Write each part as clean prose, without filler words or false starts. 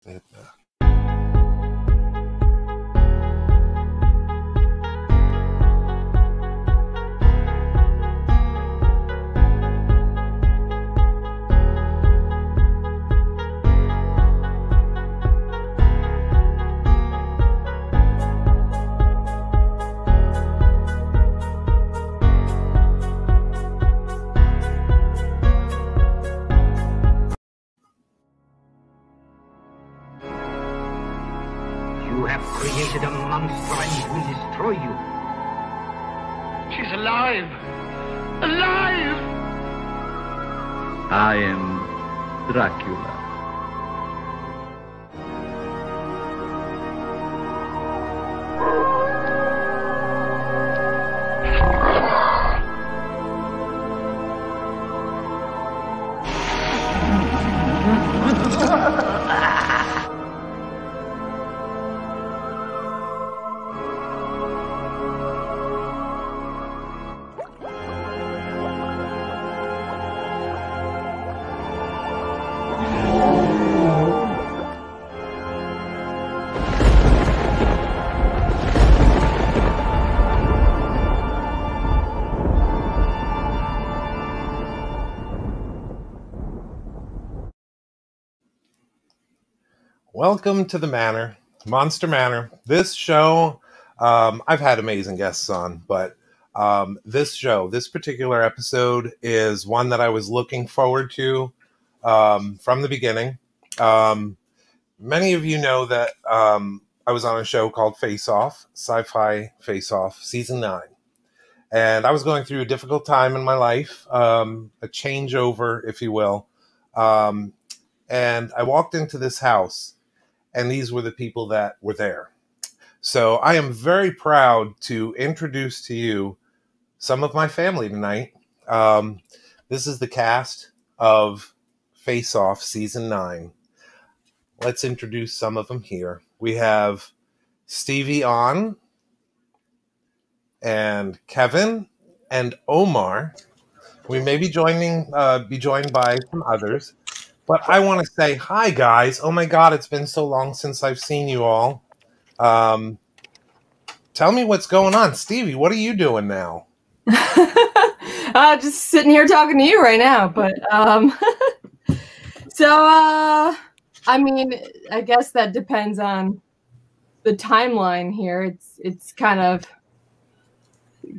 You have created a monster and it will destroy you. She's alive! Alive! I am Dracula. Welcome to the Manor, Monster Manor. This show, I've had amazing guests on, but this particular episode is one that I was looking forward to from the beginning. Many of you know that I was on a show called Face Off, Sci-Fi Face Off, Season 9. And I was going through a difficult time in my life, a changeover, if you will. And I walked into this house, and these were the people that were there. So I am very proud to introduce to you some of my family tonight. This is the cast of Face Off Season 9. Let's introduce some of them here. We have Stevie on, and Kevin, and Omar. We may be joined by some others. But I want to say hi, guys. Oh, my God, it's been so long since I've seen you all. Tell me what's going on. Stevie, what are you doing now? Just sitting here talking to you right now. But I mean, I guess that depends on the timeline here. It's kind of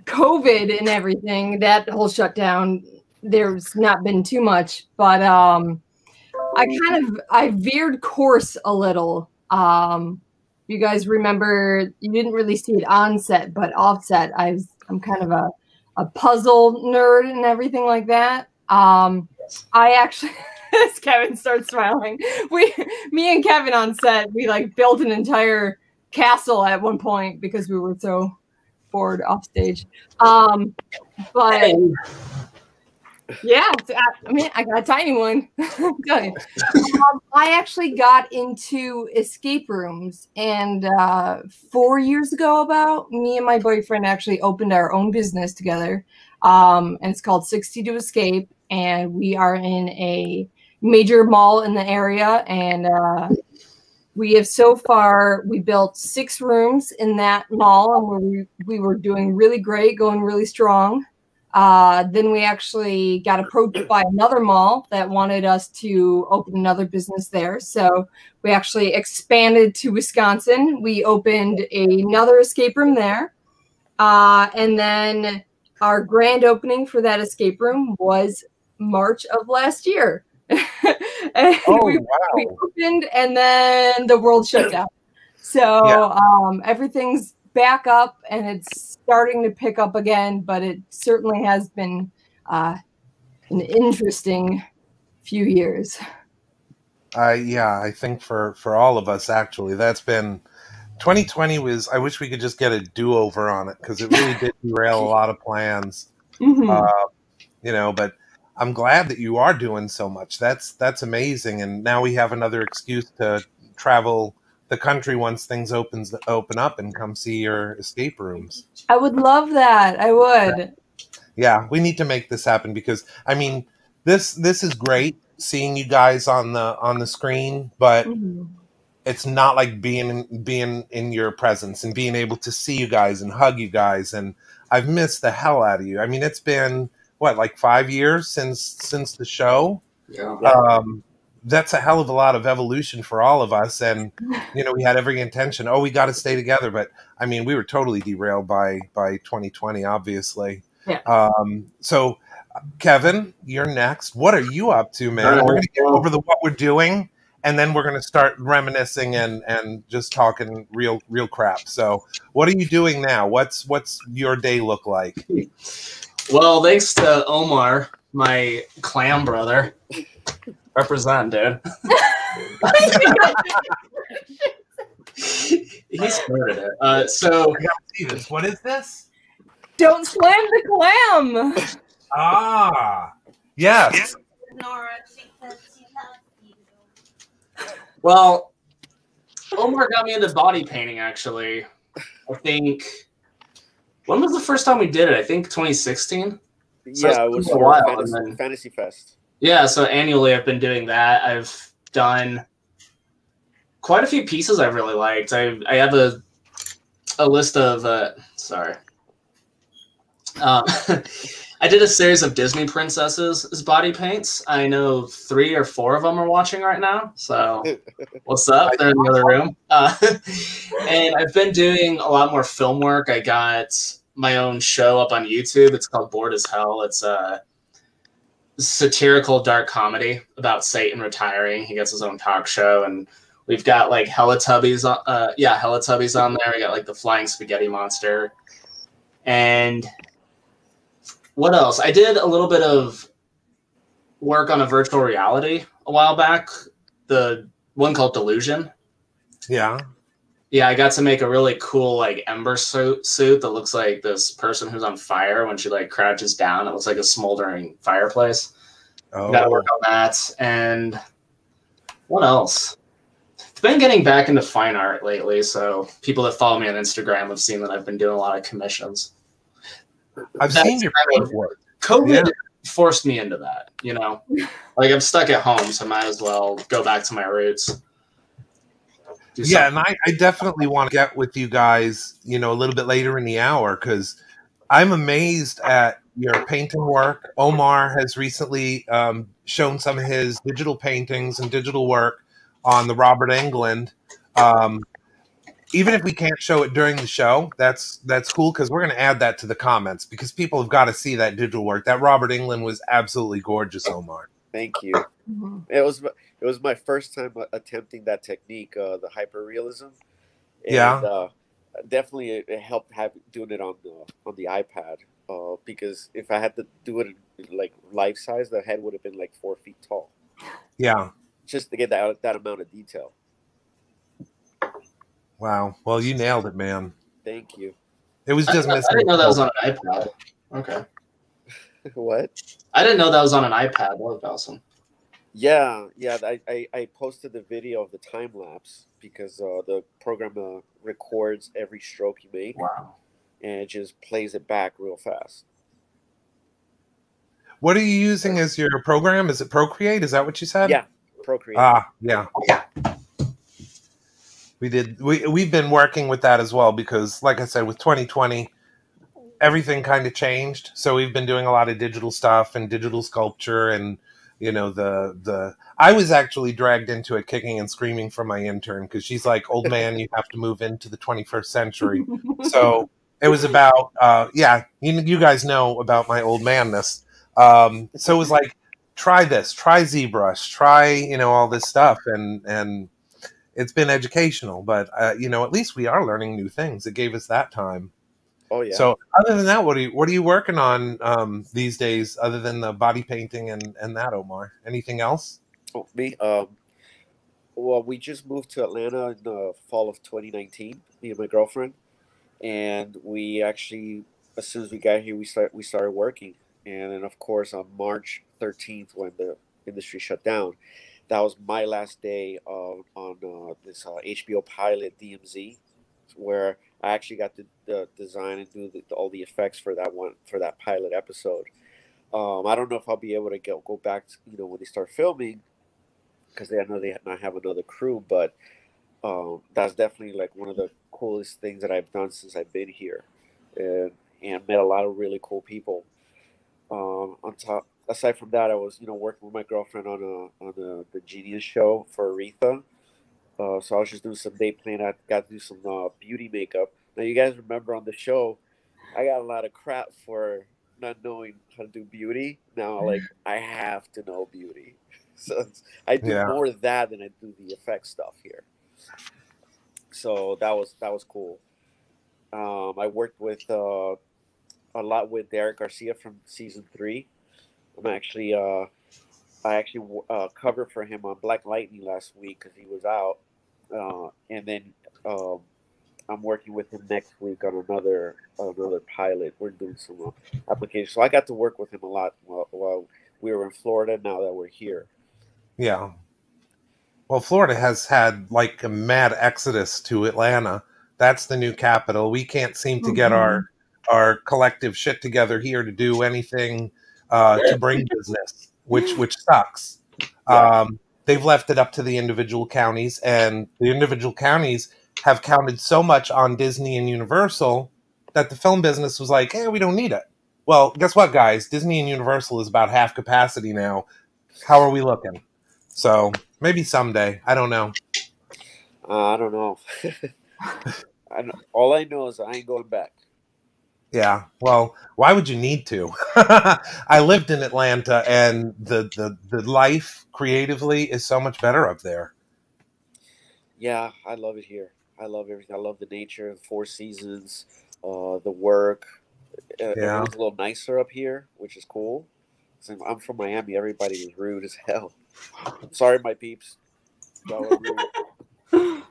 COVID and everything. That whole shutdown, there's not been too much. But I veered course a little. You guys remember, you didn't really see it on set, but off set, I'm kind of a puzzle nerd and everything like that. I actually, as Kevin starts smiling, me and Kevin on set, we like built an entire castle at one point because we were so bored off stage. But yeah, I mean, I got a tiny one. I actually got into escape rooms, and 4 years ago, about, me and my boyfriend actually opened our own business together, and it's called 62 Escape, and we are in a major mall in the area, and we have so far, we built 6 rooms in that mall, and we were doing really great, going really strong. Then we actually got approached by another mall that wanted us to open another business there. So we actually expanded to Wisconsin. We opened another escape room there. And then our grand opening for that escape room was March of last year. And we opened, and then the world shut down. So everything's back up, and it's starting to pick up again, but it certainly has been an interesting few years. Yeah, I think for all of us, actually, that's been 2020 was, I wish we could just get a do-over on it, because it really did derail a lot of plans. You know, but I'm glad that you are doing so much. That's amazing. And now we have another excuse to travel the country once things open up and come see your escape rooms. I would love that. I would. Yeah, we need to make this happen, because I mean, this is great seeing you guys on the screen, but it's not like being in your presence and being able to see you guys and hug you guys. And I've missed the hell out of you. I mean, it's been what, like 5 years since the show. Yeah. That's a hell of a lot of evolution for all of us. And we had every intention. Oh, we got to stay together. But I mean, we were totally derailed by 2020, obviously. Yeah. So, Kevin, you're next. What are you up to, man? We're going to get over what we're doing, and then we're going to start reminiscing and just talking real crap. So, what are you doing now? What's your day look like? Well, thanks to Omar, my clam brother. Represent, dude. He started it. So, I gotta see this. What is this? Don't slam the clam. Ah, yes. Nora, she says she loves you. Well, Omar got me into body painting, actually. I think, when was the first time we did it? I think 2016? Yeah, it was a for while. Fantasy Fest. Yeah, so annually I've been doing that. I've done quite a few pieces I've really liked. I have a list of sorry. I did a series of Disney princesses as body paints. I know 3 or 4 of them are watching right now. So what's up? They're in the other room. And I've been doing a lot more film work. I got my own show up on YouTube. It's called Bored as Hell. It's a satirical dark comedy about Satan retiring. He gets his own talk show, and we've got like Teletubbies on there. We got like the flying spaghetti monster. And what else? I did a little bit of work on a virtual reality a while back, the one called Delusion. Yeah. Yeah, I got to make a really cool like ember suit that looks like this person who's on fire when she like crouches down. It looks like a smoldering fireplace. Oh. Got to work on that. And what else? I've been getting back into fine art lately, so people that follow me on Instagram have seen that I've been doing a lot of commissions. I've seen your work. COVID forced me into that, Like I'm stuck at home, so I might as well go back to my roots. Yeah, and I definitely want to get with you guys, a little bit later in the hour, because I'm amazed at your painting work. Omar has recently shown some of his digital paintings and digital work on the Robert Englund. Even if we can't show it during the show, that's cool, because we're going to add that to the comments, because people have got to see that digital work. That Robert Englund was absolutely gorgeous, Omar. Thank you. It was my first time attempting that technique, the hyperrealism. And, definitely it helped doing it on the iPad, because if I had to do it in, like life size, the head would have been like 4 feet tall. Yeah, just to get that amount of detail. Wow. Well, you nailed it, man. Thank you. It was just missing. I didn't know that was on an iPad. Okay. What? I didn't know that was on an iPad. That was awesome. Yeah. I posted the video of the time lapse because the program records every stroke you make. Wow. And it just plays it back real fast. What are you using as your program? Is it Procreate? Is that what you said? Yeah, Procreate. Yeah. We've been working with that as well, because like I said, with 2020, everything kind of changed. So we've been doing a lot of digital stuff and digital sculpture, and I was actually dragged into it kicking and screaming from my intern, because she's like, old man, you have to move into the 21st century. So it was about you guys know about my old manness. So it was like, try this, try ZBrush, try all this stuff, and it's been educational, but at least we are learning new things. It gave us that time. Oh yeah. So other than that, what are you working on these days, other than the body painting and that, Omar? Anything else? Oh, me? Well, we just moved to Atlanta in the fall of 2019. Me and my girlfriend, and we actually, as soon as we got here, we started working, and then of course on March 13th, when the industry shut down, that was my last day on this HBO pilot DMZ, where I actually got to design and do all the effects for that pilot episode. I don't know if I'll be able to go back to, when they start filming, because I know they have another crew. But That's definitely like one of the coolest things that I've done since I've been here, and met a lot of really cool people. On top, aside from that, I was working with my girlfriend on the Genius show for Aretha. So I was just doing some day plan. I got to do some beauty makeup. Now you guys remember on the show, I got a lot of crap for not knowing how to do beauty. Now like I have to know beauty, so I do Yeah. more of that than I do the effect stuff here. So that was cool. I worked with a lot with Derek Garcia from season 3. I'm actually I actually covered for him on Black Lightning last week because he was out, and then um, I'm working with him next week on another pilot. We're doing some applications, so I got to work with him a lot while we were in Florida. Now that we're here, Yeah. Well, Florida has had like a mad exodus to Atlanta. That's the new capital. We can't seem to get our collective shit together here to do anything to bring business, which sucks. yeah, They've left it up to the individual counties, and the individual counties have counted so much on Disney and Universal that the film business was like, "Hey, we don't need it." Well, guess what, guys? Disney and Universal is about half capacity now. How are we looking? So maybe someday. I don't know. I don't know. All I know is I ain't going back. Yeah. Well, why would you need to? I lived in Atlanta, and the life creatively is so much better up there. Yeah, I love it here. I love everything. I love the nature, the Four Seasons, the work. Yeah. Everyone's a little nicer up here, which is cool. So I'm from Miami. Everybody is rude as hell. Sorry, my peeps. Y'all are rude.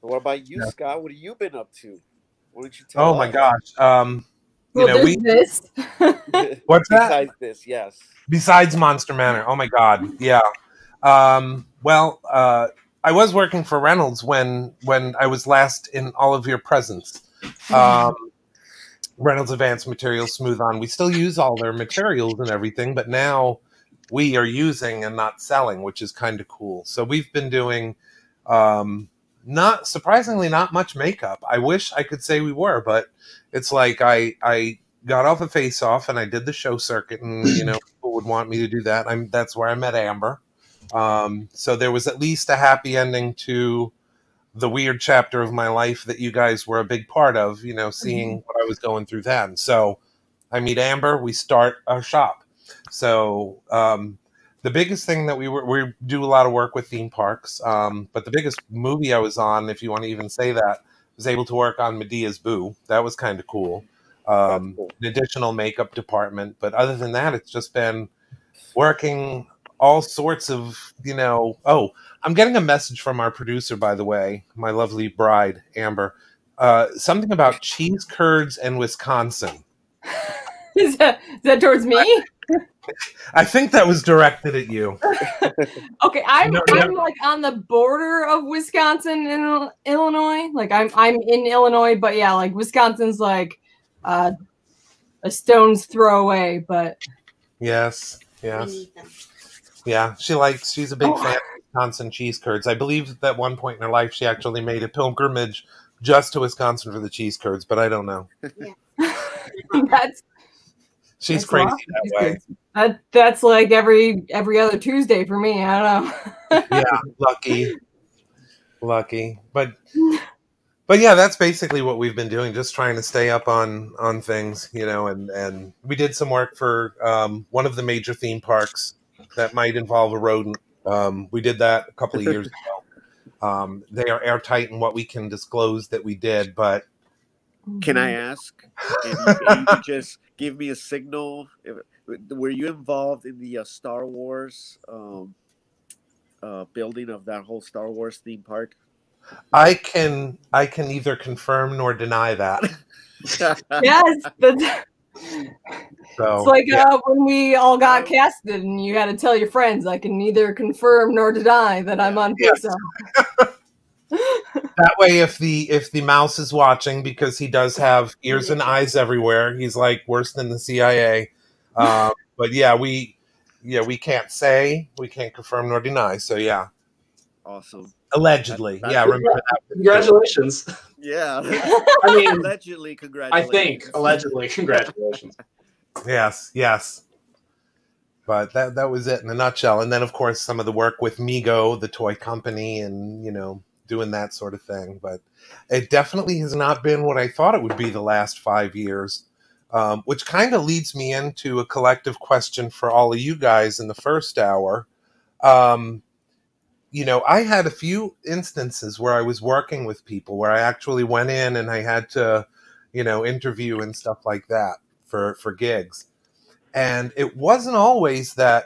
What about you, Yeah. Scott? What have you been up to? Why don't you tell Oh my us? gosh. You Well, know, there's this. what's that? Besides this, yes. Besides Monster Manor. Oh my God. Yeah. Well, I was working for Reynolds when I was last in all of your presence. Um, Reynolds Advanced Materials Smooth On. We still use all their materials and everything, but now we are using and not selling, which is kind of cool. So we've been doing, not surprisingly, not much makeup. I wish I could say we were, but it's like I got off a Face Off and I did the show circuit, and people would want me to do that. That's where I met Amber. So there was at least a happy ending to the weird chapter of my life that you guys were a big part of, seeing what I was going through then. So I meet Amber, we start our shop. So the biggest thing that we do a lot of work with theme parks, but the biggest movie I was on, if you want to even say that, was able to work on Medea's Boo. That was kind of cool. That's cool. An additional makeup department. But other than that, it's just been working all sorts of, oh, I'm getting a message from our producer, by the way, my lovely bride, Amber. Something about cheese curds and Wisconsin. Is that towards me? I think that was directed at you. Okay, I'm No. like on the border of Wisconsin and Illinois. Like I'm in Illinois, but yeah, like Wisconsin's like a stone's throw away. But Yes. We need them. Yeah, she's a big fan of Wisconsin cheese curds. I believe that at one point in her life she actually made a pilgrimage just to Wisconsin for the cheese curds, but I don't know. She's that's crazy awesome. that way. That's like every other Tuesday for me. I don't know. Yeah, lucky. But yeah, that's basically what we've been doing, just trying to stay up on things, and we did some work for one of the major theme parks that might involve a rodent. We did that a couple of years ago. They are airtight in what we can disclose that we did, but Can I ask? And you could just give me a signal. Were you involved in the Star Wars building of that whole Star Wars theme park? I can neither confirm nor deny that. Yes, So it's like yeah. when we all got casted, and you had to tell your friends. I can neither confirm nor deny that I'm on Face Off. That way, if the mouse is watching, because he does have ears and eyes everywhere, he's like worse than the CIA. But yeah, we can't say, we can't confirm nor deny. So yeah. awesome. Allegedly. Yeah, remember that. Congratulations. Yeah. I mean, allegedly, congratulations. I think allegedly, congratulations. Yes, yes. But that was it in a nutshell. And then, of course, some of the work with Mego, the toy company, and, you know, doing that sort of thing. But it definitely has not been what I thought it would be the last 5 years, which kind of leads me into a collective question for all of you guys in the first hour. You know, I had a few instances where I was working with people where I actually went in and I had to, you know, interview and stuff like that for gigs. And it wasn't always that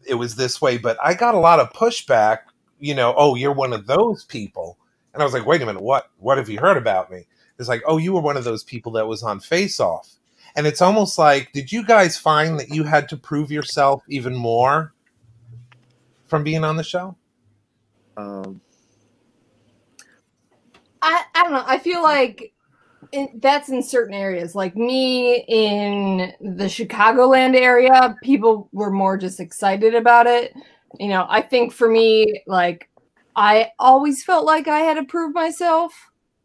it was this way, but I got a lot of pushback, you know, oh, you're one of those people. And I was like, wait a minute, what have you heard about me? It's like, oh, you were one of those people that was on Face Off. And it's almost like, did you guys find that you had to prove yourself even more from being on the show? I don't know. I feel like that's in certain areas. Like me in the Chicagoland area, people were more just excited about it. You know, I think for me, like I always felt like I had to prove myself,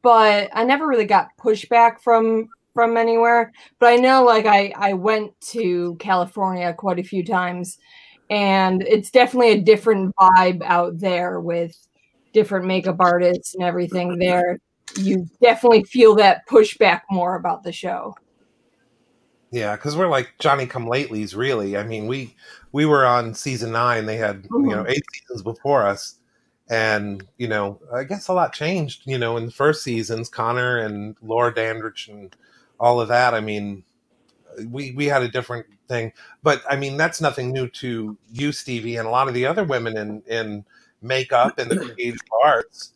but I never really got pushback from anywhere. But I know like I went to California quite a few times, and it's definitely a different vibe out there with different makeup artists and everything there. You definitely feel that pushback more about the show. Yeah, because we're like Johnny Come Latelys, really. I mean, we were on season 9. They had, you know, 8 seasons before us. And, you know, I guess a lot changed, you know, in the first seasons, Connor and Laura Dandridge and all of that. I mean, we had a different thing. But, I mean, that's nothing new to you, Stevie, and a lot of the other women in makeup and the creative arts.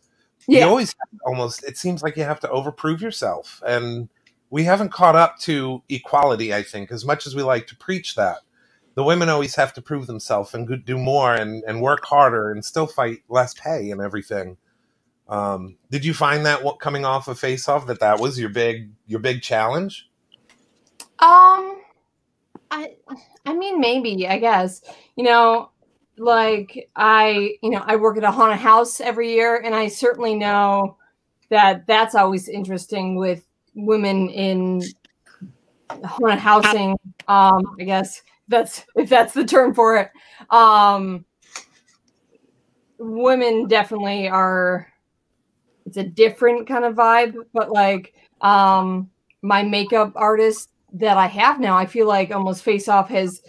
Yeah. You always almost, it seems like you have to overprove yourself. And we haven't caught up to equality, I think, as much as we like to preach that. The women always have to prove themselves and do more and work harder and still fight less pay and everything. Did you find that coming off of Face Off that was your big challenge? I mean, maybe, I guess, you know, like I work at a haunted house every year, and I certainly know that that's always interesting with women in haunted housing. I guess if that's the term for it. Women definitely are. It's a different kind of vibe, but like my makeup artist that I have now, I feel like almost Face Off has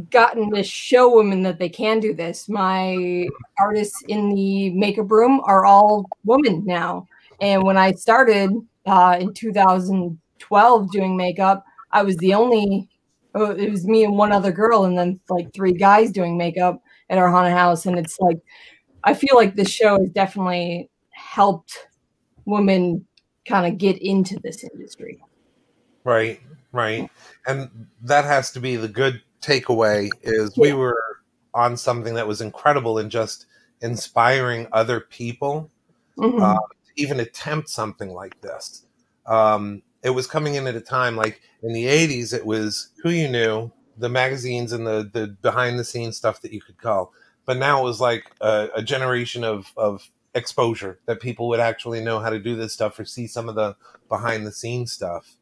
gotten to show women that they can do this. My artists in the makeup room are all women now. And when I started in 2012 doing makeup, I was the only, it was me and one other girl, and then like 3 guys doing makeup at our haunted house. And it's like, I feel like this show has definitely helped women kind of get into this industry. Right. And that has to be the good takeaway is we were on something that was incredible in just inspiring other people to even attempt something like this. It was coming in at a time like in the 80s, it was who you knew, the magazines and the behind the scenes stuff that you could call. But now it was like a generation of exposure that people would actually know how to do this stuff or see some of the behind the scenes stuff.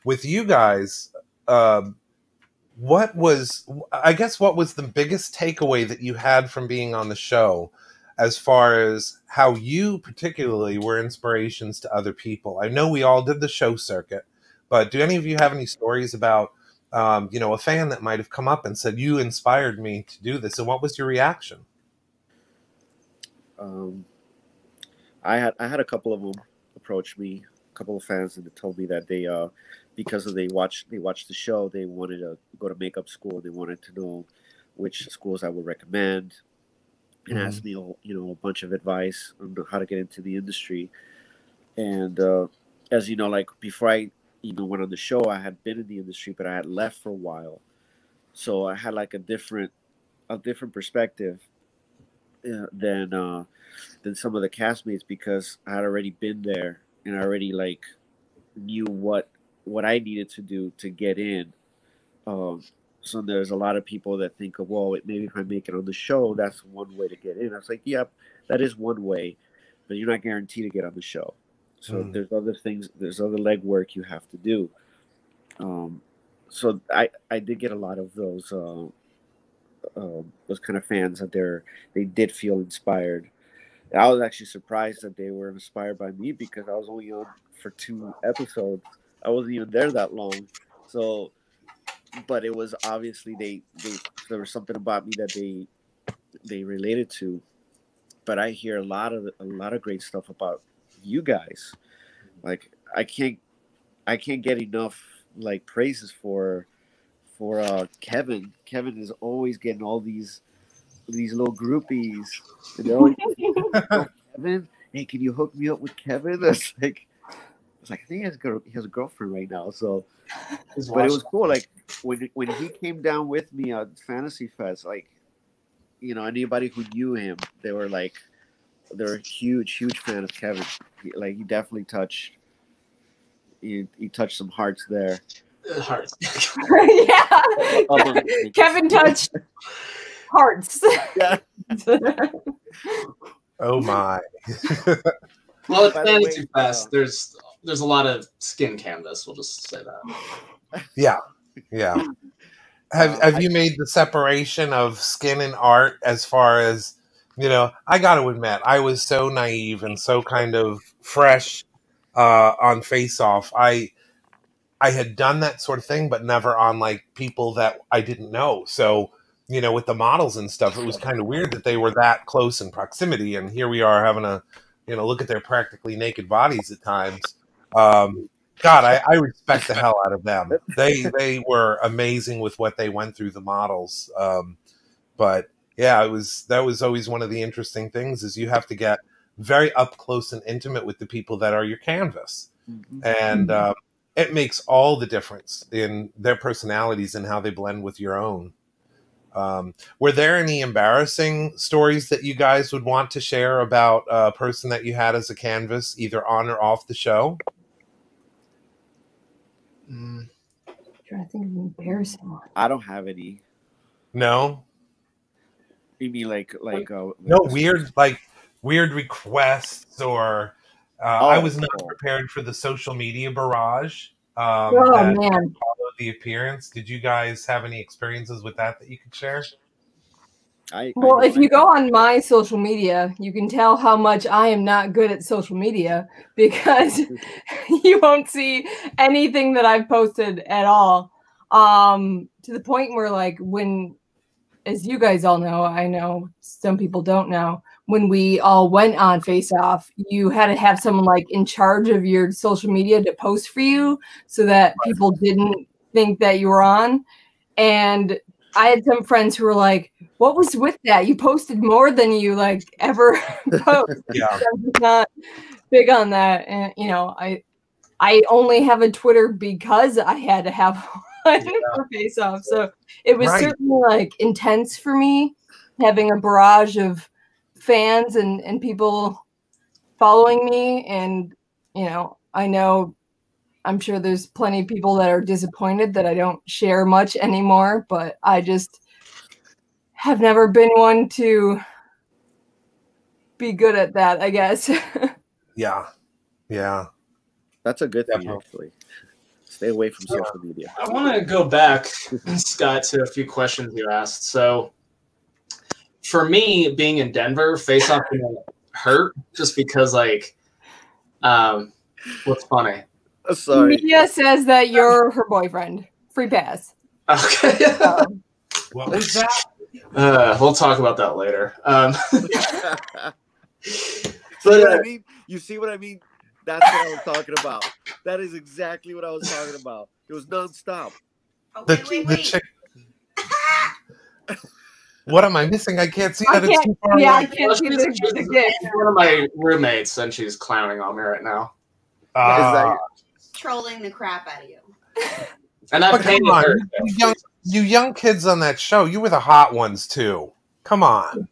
With you guys, what was the biggest takeaway that you had from being on the show as far as how you particularly were inspirations to other people? I know we all did the show circuit, but do any of you have any stories about, you know, a fan that might have come up and said, you inspired me to do this? And what was your reaction? I had a couple of them approach me, a couple of fans, and they told me that they because they watched the show, they wanted to go to makeup school. They wanted to know which schools I would recommend, and asked me, a bunch of advice on how to get into the industry. And as you know, like before I even went on the show, I had been in the industry, but I had left for a while, so I had like a different perspective than some of the castmates, because I had already been there and I already like knew what I needed to do to get in. So there's a lot of people that think of, well, maybe if I make it on the show, that's one way to get in. I was like, yeah, that is one way, but you're not guaranteed to get on the show. So there's other things, there's other legwork you have to do. So I did get a lot of those kind of fans that they did feel inspired. And I was actually surprised that they were inspired by me because I was only on for 2 episodes. I wasn't even there that long. So, but it was obviously there was something about me that they related to. But I hear a lot of great stuff about you guys. Like I can't get enough like praises for Kevin. Kevin is always getting all these little groupies, and they're always oh, Kevin, hey, can you hook me up with Kevin? It's like I think he has a girlfriend right now. So, but it was cool. Like when he came down with me at Fantasy Fest, like anybody who knew him, they're a huge fan of Kevin. He definitely touched. He touched some hearts there. Hearts. Yeah. Kevin touched hearts. Yeah. Oh my. Well, it's Fantasy Fest. There's a lot of skin canvas. We'll just say that. Yeah. Have you made the separation of skin and art as far as I got to admit, I was so naive and so kind of fresh on Face Off. I had done that sort of thing, but never on like people that I didn't know. So, with the models and stuff, it was kind of weird that they were that close in proximity. And here we are having a, look at their practically naked bodies at times. God, I respect the hell out of them. They were amazing with what they went through, the models. But yeah, that was always one of the interesting things is you have to get very up close and intimate with the people that are your canvas. Mm-hmm. And it makes all the difference in their personalities and how they blend with your own. Were there any embarrassing stories that you guys would want to share about a person that you had as a canvas, either on or off the show? I'm trying to think of an embarrassing one. I don't have any. No? You mean like no weird requests or I was not prepared for the social media barrage. Man. Followed the appearance. Did you guys have any experiences with that you could share? If you go on my social media, you can tell how much I am not good at social media because you won't see anything that I've posted at all. To the point where as you guys all know, I know some people don't know, when we all went on Face Off, you had to have someone in charge of your social media to post for you so that people didn't think that you were on. And I had some friends who were like, what was with that? You posted more than you ever post. Yeah. I'm not big on that. And I only have a Twitter because I had to have one for Face Off. So it was certainly intense for me having a barrage of fans and people following me. And, I'm sure there's plenty of people that are disappointed that I don't share much anymore, but I just have never been one to be good at that, I guess. Yeah. That's a good thing, actually. Stay away from social media. I want to go back, Scott, to a few questions you asked. So for me, being in Denver, Face Off didn't hurt just because, what's funny? Sorry. Media says that you're her boyfriend. Free pass. Okay. What was that? We'll talk about that later. You see what I mean? That's what I was talking about. That is exactly what I was talking about. It was nonstop. The chick. What am I missing? I can't see that. It's too far away. I can't see the gift. She's one of my roommates, and she's clowning on me right now. Trolling the crap out of you. And I painted her. You young kids on that show, you were the hot ones too. Come on.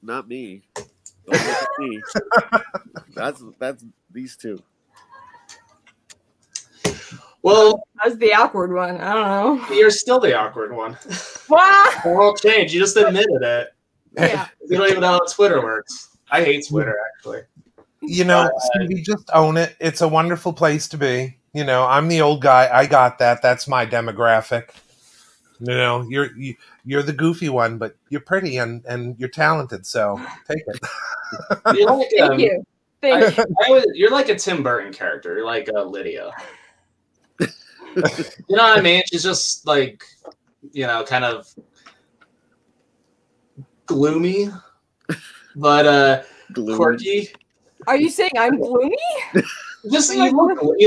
Not me. Don't look at me. That's these two. Well, I was the awkward one. I don't know. You're still the awkward one. Wow. It won't change. You just admitted it. Yeah. You don't even know how Twitter works. I hate Twitter, actually. Stevie, just own it. It's a wonderful place to be. I'm the old guy. I got that. That's my demographic. You're the goofy one, but you're pretty and you're talented. So take it. You're like, Thank you. Thank you. You're like a Tim Burton character. You're like Lydia. You know what I mean? She's just like, kind of gloomy, but quirky. Are you saying I'm gloomy? Just you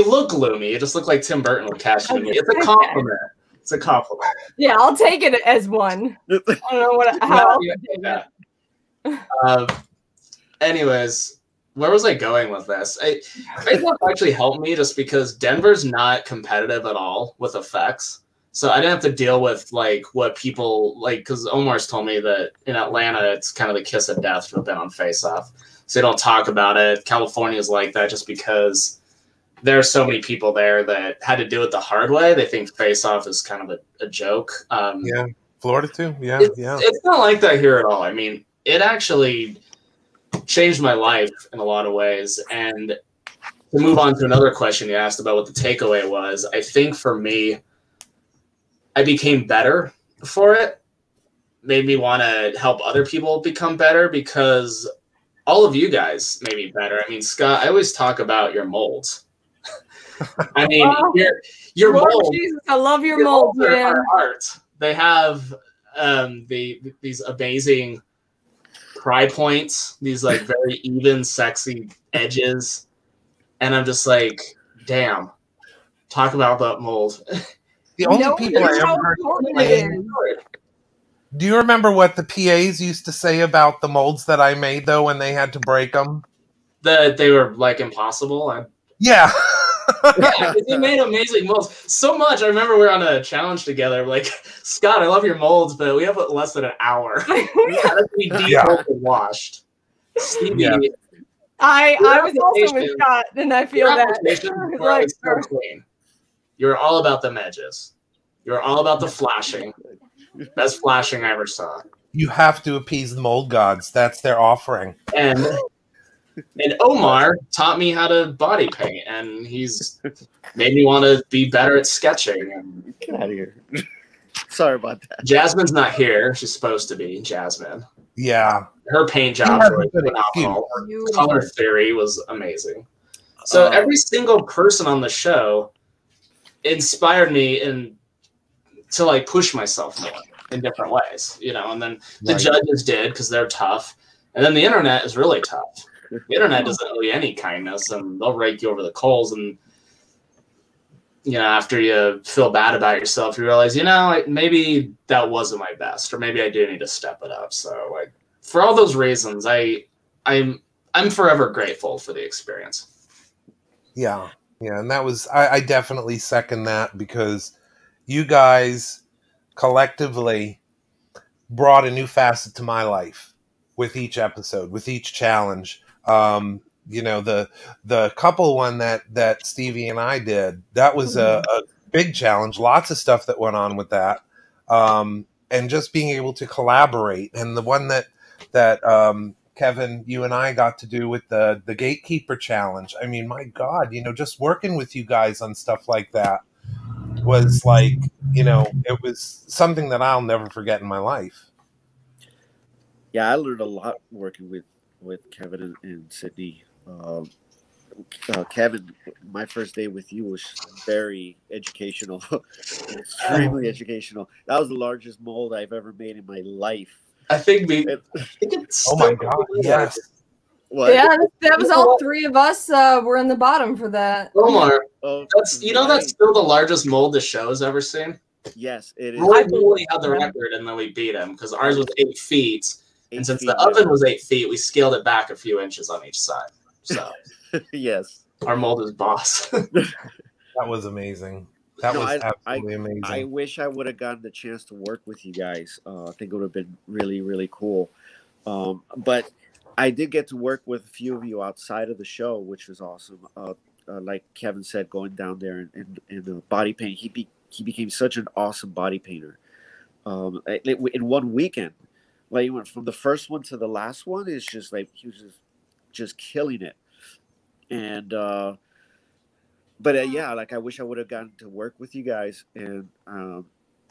look gloomy. You just look like Tim Burton would catch you. It's a compliment. It's a compliment. Yeah, I'll take it as one. I don't know how. Anyways, where was I going with this? Facebook actually helped me just because Denver's not competitive at all with effects. So I didn't have to deal with like what people like, because Omar's told me that in Atlanta it's kind of the kiss of death to have been on Face Off. So they don't talk about it. California is like that just because there are so many people there that had to do it the hard way. They think Face Off is kind of a joke. Yeah, Florida too. Yeah, It's not like that here at all. I mean, it actually changed my life in a lot of ways. And to move on to another question you asked about what the takeaway was, I think for me, I became better for it. Made me want to help other people become better because all of you guys made me better. I mean, Scott, I always talk about your molds. I mean, your molds. Jesus, I love your molds, man. Are art. They have these amazing pry points, these like very even, sexy edges, and I'm just like, damn, talk about that mold. The only people I ever heard. Do you remember what the PAs used to say about the molds that I made though when they had to break them? That they were like impossible. Yeah. Yeah, they made amazing molds. So much. I remember we were on a challenge together. Like, Scott, I love your molds, but we have less than an hour. We gotta be deep washed. Stevie, I was also with Scott, and I feel that. Like, so clean. You're all about the edges. You're all about the flashing. Best flashing I ever saw. You have to appease the mold gods. That's their offering. And Omar taught me how to body paint, and he's made me want to be better at sketching. Get out of here. Sorry about that. Jasmine's not here. She's supposed to be Jasmine. Yeah. Her paint jobs were phenomenal. Her color theory was amazing. So every single person on the show inspired me to like push myself more in different ways, and then the judges did because they're tough. And then the internet is really tough. The internet doesn't owe you any kindness, and they'll rake you over the coals. And after you feel bad about yourself, you realize, maybe that wasn't my best, or maybe I do need to step it up. So, like, for all those reasons, I'm forever grateful for the experience. Yeah, and that was I definitely second that because you guys collectively brought a new facet to my life with each episode, with each challenge. The couple one that Stevie and I did, that was a big challenge. Lots of stuff that went on with that. And just being able to collaborate. And the one that Kevin, you and I got to do with the Gatekeeper challenge. I mean, my God, just working with you guys on stuff like that was like, it was something that I'll never forget in my life. Yeah, I learned a lot working with Kevin and Sydney. Kevin, my first day with you was very educational, extremely educational. That was the largest mold I've ever made in my life. I think it's oh my God, yes. What? Yeah, that was all three of us were in the bottom for that. Omar, that's still the largest mold the show's ever seen. Yes, it is. Roy Woolley had the record, and then we beat him because ours was 8 feet. And since the oven was 8 feet, we scaled it back a few inches on each side. So, yes, our mold is boss. That was amazing. That was absolutely amazing. I wish I would have gotten the chance to work with you guys. I think it would have been really, really cool. But I did get to work with a few of you outside of the show, which was awesome. like Kevin said, going down there and body paint. He became such an awesome body painter. In one weekend, like he went from the first one to the last one. It's just like he was just killing it. And yeah, like I wish I would have gotten to work with you guys. And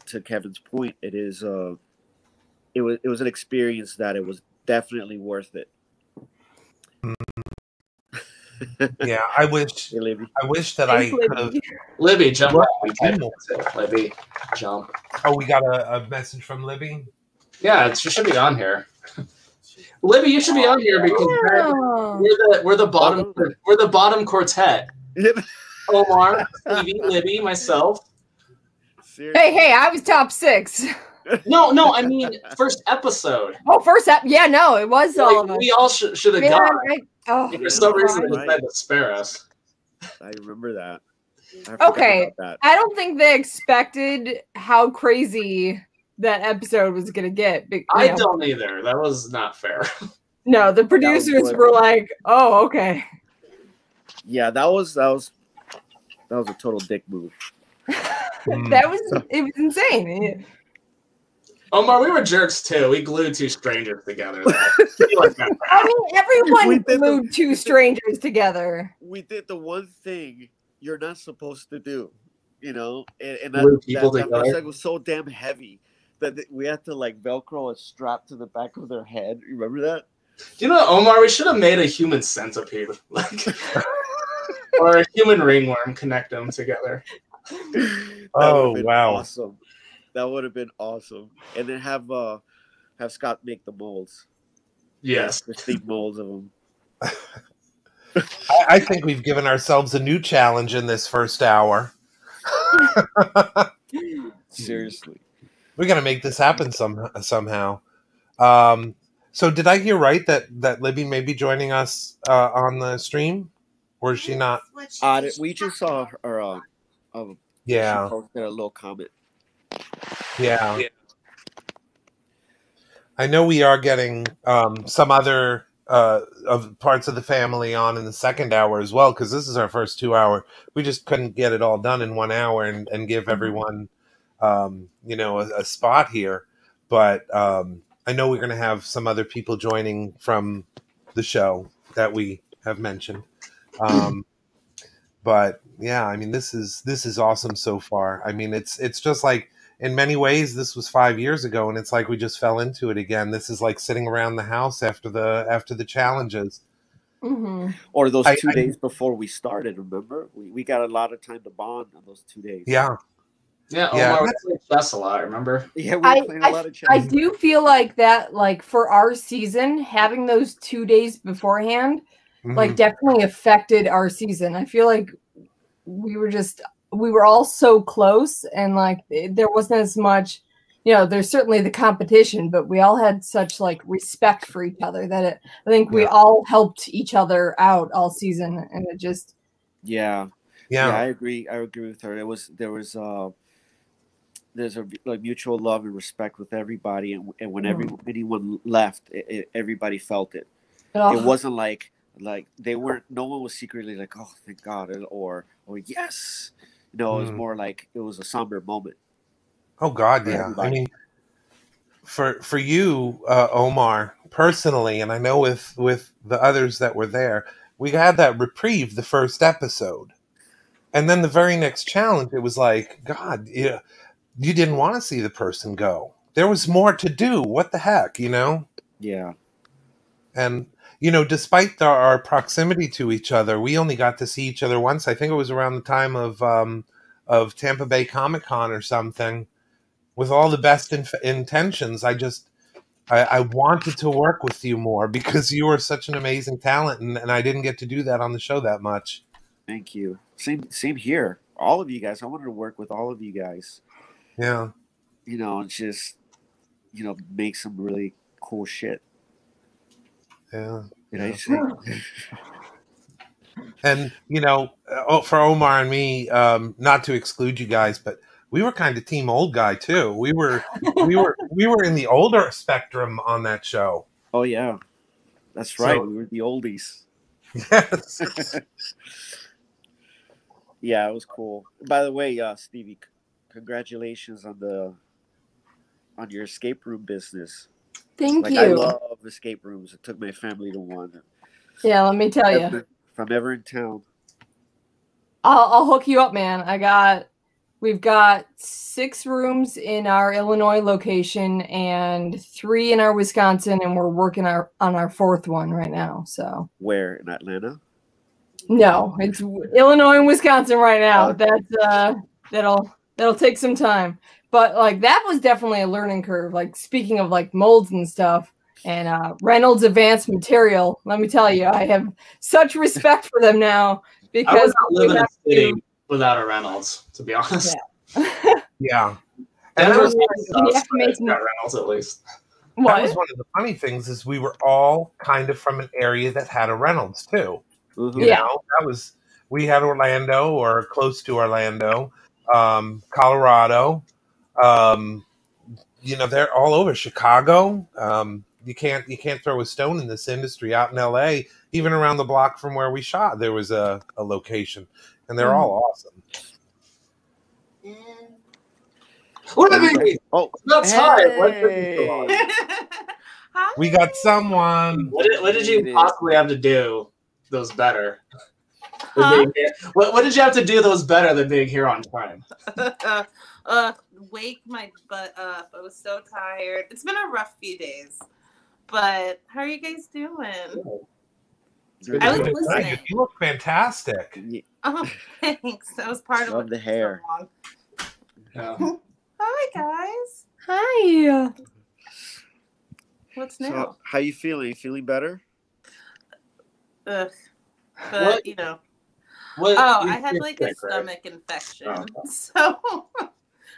to Kevin's point, it was an experience that it was definitely worth it. Yeah, I wish that I could have. Libby, jump up. Libby, jump. Oh, we got a message from Libby? Yeah, she should be on here. Libby, you should be on here because we're the bottom quartet. Omar, Stevie, Libby, myself. Seriously? Hey, I was top 6. No, I mean first episode. Oh, yeah, no, it was all of us. We all should have gone. For some reason, they decided to spare us. I remember that. Okay, I don't think they expected how crazy that episode was going to get. I don't either. That was not fair. No, the producers were like, "Oh, okay." Yeah, that was a total dick move. It was insane. Omar, we were jerks too. We glued 2 strangers together. I mean, everyone glued 2 strangers together. We did the one thing you're not supposed to do, and that motorcycle was so damn heavy that we had to like Velcro a strap to the back of their head. You remember that? Omar, we should have made a human centipede, or a human ringworm, connect them together. Oh wow! Awesome. That would have been awesome. And then have Scott make the molds. Yes. The steam molds of them. I think we've given ourselves a new challenge in this first hour. Seriously. We got to make this happen somehow. So did I hear right that Libby may be joining us on the stream? Or is she not? We just saw her. Yeah. She posted a little comment. Yeah. I know we are getting some other of parts of the family on in the second hour as well, because this is our first 2 hour. We just couldn't get it all done in 1 hour and give everyone a spot here. But I know we're going to have some other people joining from the show that we have mentioned. But yeah, I mean, this is awesome so far. I mean, it's just like, in many ways, this was 5 years ago, and it's like we just fell into it again. This is like sitting around the house after the challenges, or those 2 days before we started. Remember, we got a lot of time to bond on those 2 days. Yeah. Omar, we played chess a lot. Remember? Yeah, we were playing a lot of chess. I do feel like that, like for our season, having those 2 days beforehand, like definitely affected our season. I feel like we were all so close, and like there wasn't as much, there's certainly the competition, but we all had such like respect for each other that I think we all helped each other out all season, and it just yeah, I agree with her. There's a like mutual love and respect with everybody, and when anyone left, everybody felt it. It wasn't like they weren't. No one was secretly like, "Oh, thank God," or yes. It was more like it was a somber moment. Oh God, yeah. I mean, for you, Omar, personally, and I know with the others that were there, we had that reprieve the first episode, and then the very next challenge, it was like, God, you didn't want to see the person go. There was more to do. What the heck, Yeah. And despite our proximity to each other, we only got to see each other once. I think it was around the time of Tampa Bay Comic-Con or something. With all the best intentions, I wanted to work with you more because you were such an amazing talent, and I didn't get to do that on the show that much. Thank you. Same here. All of you guys. I wanted to work with all of you guys. Yeah. And just make some really cool shit. Yeah. And for Omar and me, not to exclude you guys, but we were kind of team old guy too. We were in the older spectrum on that show. Oh yeah, that's right. We were the oldies. Yes. Yeah, it was cool. By the way, Stevie, congratulations on your escape room business. Thank Like I you. love escape rooms. I took my family to one. Yeah, let me tell you. If I'm ever in town. I'll hook you up, man. We've got 6 rooms in our Illinois location and 3 in our Wisconsin, and we're working on our 4th one right now. So Where in Atlanta? no, it's Illinois and Wisconsin right now. Okay. That's that'll take some time. But like that was definitely a learning curve. Like speaking of like molds and stuff and Reynolds Advanced Material, let me tell you, I have such respect for them now I because would not live in a city without a Reynolds, to be honest. Yeah. And that was you have to make some- got Reynolds at least. That was one of the funny things is we were all kind of from an area that had a Reynolds too. Mm-hmm. You know, we had Orlando or close to Orlando, Colorado. You know, they're all over Chicago. You can't throw a stone in this industry. Out in LA, even around the block from where we shot, there was a location, and they're all awesome. What are they? Oh, That's hey. We got someone. What did you possibly have to do that was better? Huh? What did you have to do that was better than being here on time? Wake my butt up. I was so tired. It's been a rough few days. But how are you guys doing? I was listening. You look fantastic. Oh, thanks. I was part of Love it the for hair. so long. Hi guys. Hi. What's new? So, how you feeling? You feeling better? Ugh. But What? you know. What, I had like a sick, right? stomach infection. Oh. So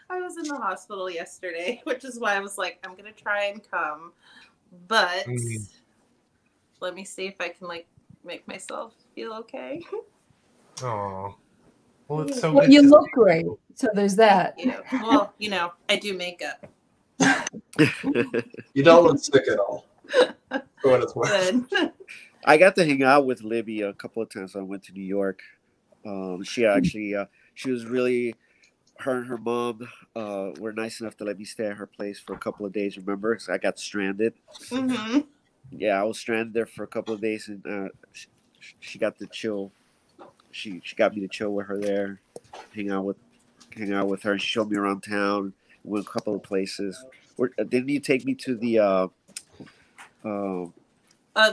I was in the hospital yesterday, which is why I was like, I'm gonna try and come. But let me see if I can like make myself feel okay. Oh, well, it's so Well, good. you to look see great. So there's that. Yeah. Well, you know, I do makeup. You don't look sick at all. For what it's worth. Good. I got to hang out with Libby a couple of times when I went to New York. She actually, she was really, her and her mom were nice enough to let me stay at her place for a couple of days. Remember? So I got stranded. Mm-hmm. Yeah, I was stranded there for a couple of days, and she got to chill. She got me to chill with her there, hang out with her. She showed me around town. Went a couple of places. Didn't you take me to the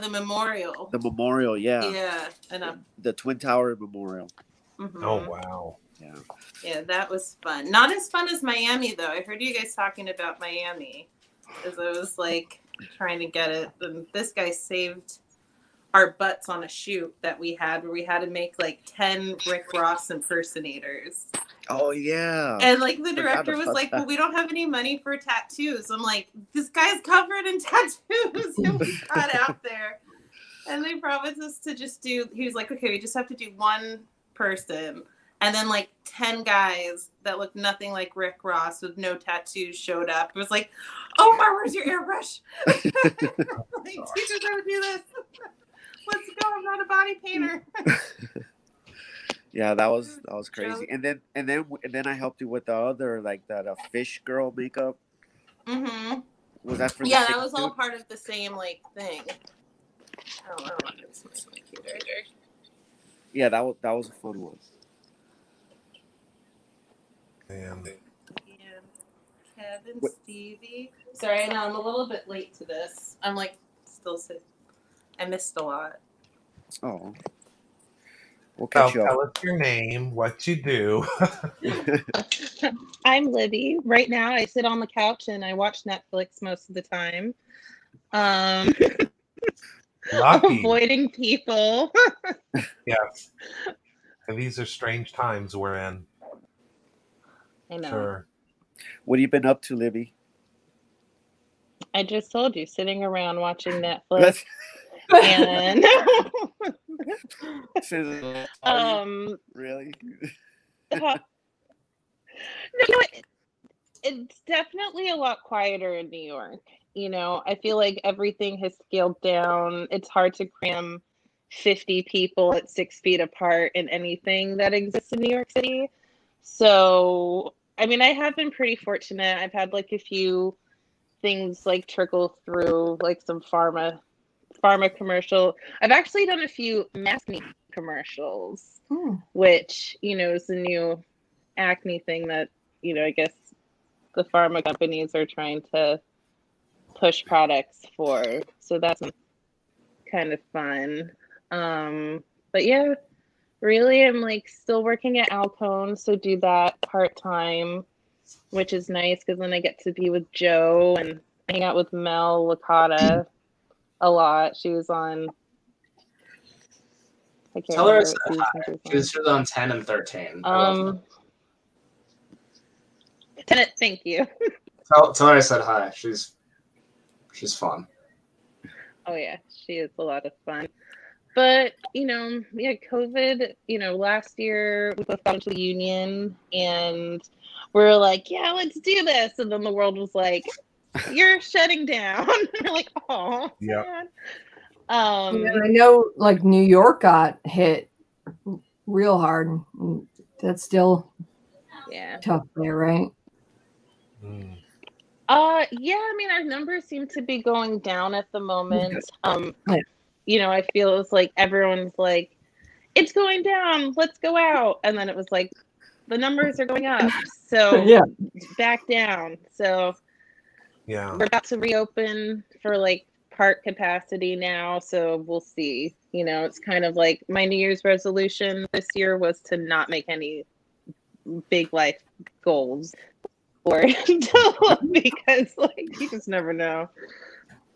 memorial. the memorial? Yeah. Yeah, and The Twin Tower Memorial. mm-hmm. Oh wow. Yeah. Yeah, that was fun. Not as fun as Miami though. I heard you guys talking about Miami, as I was like trying to get it, and this guy saved our butts on a shoot that we had where we had to make like 10 Rick Ross impersonators. Oh yeah. And like the director was like, well, we don't have any money for tattoos. I'm like, this guy's covered in tattoos. And we got out there. And they promised us to just do, he was like, okay, we just have to do one person. And then like 10 guys that looked nothing like Rick Ross with no tattoos showed up. It was like, Omar, where's your airbrush? Like, teach us how to do this. Let's go. I'm not a body painter. Yeah, that was crazy. And then I helped you with the other like that fish girl makeup. Mm-hmm. Was that for the that same was all dude? part of the same like thing. Oh, I don't know. It's my computer. Yeah, that was a fun one. Man. Yeah. Kevin, Stevie. Sorry, I know I'm a little bit late to this. I'm like still sick. I missed a lot. Oh. We'll catch you Tell up. us your name, what you do. I'm Libby. Right now, I sit on the couch and I watch Netflix most of the time. Lucky. Avoiding people. Yes. And these are strange times we're in. I know. Sure. What have you been up to, Libby? I just told you, sitting around watching Netflix. And really? It's definitely a lot quieter in New York. You know, I feel like everything has scaled down. It's hard to cram 50 people at 6 feet apart in anything that exists in New York City. So, I mean, I have been pretty fortunate. I've had like a few things like trickle through, like some pharma commercial. I've actually done a few acne commercials, which, you know, is the new acne thing that, you know, I guess the pharma companies are trying to push products for. So that's kind of fun. But yeah, really, I'm like still working at Alcone, so do that part-time, which is nice because then I get to be with Joe and hang out with Mel Licata a lot. She was on. I can't Tell her I remember said what hi. She was on 10 and 13. Tenet, thank you. Tell her I said hi. She's fun. Oh yeah, she is a lot of fun. But, you know, yeah, COVID, you know, last year we both got into the union and we were like, yeah, let's do this. And then the world was like, you're shutting down. We're like, oh, Yeah. man. Yeah, I know, like, New York got hit real hard. That's still tough there, right? Yeah, I mean, our numbers seem to be going down at the moment. You know, I feel it's like everyone's like, it's going down, let's go out. And then it was like, the numbers are going up, so back down. So yeah, we're about to reopen for like part capacity now, so we'll see. You know, it's kind of like my New Year's resolution this year was to not make any big life goals or because like you just never know.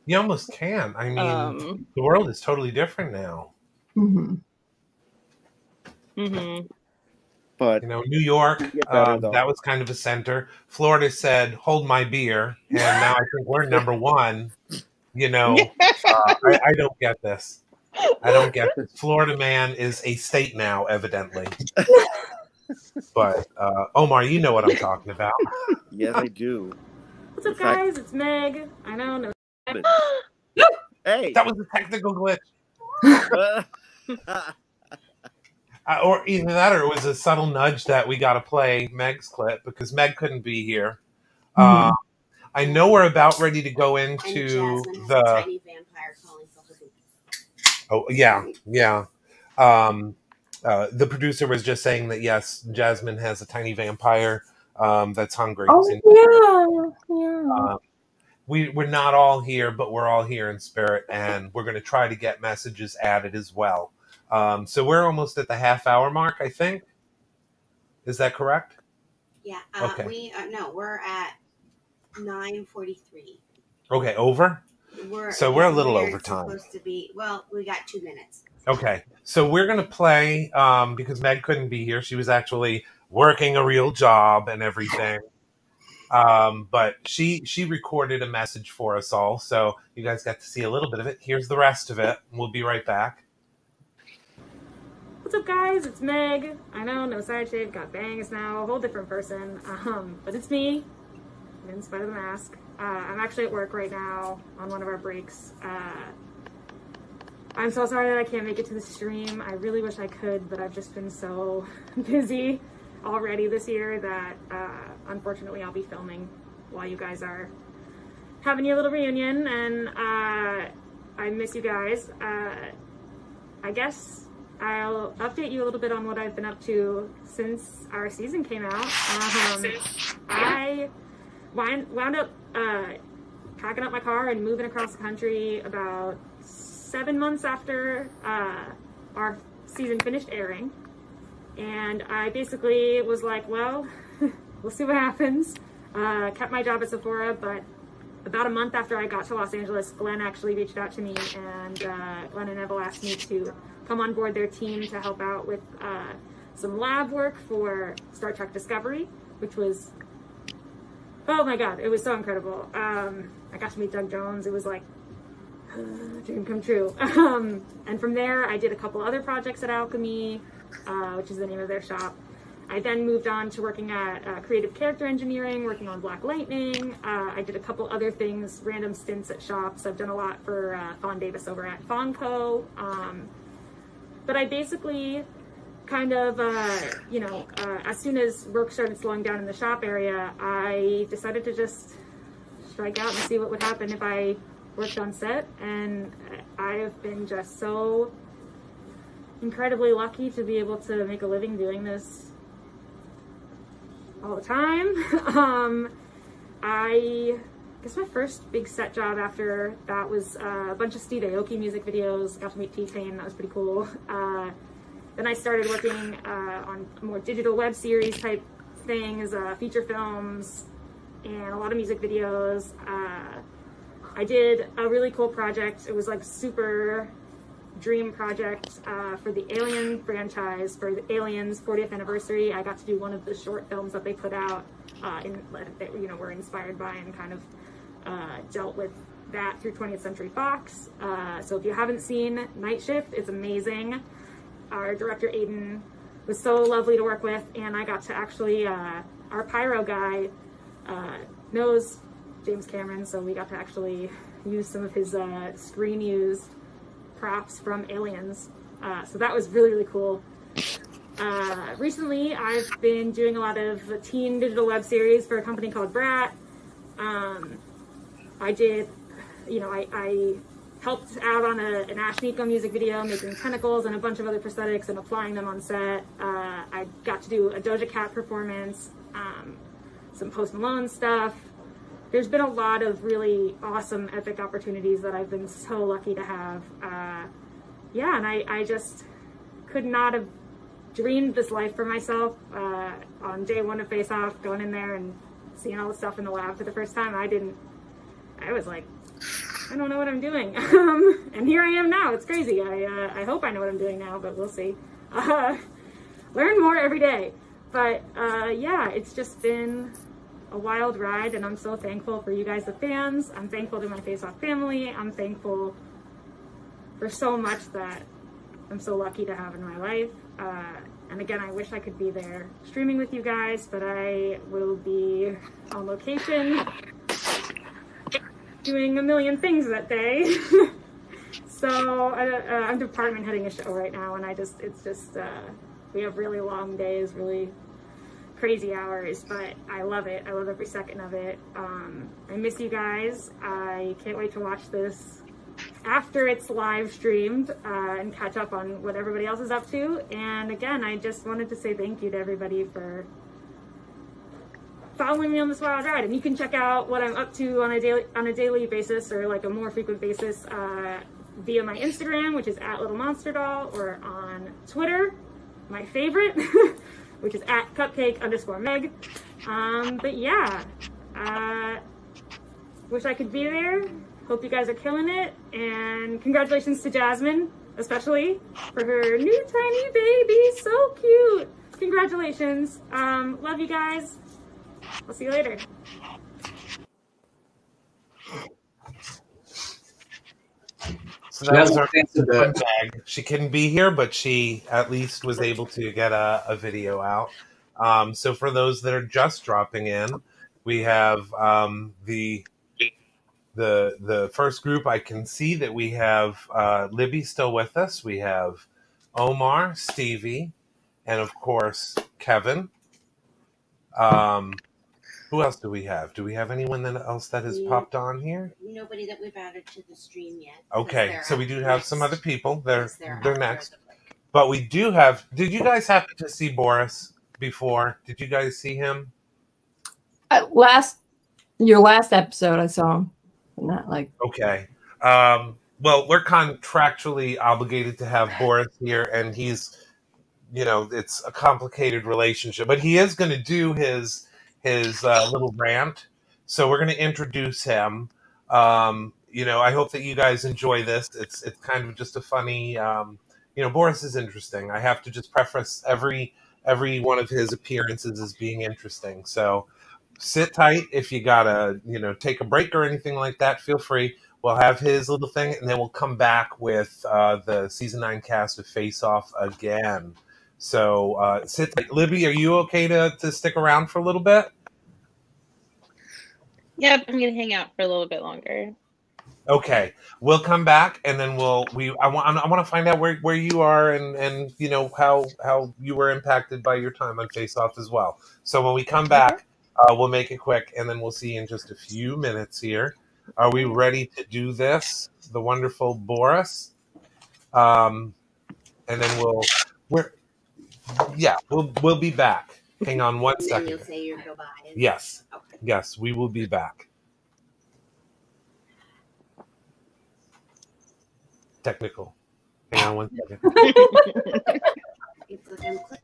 You almost can't. I mean, the world is totally different now. But you know, New York, that was kind of a center. Florida said, "Hold my beer," and now I think we're number one. You know, I don't get this. I don't get this. Florida man is a state now, evidently. But Omar, you know what I'm talking about. Yes, I do. What's up, guys? It's Meg. I know. No. Hey, that was a technical glitch. Or either that, or it was a subtle nudge that we got to play Meg's clip because Meg couldn't be here. I know we're about ready to go into the. Tiny vampire calling oh yeah. The producer was just saying that yes, Jasmine has a tiny vampire that's hungry. Oh yeah. We're not all here, but we're all here in spirit, and we're going to try to get messages added as well. So we're almost at the half-hour mark, I think. Is that correct? Yeah. Okay. We're at 9:43. Okay, over. We're a little over time. Supposed to be. Well, we got 2 minutes. Okay, so we're going to play because Meg couldn't be here. She was actually working a real job and everything. But she recorded a message for us all, so you guys got to see a little bit of it. Here's the rest of it. We'll be right back. What's up, guys? It's Meg. I know, no side shave, got bangs now, a whole different person. But it's me, in spite of the mask. I'm actually at work right now on one of our breaks. I'm so sorry that I can't make it to the stream. I really wish I could, but I've just been so busy already this year that unfortunately I'll be filming while you guys are having your little reunion, and I miss you guys. I guess I'll update you a little bit on what I've been up to since our season came out. I wound up packing up my car and moving across the country about 7 months after our season finished airing. And I basically was like, well, we'll see what happens. Kept my job at Sephora, but about a month after I got to Los Angeles, Glenn actually reached out to me, and Glenn and Neville asked me to come on board their team to help out with some lab work for Star Trek Discovery, which was, oh my god, it was so incredible. I got to meet Doug Jones. It was like dream come true. And from there, I did a couple other projects at Alchemy, which is the name of their shop. I then moved on to working at creative character engineering, working on Black Lightning. I did a couple other things, random stints at shops. I've done a lot for Fawn Davis over at Fawn Co. but I basically kind of, as soon as work started slowing down in the shop area, I decided to just strike out and see what would happen if I worked on set. And I've been just so incredibly lucky to be able to make a living doing this all the time. I guess my first big set job after that was a bunch of Steve Aoki music videos. Got to meet T-Pain, that was pretty cool. Then I started working on more digital web series type things, feature films, and a lot of music videos. I did a really cool project. It was like super dream project for the Alien franchise, for the Aliens 40th anniversary. I got to do one of the short films that they put out that were inspired by and kind of dealt with that through 20th Century Fox. So if you haven't seen Night Shift, it's amazing. Our director Aiden was so lovely to work with, and I got to actually, our pyro guy knows James Cameron, so we got to actually use some of his screen used props from Aliens. So that was really, really cool. Recently, I've been doing a lot of teen digital web series for a company called Brat. I did, I helped out on an Ash Nico music video, making tentacles and a bunch of other prosthetics and applying them on set. I got to do a Doja Cat performance, some Post Malone stuff. There's been a lot of really awesome, epic opportunities that I've been so lucky to have. And I just could not have dreamed this life for myself. On day one of Face Off, going in there and seeing all the stuff in the lab for the first time, I was like, I don't know what I'm doing. And here I am now. It's crazy. I hope I know what I'm doing now, but we'll see. Learn more every day. But it's just been a wild ride, and I'm so thankful for you guys, the fans. I'm thankful to my Face Off family. I'm thankful for so much that I'm so lucky to have in my life. And again, I wish I could be there streaming with you guys, but I will be on location doing a million things that day. So I'm department heading a show right now, and we have really long days, really crazy hours, but I love it. I love every second of it. I miss you guys. I can't wait to watch this after it's live streamed and catch up on what everybody else is up to. And again, I just wanted to say thank you to everybody for following me on this wild ride. And you can check out what I'm up to on a daily basis, or like a more frequent basis, via my Instagram, which is @LittleMonsterDoll, or on Twitter, my favorite, which is @cupcake_Meg. But yeah, wish I could be there. Hope you guys are killing it. And congratulations to Jasmine, especially, for her new tiny baby. So cute. Congratulations. Love you guys. I'll see you later. So that was our fun bag. She couldn't be here, but she at least was able to get a video out. So for those that are just dropping in, we have the first group. I can see that we have Libby still with us. We have Omar, Stevie, and of course Kevin. Who else do we have? Do we have anyone else that has popped on here? Nobody that we've added to the stream yet. Okay, so we do have some other people. They're next. But we do have... Did you guys happen to see Boris before? Did you guys see him? Your last episode, I saw him. Not like... Okay. Well, we're contractually obligated to have Boris here, and he's... it's a complicated relationship. But he is going to do his little rant, so we're going to introduce him. I hope that you guys enjoy this. It's kind of just a funny. Boris is interesting. I have to just preface every one of his appearances as being interesting. So sit tight. If you gotta take a break or anything like that, feel free. We'll have his little thing, and then we'll come back with the season 9 cast of Face Off again. So sit tight. Libby, are you okay to stick around for a little bit? Yep, I'm going to hang out for a little bit longer. Okay, we'll come back and then I want to find out where you are and you know how you were impacted by your time on Face Off as well. So when we come back, we'll make it quick and then we'll see you in just a few minutes here. Are we ready to do this? The wonderful Boris, and then we'll be back. Hang on one second. You'll say your goodbyes. Yes, okay. Yes, we will be back. Technical. Hang on one second. It's looking clear.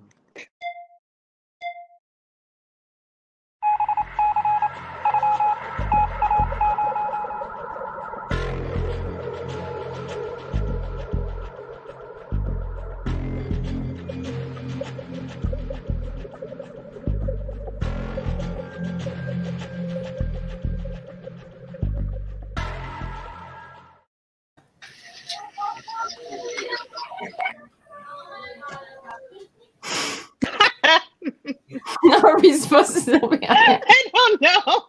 Are we supposed to still be on it? I don't know.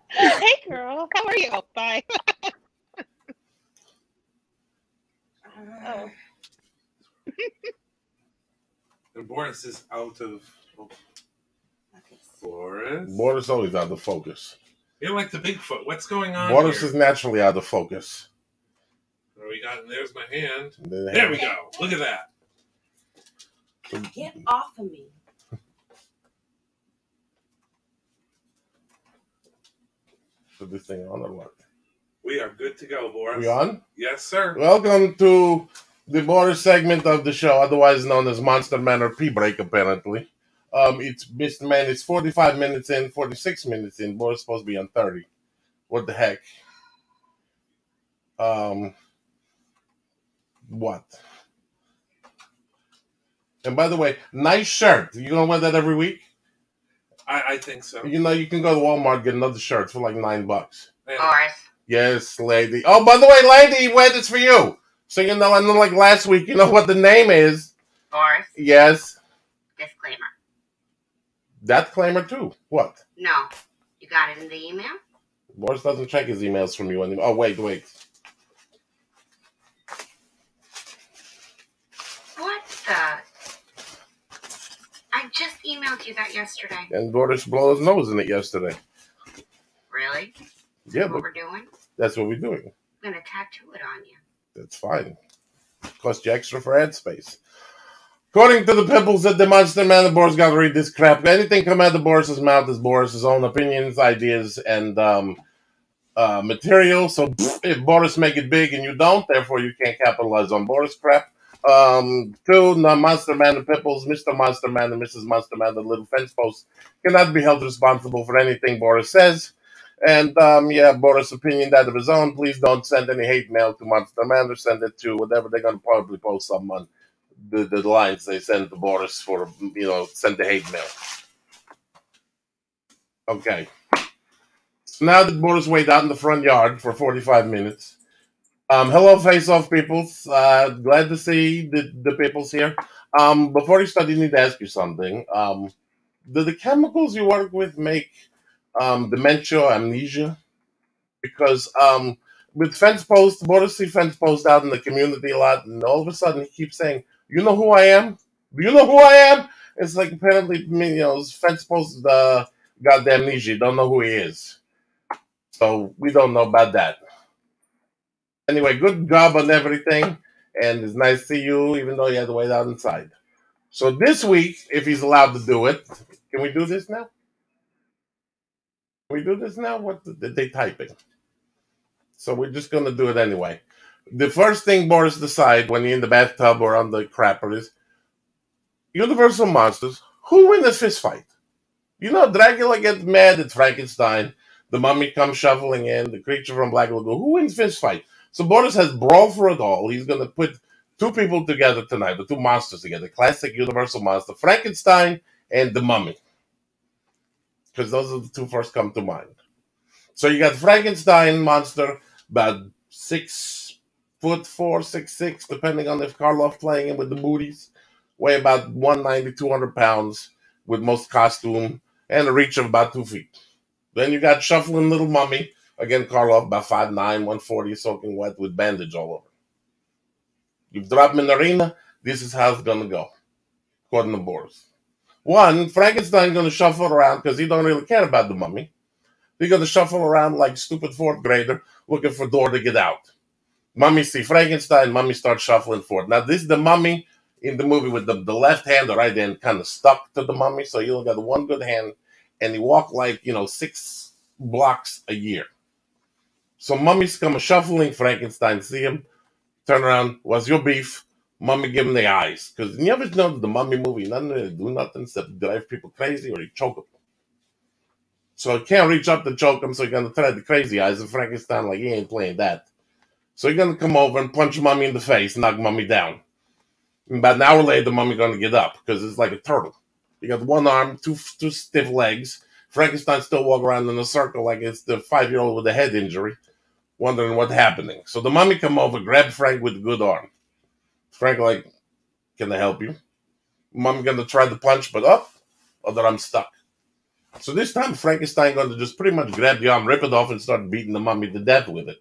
Hey, girl. How are you? Bye. Oh. And Boris is out of Boris. Boris always out of focus. You're like the Bigfoot. What's going on? Boris here? is naturally out of focus. What do we got? And there's my hand. There we go. Look at that. Get off of me. Is this thing on or what? We are good to go, Boris. We on? Yes, sir. Welcome to the Boris segment of the show, otherwise known as Monster Manor P-Break, apparently. It's Mr. Man, it's 45 minutes in, 46 minutes in. Boris is supposed to be on 30. What the heck? What? And by the way, nice shirt. You gonna wear that every week? I think so. You know, you can go to Walmart and get another shirt for like $9. Boris. Yes, lady. Oh, by the way, lady, wear this for you. So you know, I know like last week, you know what the name is. Boris. Yes. Disclaimer. That claimer too. What? No. You got it in the email? Boris doesn't check his emails from you anymore. Oh, wait. What the? I just emailed you that yesterday. And Boris blew his nose in it yesterday. Really? Yeah, What we're doing? That's what we're doing. I'm gonna tattoo it on you. That's fine. Cost you extra for ad space. According to the pimples at the Monster Man, Boris got to read this crap. Anything come out of Boris's mouth is Boris's own opinions, ideas, and material. So if Boris make it big and you don't, therefore you can't capitalize on Boris crap. Two, the Monster Man, the pimples, Mr. Monster Man, and Mrs. Monster Man, the little fence post, cannot be held responsible for anything Boris says. And Boris' opinion that of his own. Please don't send any hate mail to Monster Man or send it to whatever they're going to probably post some on the lines they send to Boris for, send the hate mail. Okay. So now that Boris waited out in the front yard for 45 minutes. Hello, face-off peoples. Glad to see the peoples here. Before you start, you need to ask you something. Do the chemicals you work with make dementia or amnesia? Because with fence posts, Boris see fence posts out in the community a lot, and all of a sudden he keeps saying, "You know who I am? Do you know who I am?" It's like apparently, fence posts got the amnesia, don't know who he is. So we don't know about that. Anyway, good job on everything, and it's nice to see you, even though you had to wait out inside. So this week, if he's allowed to do it, can we do this now? Can we do this now? What did they typing? So we're just going to do it anyway. The first thing Boris decide when you're in the bathtub or on the crapper is, Universal Monsters, who win this fist fight? Dracula gets mad at Frankenstein. The mummy comes shuffling in. The creature from Black Lagoon. Who wins fist fight? So Boris has brawl for it all. He's going to put two people together tonight, the two monsters together. Classic Universal monster, Frankenstein and the mummy. Because those are the two first come to mind. So you got Frankenstein monster, about 6'4", 6'6", depending on if Karloff playing him with the booties. Weigh about 190, 200 pounds with most costume and a reach of about 2 feet. Then you got shuffling little mummy, Again, Karloff, about 5'9", 140, soaking wet with bandage all over. You drop him in the arena, this is how it's going to go, according to Boris. One, Frankenstein's going to shuffle around because he don't really care about the mummy. He's going to shuffle around like stupid fourth grader looking for door to get out. Mummy see Frankenstein, mummy starts shuffling forward. Now, this is the mummy in the movie with the left hand, the right hand kind of stuck to the mummy, so you only got one good hand, and he walked like, 6 blocks a year. So mummies come shuffling, Frankenstein see him, turn around, what's your beef? Mummy give him the eyes. Because you ever know the mummy movie, nothing really do nothing except drive people crazy or you choke them. So he can't reach up to choke him, so he's going to try the crazy eyes, and Frankenstein like, he ain't playing that. So he's going to come over and punch mummy in the face, knock mummy down. And about an hour later, the mummy going to get up, because it's like a turtle. You got one arm, two stiff legs. Frankenstein still walk around in a circle like it's the 5-year-old with a head injury, wondering what's happening. So the mummy come over, grab Frank with a good arm. Frank like, can I help you? Mummy gonna try to punch, but other arm stuck. So this time Frankenstein gonna just pretty much grab the arm, rip it off, and start beating the mummy to death with it.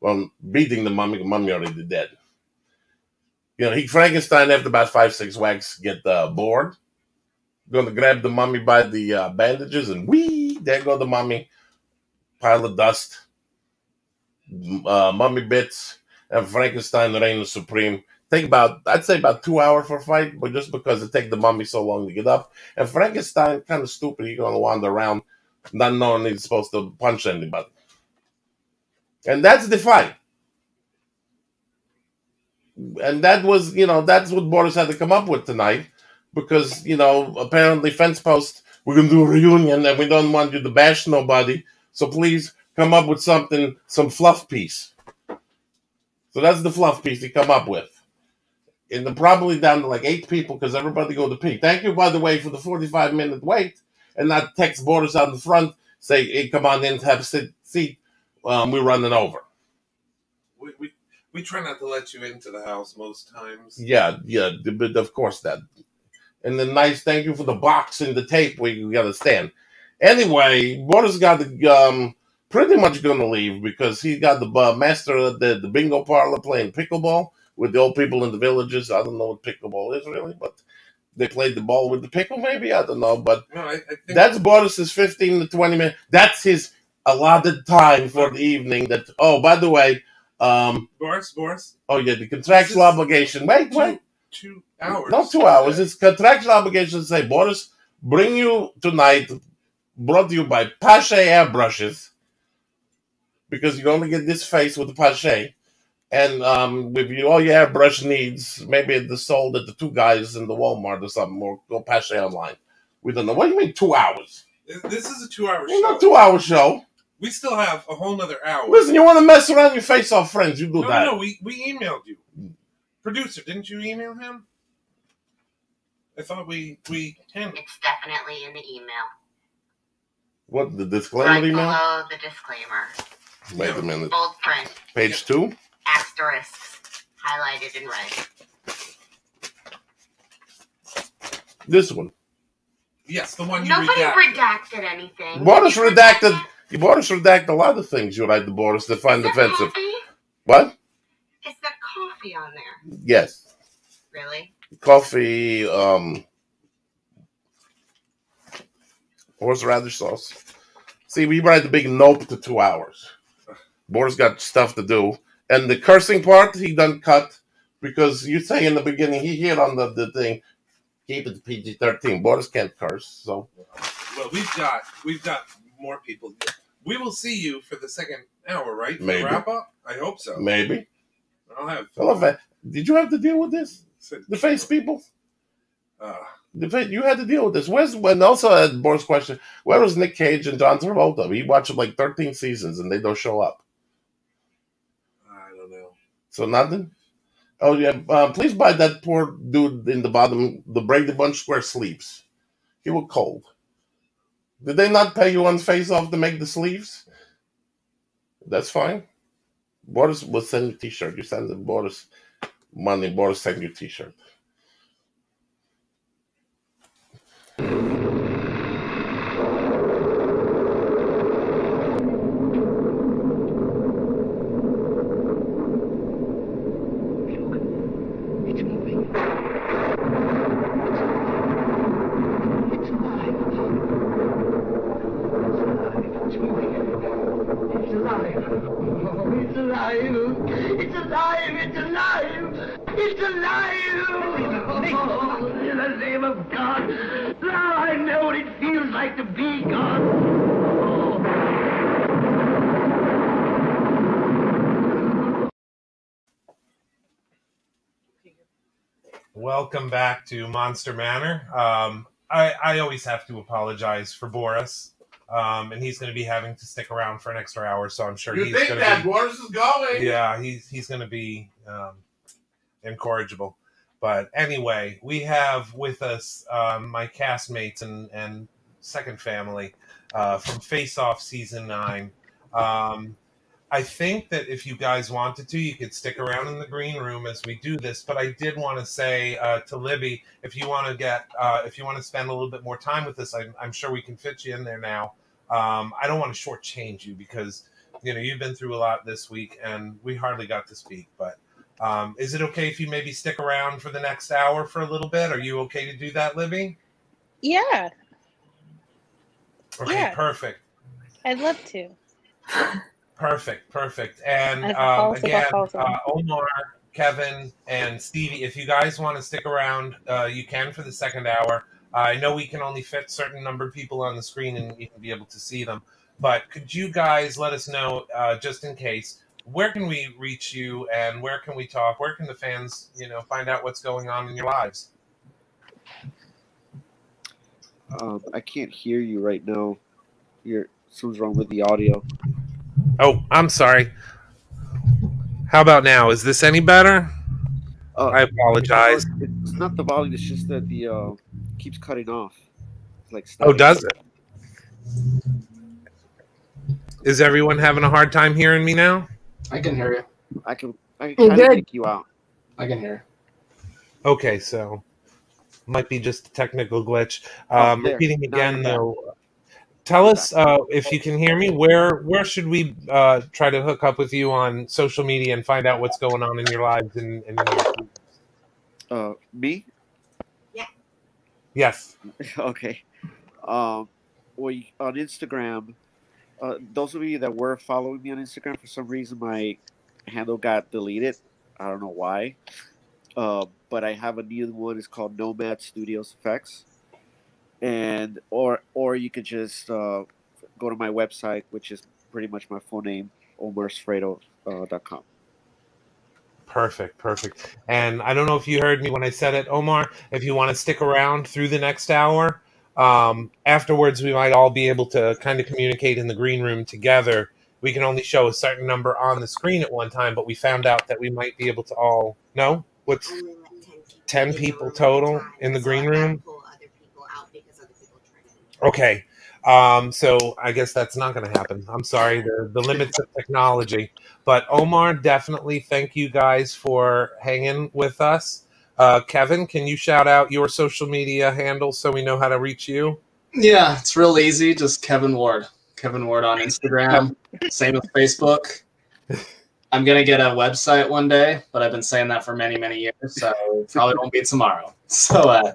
Well, beating the mummy already dead. Frankenstein after about 5-6 whacks get bored. Gonna grab the mummy by the bandages, and whee, there go the mummy. Pile of dust. Mummy bits, and Frankenstein reigns supreme. I'd say about 2 hours for a fight, but just because it take the mummy so long to get up. And Frankenstein, kind of stupid, he's going to wander around not knowing he's supposed to punch anybody. And that's the fight. And that was, that's what Boris had to come up with tonight. Because, apparently fence post, we're going to do a reunion and we don't want you to bash nobody. So please come up with something, some fluff piece. So that's the fluff piece he come up with. And they're probably down to like 8 people because everybody go to pee. Thank you, by the way, for the 45-minute wait. And not text Boris out in the front, say, hey, come on in, have a seat. We're running over. We try not to let you into the house most times. Yeah, but of course that. And then nice thank you for the box and the tape where you got to stand. Anyway, Boris got the pretty much going to leave because he got the master of the bingo parlor playing pickleball with the old people in the villages. I don't know what pickleball is really, but they played the ball with the pickle maybe? I don't know, but no, I think that's Boris's 15 to 20 minutes. That's his allotted time for the evening. That by the way, Boris. Oh yeah, the contractual obligation. Wait. 2 hours. Not 2 hours. It's contractual obligation to say, Boris, bring you tonight, brought to you by Pache Airbrushes, because you only get this face with the Pache. And with all your airbrush needs, maybe it's sold at the 2 guys in the Walmart or something, or go Pache online. We don't know. What do you mean 2 hours? This is a 2-hour show. It's not a 2-hour show. We still have a whole nother hour. Listen, you want to mess around your face off friends, you do that. No, we emailed you. Producer, didn't you email him? I thought we handled. It's definitely in the email. What, the disclaimer email? Below the disclaimer. Wait a minute. Bold print. Page 2? Asterisks. Highlighted in red. This one. Yes, the one you Nobody redacted. redacted anything. Boris redacted a lot of things you write to Boris that find offensive. Coffee? What? Is there coffee on there? Yes. Really? Coffee, horseradish sauce. See, we write the big nope to 2 hours. Boris got stuff to do. And the cursing part, he done cut. Because you say in the beginning, he hit on the thing, keep it PG-13. Boris can't curse, so. Well, we've got more people. We will see you for the second hour, right? For Maybe. the wrap up? I hope so. Maybe. I'll have. Did you have to deal with this? The face people? You had to deal with this. And also, Boris' question, where was Nick Cage and John Travolta? He watched like 13 seasons and they don't show up. I don't know. So nothing? Oh, yeah. Please buy that poor dude in the bottom, the Brady Bunch square sleeves. He was cold. Did they not pay you on Face Off to make the sleeves? That's fine. Boris will send you a t-shirt. You send the Boris money, Boris send you a t-shirt. Oh, in the name of God, now I know what it feels like to be God. Welcome back to Monster Manor. I always have to apologize for Boris, and he's going to be having to stick around for an extra hour, so I'm sure he's going to be... Boris is going? Yeah, he's going to be incorrigible. But anyway, we have with us my castmates and second family from Face Off Season 9. I think that if you guys wanted to, you could stick around in the green room as we do this. But I did want to say to Libby, if you want to spend a little bit more time with us, I'm sure we can fit you in there now. I don't want to shortchange you because you've been through a lot this week, and we hardly got to speak. But is it okay if you maybe stick around for the next hour for a little bit? Are you okay to do that, Libby? Yeah. Okay, Yeah. Perfect. I'd love to. Perfect. And again, Omar, Kevin, and Stevie, if you guys want to stick around, you can for the second hour. I know we can only fit a certain number of people on the screen and you can be able to see them. But could you guys let us know, just in case, where can we reach you and where can we talk? Where can the fans, find out what's going on in your lives? I can't hear you right now. Something's wrong with the audio. Oh, I'm sorry. How about now? Is this any better? I apologize. It's not the volume. It's just that the keeps cutting off. It's like static. Oh, does it? Is everyone having a hard time hearing me now? I can hear you. I can kind of make you out. I can hear. Okay, so might be just a technical glitch. Repeating again, though. Tell us if you can hear me. Where should we try to hook up with you on social media and find out what's going on in your lives and me? Yeah. Yes. Okay. On Instagram, those of you that were following me on Instagram, for some reason my handle got deleted. I don't know why. But I have a new one. It's called Nomad Studios Effects. And or you could just go to my website, which is pretty much my full name, omarsfredo.com. Perfect. And I don't know if you heard me when I said it, Omar. If you want to stick around through the next hour, afterwards we might all be able to kind of communicate in the green room together. We can only show a certain number on the screen at one time, but we found out that we might be able to all... No? What's 10 people total in the green room? Okay. So I guess that's not going to happen. I'm sorry, the limits of technology. But Omar, definitely thank you guys for hanging with us. Kevin, can you shout out your social media handle so we know how to reach you? Yeah, it's real easy. Just Kevin Ward. Kevin Ward on Instagram. Same with Facebook. I'm going to get a website one day, but I've been saying that for many, many years, so it probably won't be tomorrow. So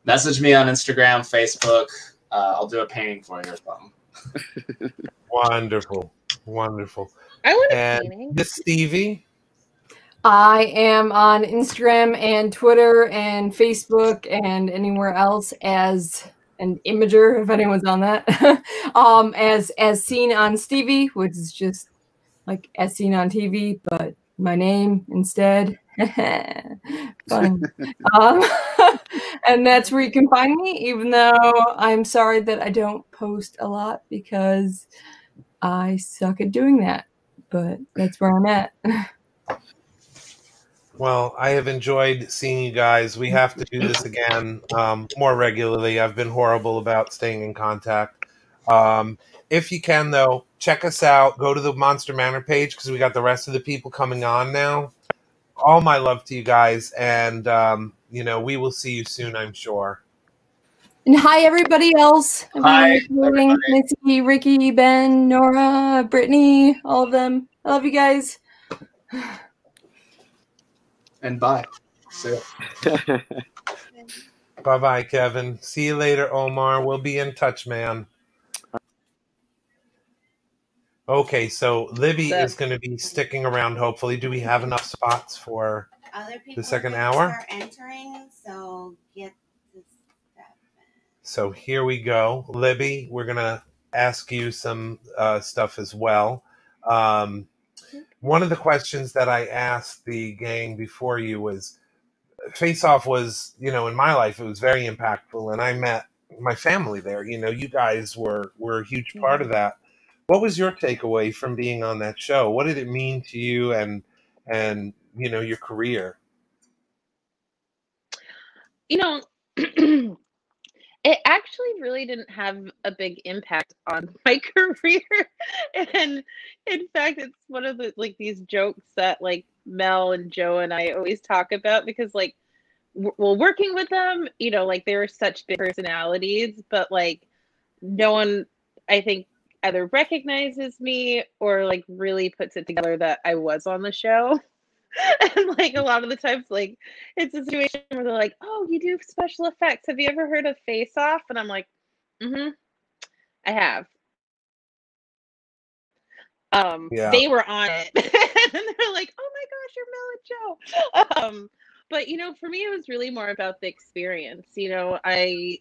message me on Instagram, Facebook. I'll do a painting for you or something. Wonderful. I want a painting. Miss Stevie? I am on Instagram and Twitter and Facebook and anywhere else as an imager, if anyone's on that. As seen on Stevie, which is just like as seen on TV, but my name instead. Fun. And that's where you can find me, even though I'm sorry that I don't post a lot because I suck at doing that. But that's where I'm at. Well, I have enjoyed seeing you guys. We have to do this again more regularly. I've been horrible about staying in contact. If you can, though, check us out. Go to the Monster Manor page because we got the rest of the people coming on now. All my love to you guys, and we will see you soon, I'm sure. And hi, everybody else. Hi, Nancy, Ricky, Ben, Nora, Brittany, all of them. I love you guys. And bye. See ya. Bye-bye, Kevin. See you later, Omar. We'll be in touch, man. Okay, so Libby is going to be sticking around, hopefully. Do we have enough spots for... Other people the second are hour. are entering, so get this stuff. So here we go. Libby, we're going to ask you some stuff as well. One of the questions that I asked the gang before you was, Face Off was, you know, in my life, it was very impactful, and I met my family there. You know, you guys were a huge part of that. What was your takeaway from being on that show? What did it mean to you and you know, your career? You know, it actually really didn't have a big impact on my career. And in fact, it's one of the like these jokes that like Mel and Joe and I always talk about because like well, working with them, you know, like they were such big personalities, but like no one, I think, either recognizes me or like really puts it together that I was on the show. And like a lot of the times, like it's a situation where they're like, "Oh, you do special effects. Have you ever heard of Face Off?" And I'm like, "Mm-hmm, I have." Yeah. They were on it, and they're like, "Oh my gosh, you're Mel and Joe." But you know, for me, it was really more about the experience. You know, I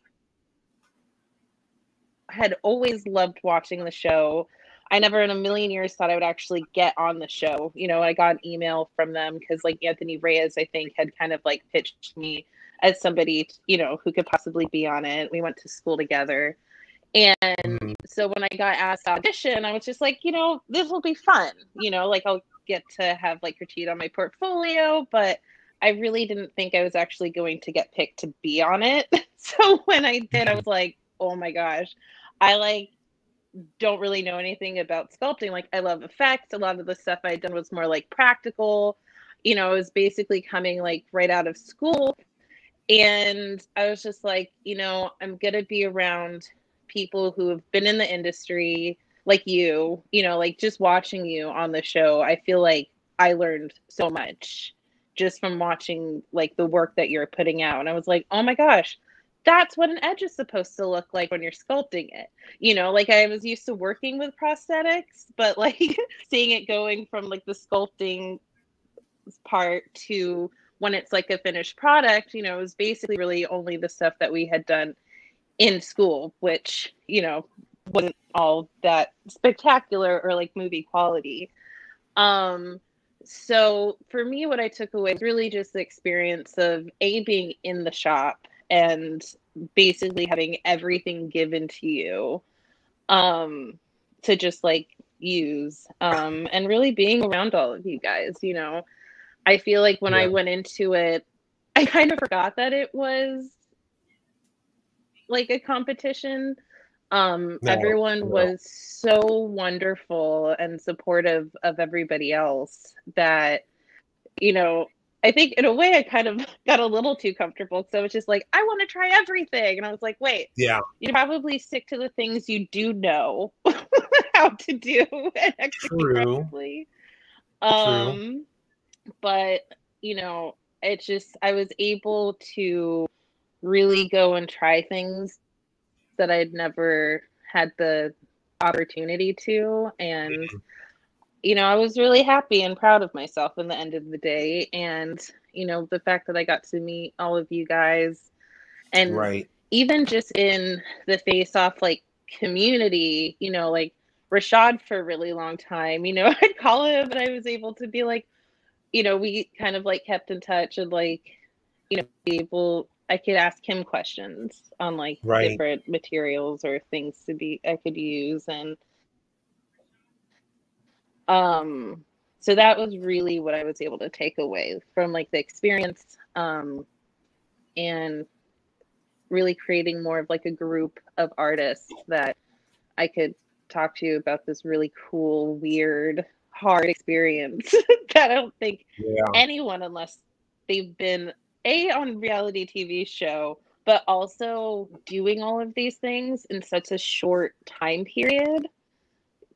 had always loved watching the show. I never in a million years thought I would actually get on the show. You know, I got an email from them because like Anthony Reyes, I think, had kind of like pitched me as somebody, you know, who could possibly be on it. We went to school together. And so when I got asked to audition, I was just like, you know, this will be fun. You know, like I'll get to have like critique on my portfolio, but I really didn't think I was actually going to get picked to be on it. So when I did, I was like, oh my gosh, I like don't really know anything about sculpting. Like I love effects. A lot of the stuff I had done was more like practical. You know, I was basically coming like right out of school. And I was just like, you know, I'm gonna be around people who have been in the industry like you know, like just watching you on the show, I feel like I learned so much just from watching like the work that you're putting out. And I was like, oh my gosh, that's what an edge is supposed to look like when you're sculpting it. You know, like I was used to working with prosthetics, but like seeing it going from like the sculpting part to when it's like a finished product, you know, it was basically really only the stuff that we had done in school, which, you know, wasn't all that spectacular or like movie quality. So for me, what I took away was really just the experience of being in the shop and basically having everything given to you to just like use and really being around all of you guys, you know. I feel like when I went into it, I kind of forgot that it was like a competition. Everyone was so wonderful and supportive of everybody else that, you know, I think in a way I kind of got a little too comfortable because I was just like, I want to try everything. And I was like, wait, you probably stick to the things you do know how to do and execute correctly. True. But, you know, it's just, I was able to really go and try things that I'd never had the opportunity to. And, you know, I was really happy and proud of myself in the end of the day. And, you know, the fact that I got to meet all of you guys and even just in the Face Off like community, you know, like Rashad for a really long time, you know, I'd call him and I was able to be like, you know, we kind of like kept in touch and like, you know, I could ask him questions on like different materials or things I could use. And so that was really what I was able to take away from like the experience and really creating more of like a group of artists that I could talk to about this really cool, weird, hard experience that I don't think anyone, unless they've been on reality TV show, but also doing all of these things in such a short time period,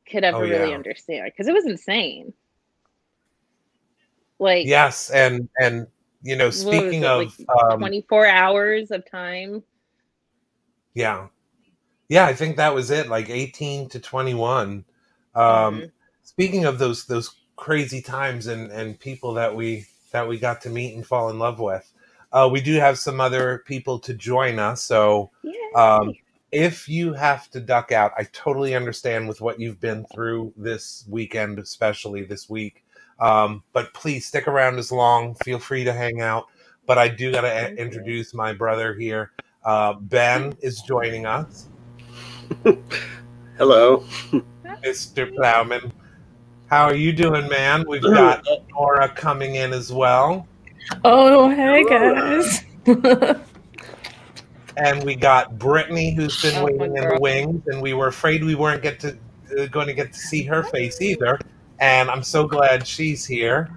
could ever really understand, because it was insane. Like and you know, speaking of like 24 hours of time. Yeah, I think that was it, like 18 to 21. Speaking of those crazy times and people that we that we got to meet and fall in love with. We do have some other people to join us, so if you have to duck out, I totally understand with what you've been through this weekend, especially this week. But please stick around as long. Feel free to hang out. But I do got to introduce my brother here. Ben is joining us. Hello. Mr. Plowman. How are you doing, man? We've got Nora coming in as well. Oh, hey, guys. And we got Brittany, who's been waiting in the wings, and we were afraid we weren't going to get to see her face either. And I'm so glad she's here.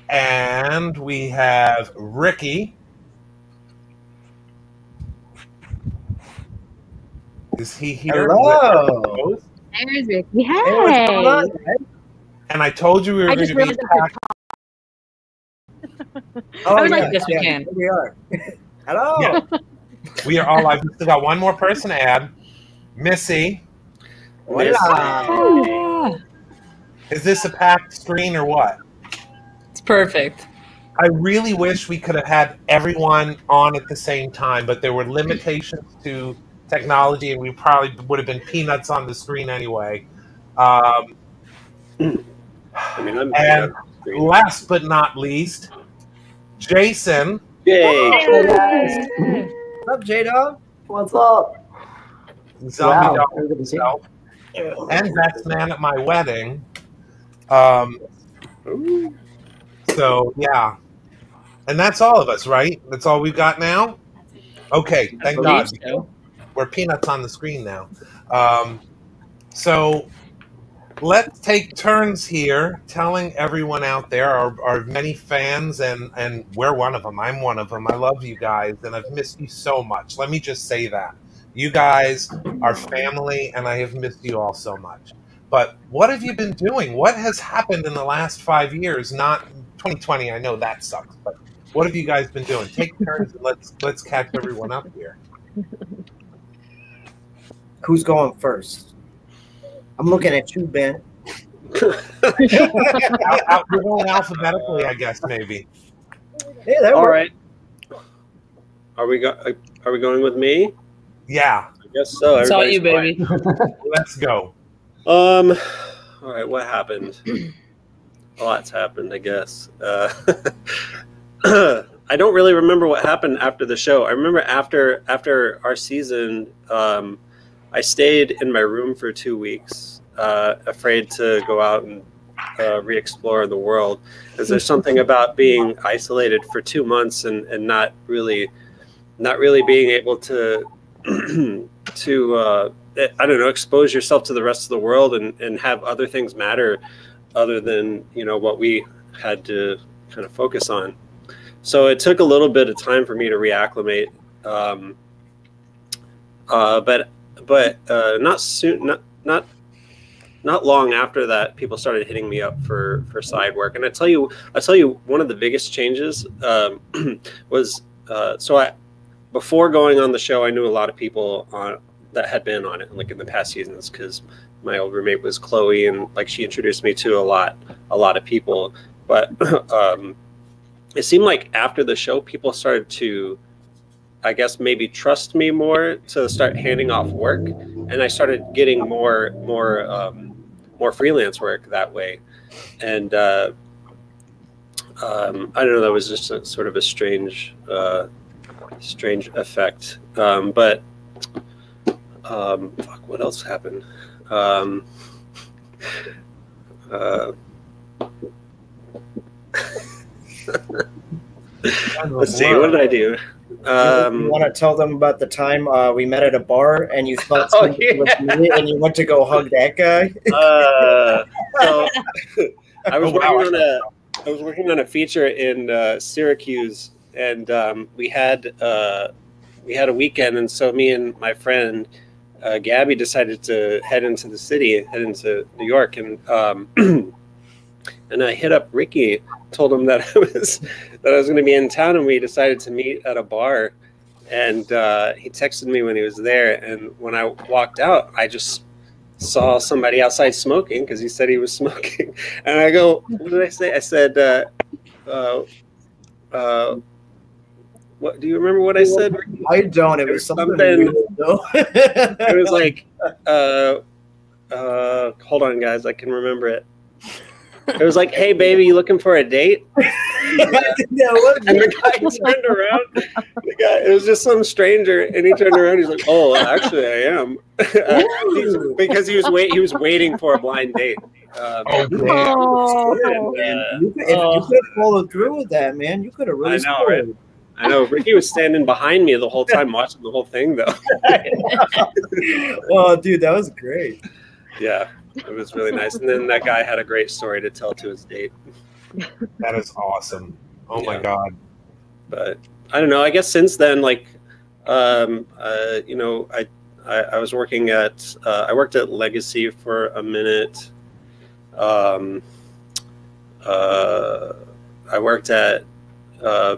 And we have Ricky. Is he here? Hello. There's Ricky. Hey. Hey, what's going on, guys? And I told you we were going to be packed. Oh, I was like, yeah, yes, we yeah, can. here we are. Hello. Yeah. We are all live. We still got one more person to add. Missy. Hola. Is this a packed screen or what? It's perfect. I really wish we could have had everyone on at the same time, but there were limitations to technology, and we probably would have been peanuts on the screen anyway. I mean, and last but not least, Jason. Yay! What's up, J-Dog? What's up? Zombie Wow. Dog himself, and best man at my wedding. So yeah, and that's all of us, right? That's all we've got now. Okay, thank God. So. We're peanuts on the screen now. So let's take turns here telling everyone out there, our many fans, and we're one of them. I'm one of them. I love you guys, and I've missed you so much. Let me just say that. You guys are family, and I have missed you all so much. But what have you been doing? What has happened in the last 5 years? Not 2020, I know that sucks, but what have you guys been doing? Take turns, and let's catch everyone up here. Who's going first? I'm looking at you, Ben. We're going alphabetically, I guess, maybe. Yeah, that All works. right. Are we going with me? Yeah. I guess so. It's all you, Everybody's baby. Let's go. All right. What happened? A lot's happened, I guess. I don't really remember what happened after the show. I remember after our season, I stayed in my room for 2 weeks, afraid to go out and re-explore the world, because there's something about being isolated for 2 months and not really being able to I don't know, expose yourself to the rest of the world and have other things matter other than, what we had to kind of focus on. So it took a little bit of time for me to reacclimate. But not soon, not long after that, people started hitting me up for side work. And I tell you, one of the biggest changes was before going on the show, I knew a lot of people that had been on it, like in the past seasons, because my old roommate was Chloe, and like she introduced me to a lot of people. But it seemed like after the show, people started to, I guess, maybe trust me more to start handing off work, and I started getting more freelance work that way. And I don't know, that was just a sort of a strange effect. But what else happened? Let's see, what did I do? You want to tell them about the time we met at a bar and you thought something was me and you went to go hug that guy? So I was working on a feature in Syracuse, and we had a weekend, and so me and my friend Gabby decided to head into New York, and and I hit up Ricky, told him that I was going to be in town, and we decided to meet at a bar. And he texted me when he was there, and when I walked out, I just saw somebody outside smoking, because he said he was smoking. And I go, what did I say? I said, what do you remember what I said? I don't. It was something. It was like, hold on, guys, I can remember it. It was like, "Hey, baby, you looking for a date?" And the guy turned around. It was just some stranger, and he turned around. He's like, "Oh, actually, I am," because he was waiting for a blind date. If you could follow through with that, man, you could have really. I know, right? I know. Ricky was standing behind me the whole time, watching the whole thing, though. Oh, dude, that was great. Yeah, it was really nice. And then that guy had a great story to tell to his date. That is awesome. Oh my God. But I don't know. I guess since then, like, you know, I was working at I worked at Legacy for a minute. I worked at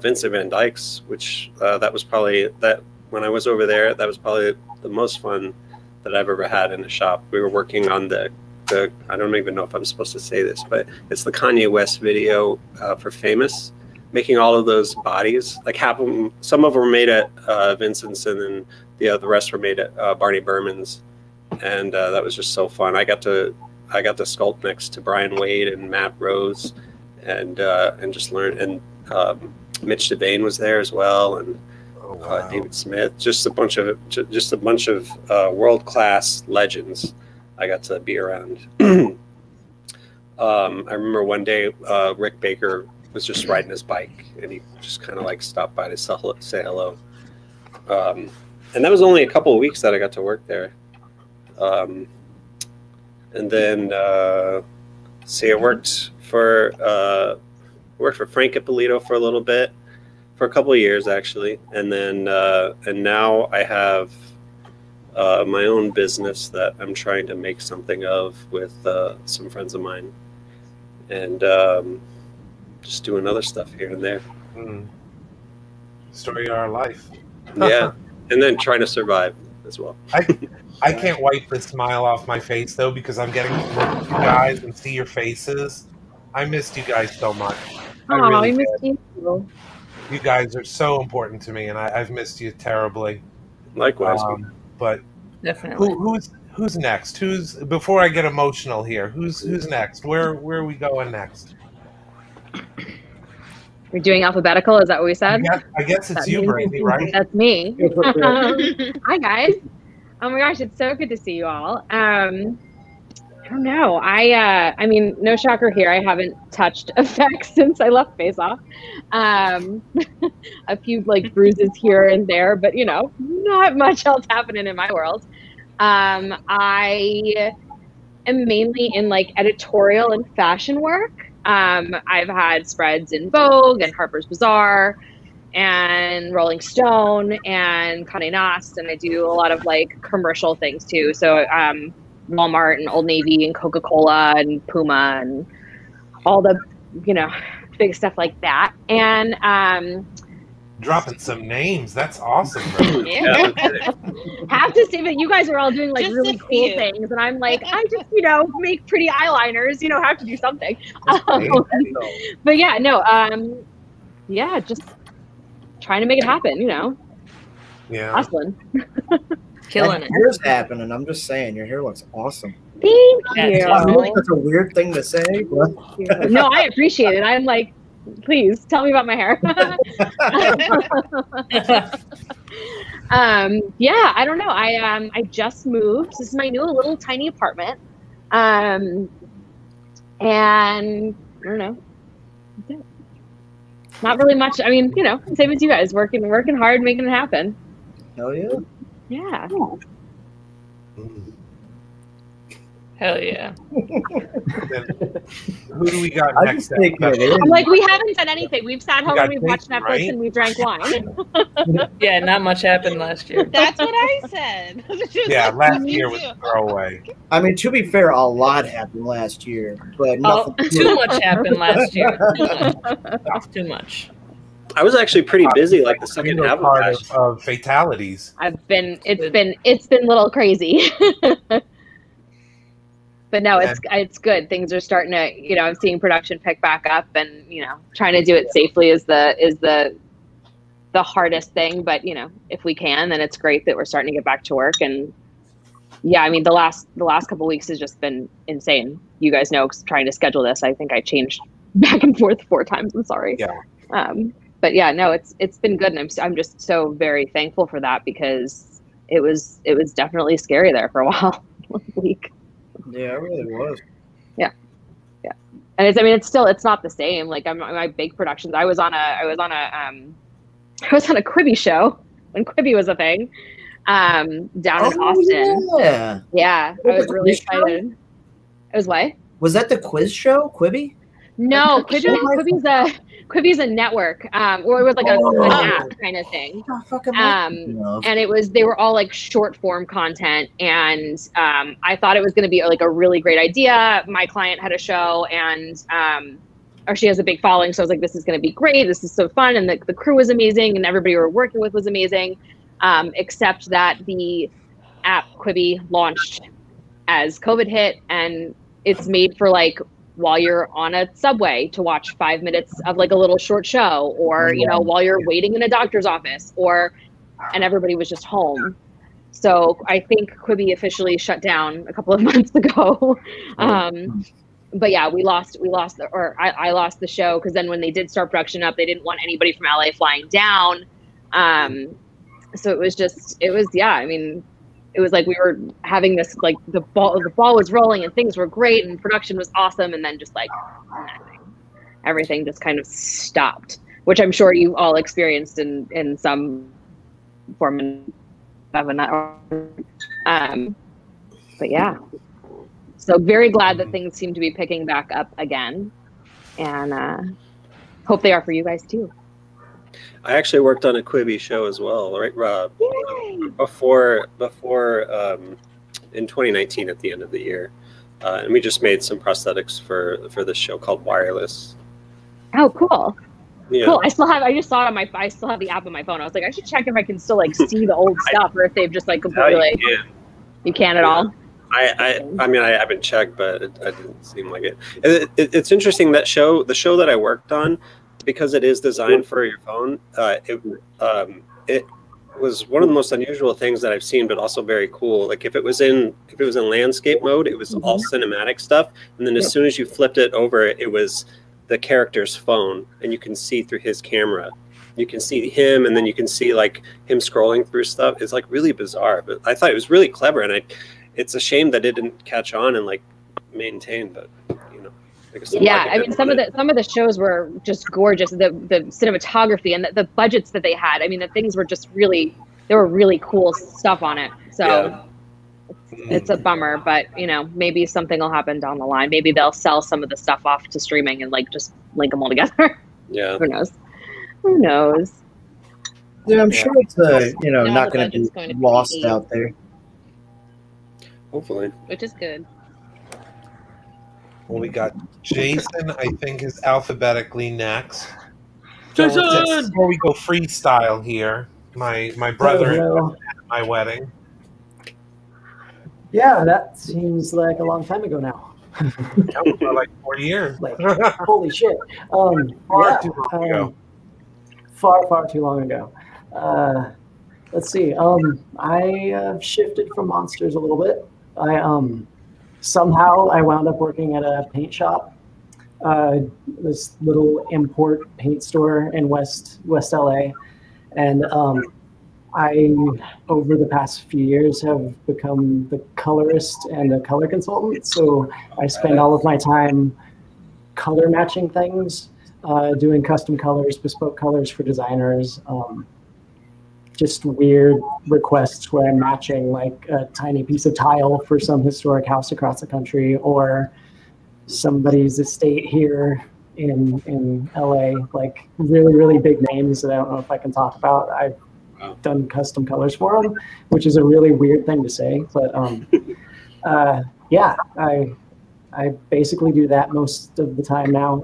Vincent Van Dyke's, which that was probably when I was over there, that was probably the most fun that I've ever had in a shop. We were working on the I don't even know if I'm supposed to say this, but it's the Kanye West video for Famous, making all of those bodies. Like half of them, some of them were made at Vincent's, and then the rest were made at Barney Berman's, and that was just so fun. I got to sculpt next to Brian Wade and Matt Rose, and just learn. And Mitch Devane was there as well, and David Smith. Just a bunch of world-class legends I got to be around. I remember one day Rick Baker was just riding his bike, and he just kind of like stopped by to say hello. And that was only a couple of weeks that I got to work there. And then I worked for Frank Ippolito for a little bit, for a couple of years actually, and then and now I have my own business that I'm trying to make something of with some friends of mine, and just doing other stuff here and there. Story of our life. Yeah, and then trying to survive as well. I can't wipe the smile off my face though, because I'm getting to look at you guys and see your faces. I missed you guys so much. I really missed did. you. You guys are so important to me, and I've missed you terribly. Likewise. But definitely. Who's next? Before I get emotional here? Who's next? Where are we going next? We're doing alphabetical. Is that what we said? I guess it's you, Brandy, right? That's me. Hi guys. Oh my gosh, it's so good to see you all. I don't know. I mean, no shocker here. I haven't touched effects since I left Face Off. A few like bruises here and there, but you know, not much else happening in my world. I am mainly in like editorial and fashion work. I've had spreads in Vogue and Harper's Bazaar and Rolling Stone and Condé Nast, and I do a lot of like commercial things too. So Walmart and Old Navy and Coca-Cola and Puma and all the, you know, big stuff like that. And dropping some names. That's awesome, bro. Yeah. Have to say that you guys are all doing like just really cool things, and I'm like, I just, you know, make pretty eyeliners, you know, have to do something. But yeah, no, yeah, just trying to make it happen, you know. Yeah. Hustling. Killing it. Your hair's happening. I'm just saying, your hair looks awesome. Thank you. I know that's a weird thing to say, but no, I appreciate it. I'm like, please tell me about my hair. Yeah, I don't know. I just moved. This is my new little tiny apartment. And I don't know. That's it. Not really much. I mean, you know, same as you guys, working hard, making it happen. Hell yeah. Yeah. Hell yeah. Who do we got next? I'm like, we haven't done anything. We've sat home and we've watched Netflix, right? And we drank wine. Yeah, not much happened last year. That's what I said. Yeah, last year was a throwaway. I mean, to be fair, a lot happened last year, but nothing. Too much happened last year. Too much. I was actually pretty busy, like the second half of fatalities. It's been a little crazy. But no, it's good. Things are starting to, I'm seeing production pick back up, and trying to do it safely is the hardest thing. But if we can, then it's great that we're starting to get back to work. And yeah, I mean, the last couple of weeks has just been insane. You guys know, trying to schedule this, I think I changed back and forth 4 times. I'm sorry. Yeah. But yeah, no, it's been good, and I'm just so very thankful for that, because it was definitely scary there for a while. Week. Yeah, it really was. Yeah. And it's not the same. Like my big productions. I was on a Quibi show when Quibi was a thing, down in Austin. Yeah. I was really excited. It was what? Was that the quiz show, Quibi? No, Quibi's a network, or it was like an app kind of thing. And they were all like short form content, and I thought it was going to be like a really great idea. My client had a show, and or she has a big following, so I was like, this is going to be great. This is so fun, and the crew was amazing, and everybody we were working with was amazing, except that the app Quibi launched as COVID hit, and it's made for like while you're on a subway to watch 5 minutes of like a little short show, or while you're waiting in a doctor's office, and everybody was just home. So I think Quibi officially shut down a couple of months ago. But yeah, I lost the show, because then when they did start production up, they didn't want anybody from LA flying down. So it was like we were having this, like the ball was rolling and things were great and production was awesome, and then just like nothing. Everything just kind of stopped, which I'm sure you all experienced in some form of another. But yeah, so very glad that things seem to be picking back up again, and hope they are for you guys too. I actually worked on a Quibi show as well, right? Before in 2019 at the end of the year, and we just made some prosthetics for this show called Wireless. Oh, cool! Yeah. Cool. I still have the app on my phone. I was like, I should check if I can still like see the old stuff, or if they've just like completely. You can at all. I mean, I haven't checked, but it didn't seem like it. It's interesting, that the show that I worked on, because it is designed for your phone, it was one of the most unusual things that I've seen, but also very cool. Like if it was in landscape mode, it was all cinematic stuff, and then as soon as you flipped it over, it was the character's phone, and you can see through his camera. You can see him, and then you can see like him scrolling through stuff. It's like really bizarre, but I thought it was really clever, and it's a shame that it didn't catch on and like maintain, but yeah, I mean, some of the shows were just gorgeous. The cinematography and the budgets that they had. I mean, the things were just there were really cool stuff on it. So it's a bummer, but maybe something will happen down the line. Maybe they'll sell some of the stuff off to streaming and like just link them all together. Yeah. Who knows? Yeah, I'm sure it's not going to be lost out there. Hopefully. Which is good. Well, we got Jason, I think, is alphabetically next. Jason! Before we go freestyle here, my brother at my wedding. Yeah, that seems like a long time ago now. For like 4 years. Like, holy shit. Far too long ago. Far too long ago. Let's see. I shifted from monsters a little bit. Somehow I wound up working at a paint shop, this little import paint store in West LA, and I, over the past few years, have become the colorist and a color consultant. So I spend all of my time color matching things, doing custom colors, bespoke colors for designers. Just weird requests where I'm matching like a tiny piece of tile for some historic house across the country, or somebody's estate here in LA, like really, really big names that I don't know if I can talk about. I've done custom colors for them, which is a really weird thing to say, but yeah, I basically do that most of the time now.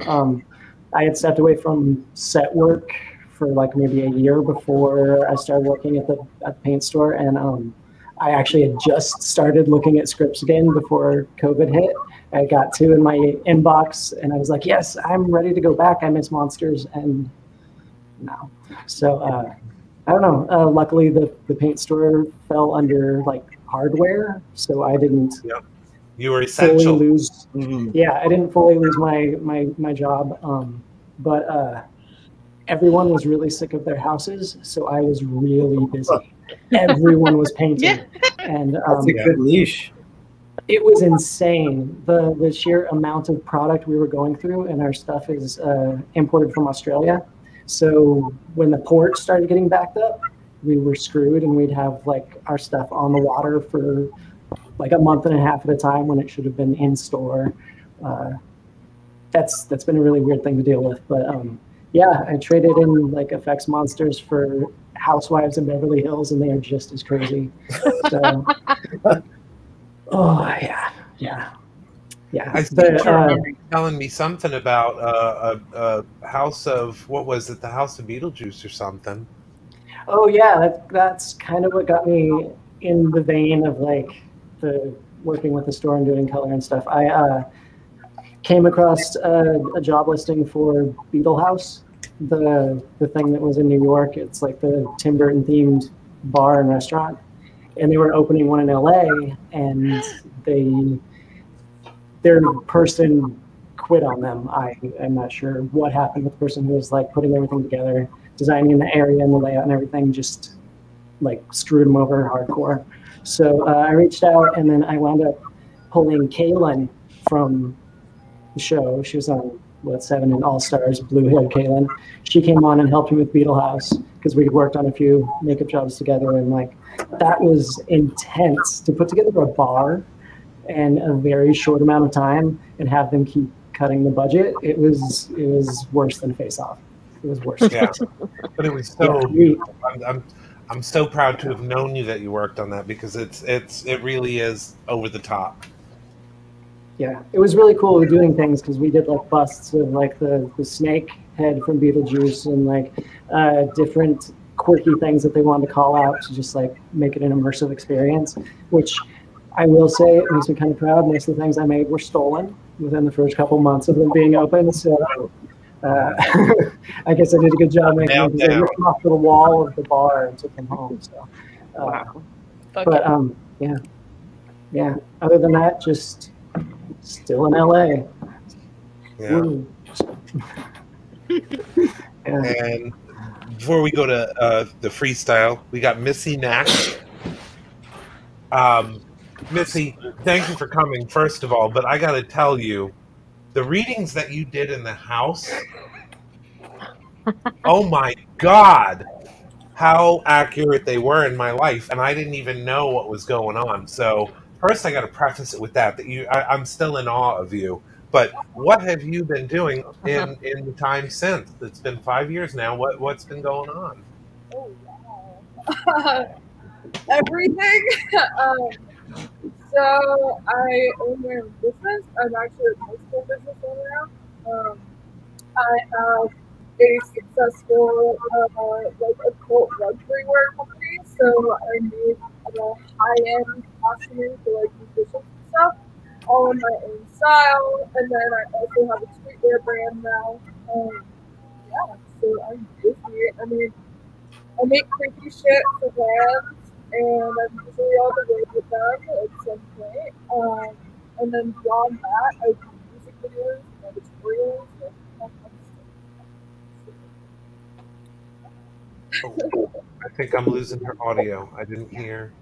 I had stepped away from set work for like maybe a year before I started working at the paint store, and I actually had just started looking at scripts again before COVID hit. I got 2 in my inbox, and I was like, yes, I'm ready to go back. I miss monsters, and no. So I don't know. Luckily, the paint store fell under like hardware, so I didn't You were fully essential. lose. Yeah, I didn't fully lose my job. But everyone was really sick of their houses, so I was really busy. Everyone was painting, and That's a good niche. it was insane. The sheer amount of product we were going through, and our stuff is imported from Australia. So when the port started getting backed up, we were screwed, and we'd have like our stuff on the water for like a month and a half at a time when it should have been in store. That's been a really weird thing to deal with. But yeah, I traded in like effects monsters for Housewives in Beverly Hills, and they are just as crazy. So, oh yeah. I seem to remember you telling me something about a house of, what was it, the House of Beetlejuice or something. Oh yeah, that's kind of what got me in the vein of like the working with the store and doing color and stuff. I came across a job listing for Beetle House, the thing that was in New York. It's like the Tim Burton themed bar and restaurant, and they were opening one in LA, and their person quit on them. I'm not sure what happened with the person who was like putting everything together, designing the area and the layout and everything, just like screwed them over hardcore. So I reached out, and then I wound up pulling Kaylin from the show. She was on what, 7 and All Stars, blue-haired Kaylin. She came on and helped me with Beetle House because we had worked on a few makeup jobs together, and like that was intense to put together a bar in a very short amount of time and have them keep cutting the budget. It was worse than Face Off. It was worse. Yeah, but it was so beautiful. I'm so proud to have known you that you worked on that, because it really is over the top. Yeah, it was really cool doing things because we did like busts of like the snake head from Beetlejuice and like different quirky things that they wanted to call out to just like make it an immersive experience, which I will say it makes me kind of proud. Most of the things I made were stolen within the first couple months of them being open. So I guess I did a good job making them, because I ripped them off to the wall of the bar and took them home. So, wow. But yeah. Other than that, just still in LA. Yeah. And before we go to the freestyle, we got Missy next. Missy, thank you for coming, first of all, but I got to tell you, the readings that you did in the house, oh my God, how accurate they were in my life, and I didn't even know what was going on. So first I got to preface it with that I'm still in awe of you. But what have you been doing in the time since? It's been 5 years now. What's been going on? Oh, wow. Everything. So I own my own business. I'm actually a multiple business owner now. I have a successful like adult luxury wear company. So I make high-end costuming for like musicians and stuff, all in my own style. And then I also have a streetwear brand now. Yeah, so I'm busy. I mean, I make creepy shit for brands, and I'm usually on the road with them at some point. And then beyond that, I do music videos and editorials and all kinds of stuff. I think I'm losing her audio. I didn't hear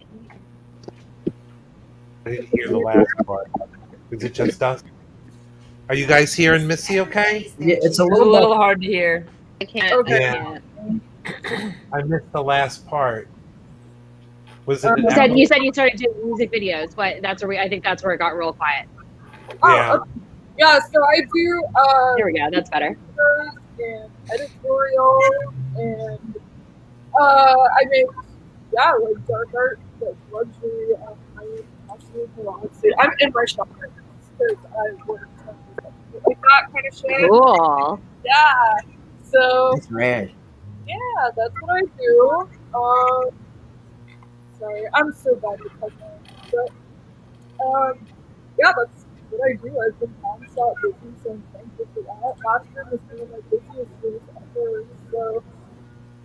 the last part. Is it just us? Are you guys hearing Missy okay? Yeah, it's a little hard to hear. I can't. Okay. Yeah. I missed the last part. Was it? You said you started doing music videos, but I think that's where it got real quiet. Yeah. Yeah, so I do. There we go. That's better. And editorial, and I make like dark art, like luxury, high-end costumes. I'm in my shop right now because I work like that kind of shit. Cool. Yeah. So. That's rad. Yeah, that's what I do. sorry. I'm so bad with technology. But yeah, that's what I do. I've been nonstop busy, so I'm thankful for that. Last year was one of my busiest years ever, so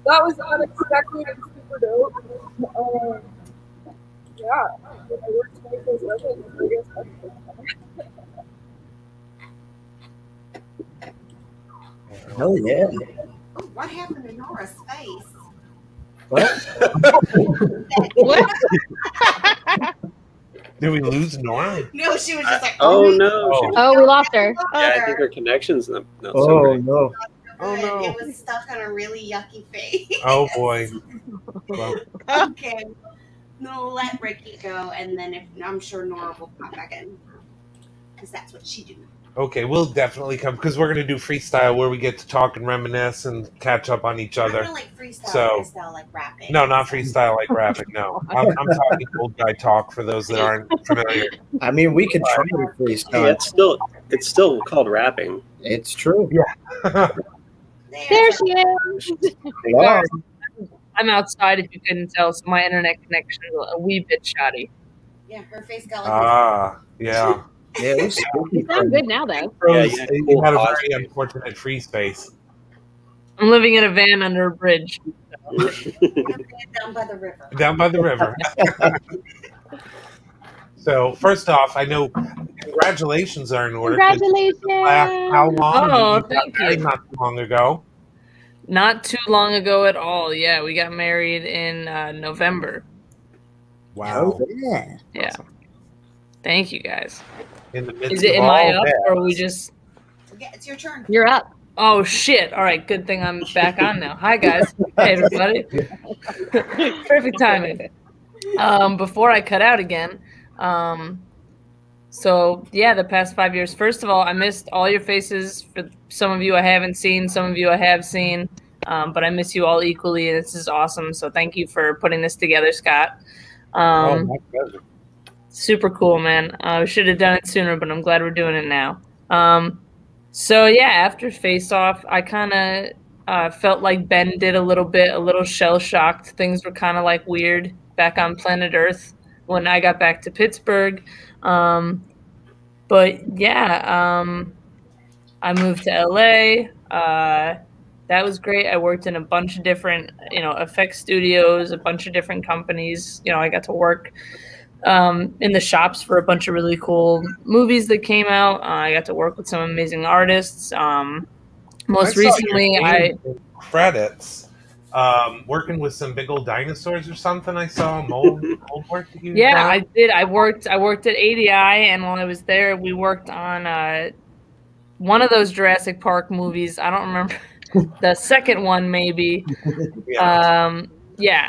that was unexpected and super dope. Yeah, when I worked 24/7, I guess that's fun. Oh yeah. Oh, what happened to Nora's face? What? Did we lose Nora? No, she was just like, Oh no! Oh, we lost her. Yeah, I think her connection's not so Oh great. no. Oh no. It was stuck on a really yucky face. Oh boy. Well, Okay. No, let Ricky go, and then I'm sure Nora will pop back in. Because that's what she do. okay, we'll definitely come because we're going to do freestyle where we get to talk and reminisce and catch up on each other. Not like freestyle, So, freestyle like rapping. no, not freestyle like rapping. No, I'm talking old guy talk for those that aren't familiar. I mean, we could try to freestyle. Yeah, it's still called rapping. It's true. Yeah. There she is. Wow. I'm outside if you couldn't tell, so my internet connection is a wee bit shoddy. Yeah, her face got Ah, yeah. Yeah, it was You sound good now, though. You had a very unfortunate free space. I'm living in a van under a bridge. down by the river. Down by the river. So, first off, I know congratulations are in order. 'Cause Congratulations! How long? Oh, You got thank married you. not too long ago. Not too long ago at all. Yeah, we got married in November. Wow. Yeah. Yeah. Thank you, guys. In the midst Is it? of Am I all up, that. or are we just? Yeah, it's your turn. You're up. Oh shit! All right, good thing I'm back on now. Hi guys. Hey everybody. Perfect timing. Before I cut out again, so yeah, the past 5 years. First of all, I missed all your faces. For some of you I haven't seen, some of you I have seen, but I miss you all equally, and this is awesome. So thank you for putting this together, Scott. Oh, my pleasure. Super cool, man. We should have done it sooner, but I'm glad we're doing it now. So yeah, after Face Off, I kind of felt like Ben did a little shell shocked. Things were kind of like weird back on planet Earth when I got back to Pittsburgh. But yeah, I moved to LA. That was great. I worked in a bunch of different, effects studios, a bunch of different companies. I got to work in the shops for a bunch of really cool movies that came out. I got to work with some amazing artists. Most recently, credits working with some big old dinosaurs or something. I saw mold work that you yeah, done. I did. I worked at ADI, and while I was there, we worked on one of those Jurassic Park movies. I don't remember the second one, maybe. Yeah,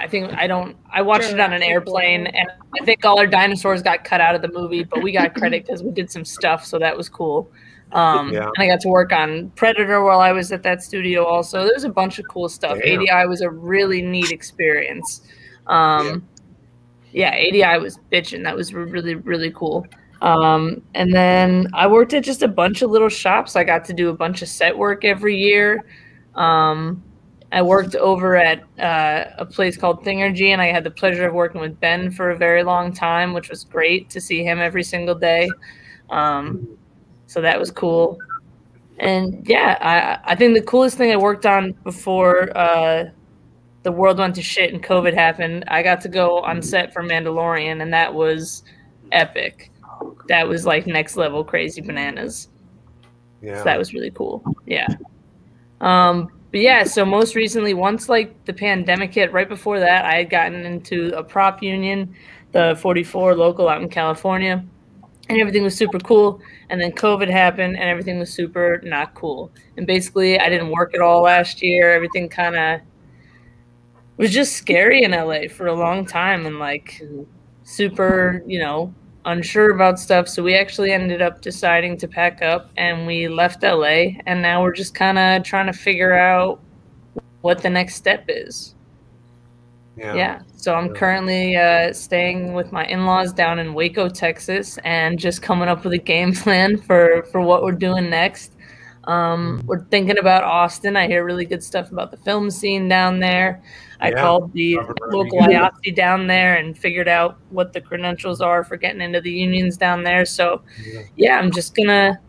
I watched it on an airplane, and I think all our dinosaurs got cut out of the movie, but we got credit because we did some stuff, so that was cool. And I got to work on Predator while I was at that studio also. There was a bunch of cool stuff. Damn. ADI was a really neat experience. Yeah, ADI was bitching. That was really, really cool. And then I worked at just a bunch of little shops. I got to do a bunch of set work every year. I worked over at a place called Thingergy, and I had the pleasure of working with Ben for a very long time, which was great to see him every single day. So that was cool. And yeah, I think the coolest thing I worked on before the world went to shit and COVID happened, I got to go on set for Mandalorian, and that was epic. That was like next level crazy bananas. Yeah. So that was really cool. Yeah. But yeah, so most recently, once like the pandemic hit, right before that, I had gotten into a prop union, the 44 local out in California, and everything was super cool. And then COVID happened, and everything was super not cool. And basically, I didn't work at all last year. Everything kind of was just scary in LA for a long time, and like super, unsure about stuff. So we actually ended up deciding to pack up, and we left LA, and now we're just kind of trying to figure out what the next step is. Yeah. So I'm currently staying with my in-laws down in Waco, Texas, and just coming up with a game plan for what we're doing next. We're thinking about Austin. I hear really good stuff about the film scene down there. I called the local IATSE down there and figured out what the credentials are for getting into the unions down there. So yeah, I'm just gonna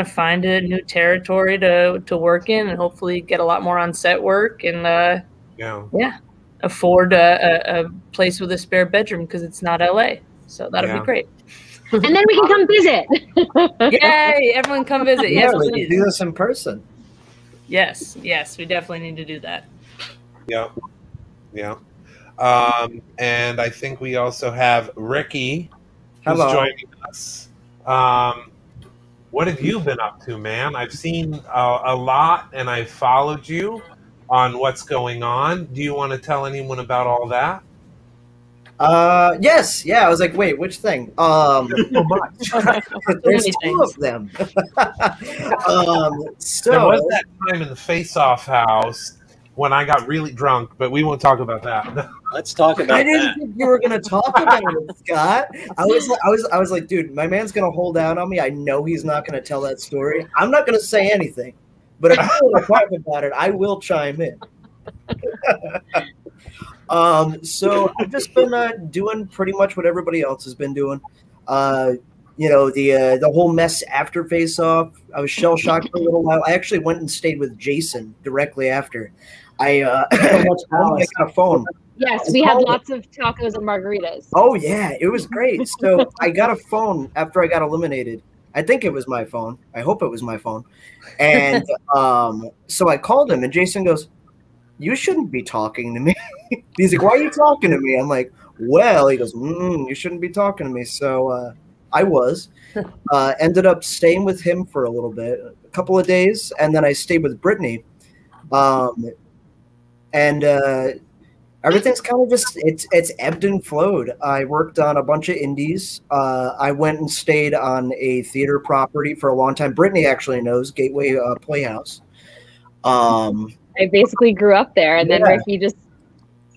find a new territory to work in and hopefully get a lot more on set work and afford a place with a spare bedroom because it's not LA. So that'll be great. And then we can come visit. Yay! Everyone come visit. Yeah, Yes, we please. can do this in person. Yes, we definitely need to do that. Yeah. And I think we also have Ricky who's Hello. joining us. What have you been up to, man? I've seen a lot and I've followed you on what's going on. Do you want to tell anyone about all that? Yes, yeah. I was like, wait, which thing? There's two of them. So there was that time in the face-off house when I got really drunk, but we won't talk about that. Let's talk about I didn't think you were gonna talk about it, Scott. I was like, dude, my man's gonna hold out on me. I know he's not gonna tell that story. I'm not gonna say anything, but if you want to talk about it, I will chime in. So I've just been doing pretty much what everybody else has been doing. The whole mess after Face Off. I was shell shocked for a little while. I actually went and stayed with Jason directly after. I got a phone. Yes, we had lots of tacos and margaritas. Oh yeah, it was great. So I got a phone after I got eliminated. I think it was my phone. I hope it was my phone. And so I called him, and Jason goes, "You shouldn't be talking to me." He's like, "Why are you talking to me?" I'm like, "Well," he goes, "You shouldn't be talking to me." So I was. Ended up staying with him for a little bit, a couple of days, and then I stayed with Brittany. Everything's kind of just it's ebbed and flowed. I worked on a bunch of indies. I went and stayed on a theater property for a long time. Brittany actually knows Gateway Playhouse. I basically grew up there, and then Ricky just,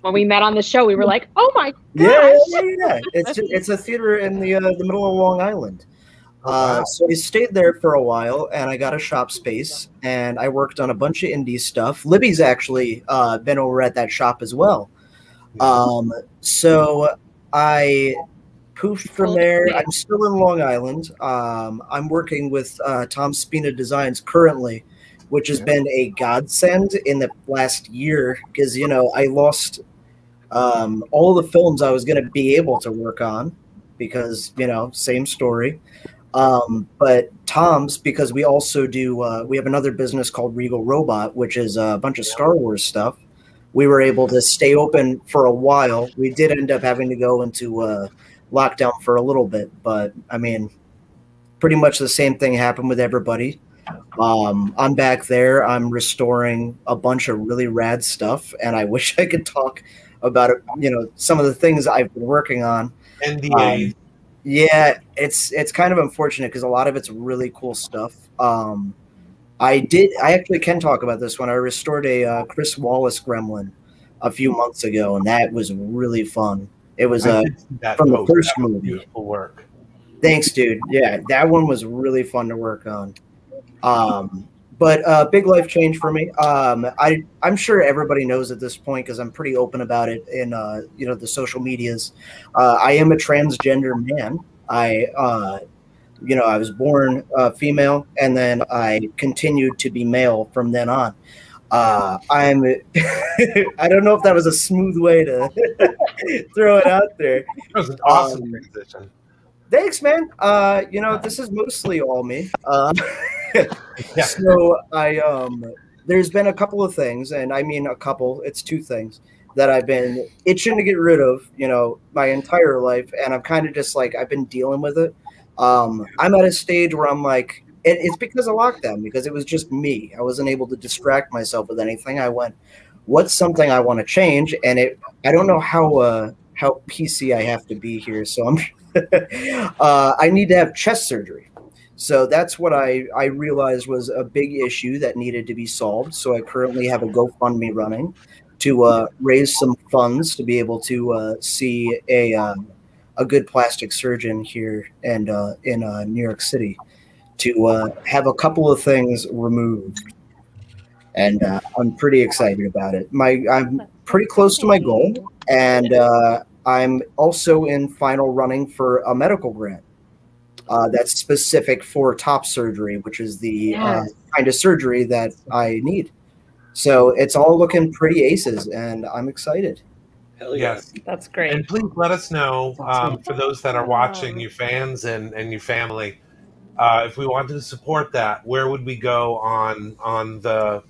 when we met on the show, we were like, "Oh my gosh!" Yeah. It's a theater in the middle of Long Island. So I stayed there for a while, and I got a shop space, and I worked on a bunch of indie stuff. Libby's actually been over at that shop as well. So I poofed from there. I'm still in Long Island. I'm working with Tom Spina Designs currently, which has been a godsend in the last year because, I lost all the films I was going to be able to work on because, same story. But Tom's, because we also do, we have another business called Regal Robot, which is a bunch of Star Wars stuff. We were able to stay open for a while. We did end up having to go into lockdown for a little bit, but I mean, pretty much the same thing happened with everybody. I'm back there. I'm restoring a bunch of really rad stuff, and I wish I could talk about it, some of the things I've been working on. NDAs. Yeah, it's kind of unfortunate because a lot of it's really cool stuff. I actually can talk about this one. I restored a Chris Wallace gremlin a few months ago, and that was really fun. It was from the first movie. Beautiful work. Thanks, dude. Yeah, that one was really fun to work on. But big life change for me. I'm sure everybody knows at this point because I'm pretty open about it in the social medias. I am a transgender man. I was born female, and then I continued to be male from then on. I don't know if that was a smooth way to throw it out there. That was an awesome transition. Thanks, man. This is mostly all me. So there's been a couple of things, and I mean a couple, it's two things that I've been itching to get rid of, my entire life. And I'm kind of just like, I've been dealing with it. I'm at a stage where I'm like, it's because of lockdown, because it was just me. I wasn't able to distract myself with anything. I went, what's something I want to change? And I don't know how PC I have to be here. So I'm, I need to have chest surgery. So that's what I realized was a big issue that needed to be solved. So I currently have a GoFundMe running to raise some funds to be able to see a good plastic surgeon here and in New York City to have a couple of things removed, and I'm pretty excited about it. I'm pretty close to my goal, and I'm also in final running for a medical grant that's specific for top surgery, which is the kind of surgery that I need. So it's all looking pretty aces, and I'm excited. Hell yeah. Yes. That's great. And please let us know, for those that are watching, your fans and your family, if we wanted to support that, where would we go on the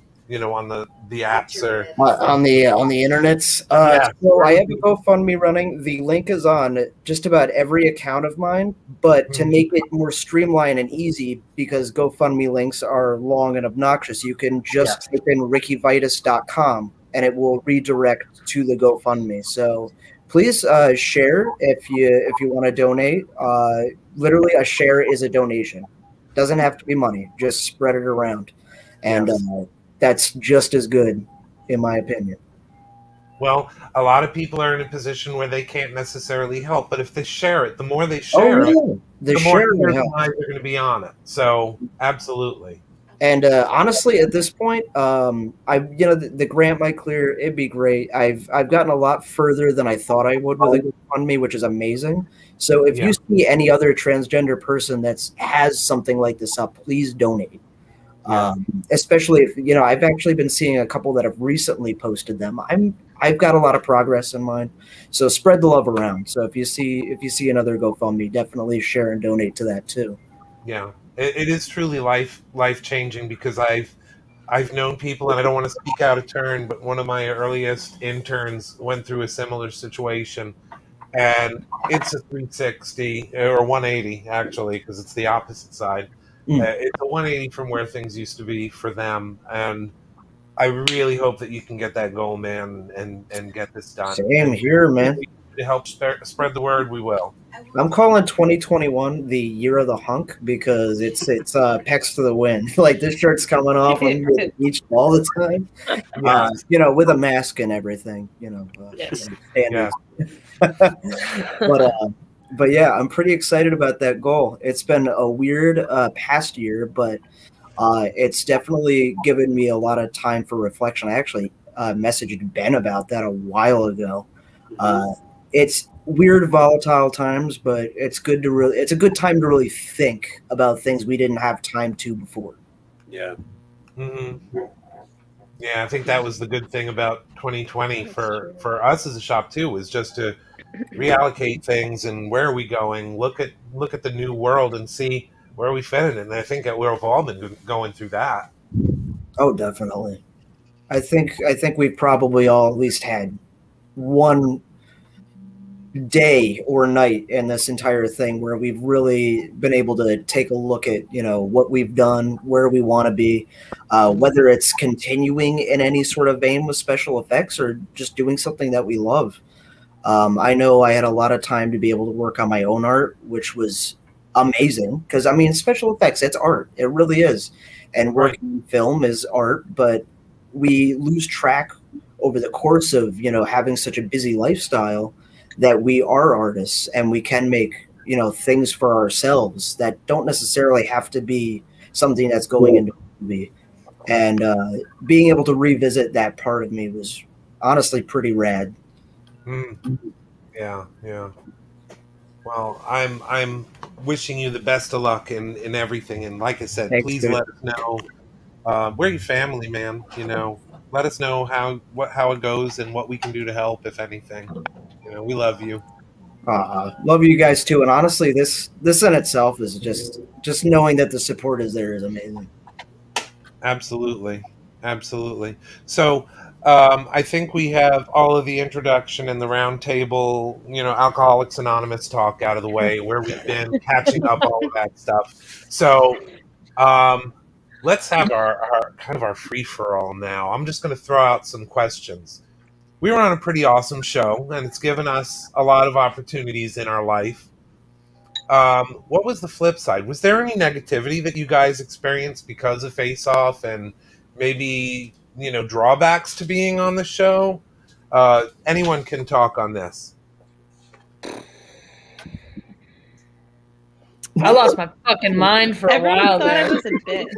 on the apps or On the internets. Yeah. So I have a GoFundMe running. The link is on just about every account of mine, but to make it more streamlined and easy, because GoFundMe links are long and obnoxious, you can just type in rickyvitus.com and it will redirect to the GoFundMe. So please share if you want to donate. Literally, a share is a donation. Doesn't have to be money. Just spread it around, and that's just as good, in my opinion. Well, a lot of people are in a position where they can't necessarily help, but if they share it, the more they share it, the more ears and eyes are going to be on it. So, absolutely. And honestly, at this point, the grant might clear. It'd be great. I've gotten a lot further than I thought I would with a GoFundMe, which is amazing. So if you see any other transgender person that has something like this up, please donate. Especially if I've actually been seeing a couple that have recently posted them. I've got a lot of progress in mind, so spread the love around. So if you see another GoFundMe, definitely share and donate to that too. Yeah, it is truly life changing, because I've known people, and I don't want to speak out of turn, but one of my earliest interns went through a similar situation, and it's a 360 or 180 actually, because it's the opposite side. It's a 180 from where things used to be for them, and I really hope that you can get that goal, man, and get this done. Same here, man. To help spread the word, we will. I'm calling 2021 the year of the hunk, because it's pecs to the wind. Like, this shirt's coming off on the beach all the time, with a mask and everything. Standards. But yeah, I'm pretty excited about that goal. It's been a weird past year, but it's definitely given me a lot of time for reflection. I actually messaged Ben about that a while ago. It's weird, volatile times, but it's a good time to really think about things we didn't have time to before. Yeah. Mm-hmm. Yeah, I think that was the good thing about 2020 for us as a shop too, was just to reallocate things and where are we going, look at the new world and see where we fit in. And I think that we've all been going through that. Oh, definitely. I think we've probably all at least had one day or night in this entire thing where we've really been able to take a look at what we've done, where we want to be, whether it's continuing in any sort of vein with special effects or just doing something that we love. I know I had a lot of time to be able to work on my own art, which was amazing, because special effects, it's art. It really is. And working in film is art, but we lose track over the course of having such a busy lifestyle that we are artists, and we can make things for ourselves that don't necessarily have to be something that's going into a movie. And being able to revisit that part of me was honestly pretty rad. Yeah. Well, I'm wishing you the best of luck in everything, and like I said, Thanks, please dude. let us know. We're your family, man. Let us know how it goes and what we can do to help, if anything. We love you. Love you guys too. And honestly, this in itself is just knowing that the support is there is amazing. Absolutely. So I think we have all of the introduction and the round table, Alcoholics Anonymous talk out of the way, where we've been catching up, all of that stuff. So let's have our kind of our free-for-all now. I'm just going to throw out some questions. We were on a pretty awesome show, and it's given us a lot of opportunities in our life. What was the flip side? Was there any negativity that you guys experienced because of Face Off, and maybe drawbacks to being on the show? Anyone can talk on this. I lost my fucking mind for a while thought there. it was a bit.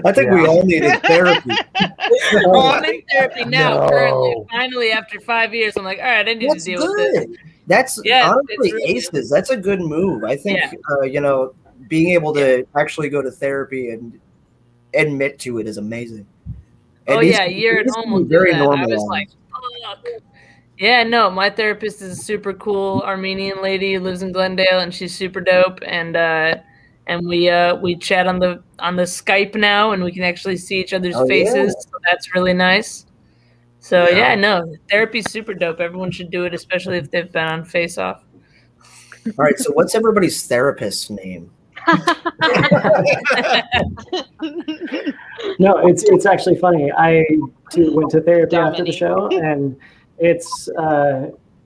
I think we all needed therapy. Oh, I'm in therapy now, No. currently. Finally, after 5 years, I'm like, all right, I need That's to deal with this. good. That's Yeah, honestly it's really aces. That's a good move. I think Yeah. you know, being able to actually go to therapy and admit to it is amazing. Oh, needs yeah, to- a year it and needs to be almost very do that. I was normalized. like, fuck. Yeah, no, my therapist is a super cool Armenian lady who lives in Glendale, and she's super dope. And we chat on the Skype now, and we can actually see each other's Oh, yeah. faces. So that's really nice. So Yeah. yeah, no, therapy's super dope. Everyone should do it, especially if they've been on Face Off. All right, so what's everybody's therapist's name? No, it's actually funny. I too went to therapy after the show, and it's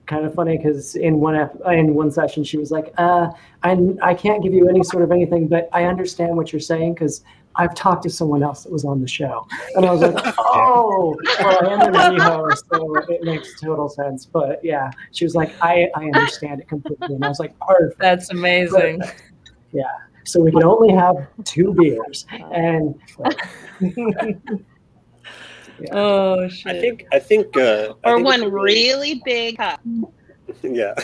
kind of funny because in one session she was like, I can't give you any sort of anything, but I understand what you're saying because I've talked to someone else that was on the show. And I was like, oh, well, I am an indie so it makes total sense. But yeah, she was like, I understand it completely. And I was like, perfect. That's amazing. But, yeah. So we can only have 2 beers. And oh shit. I think Or one really big cup. Yeah.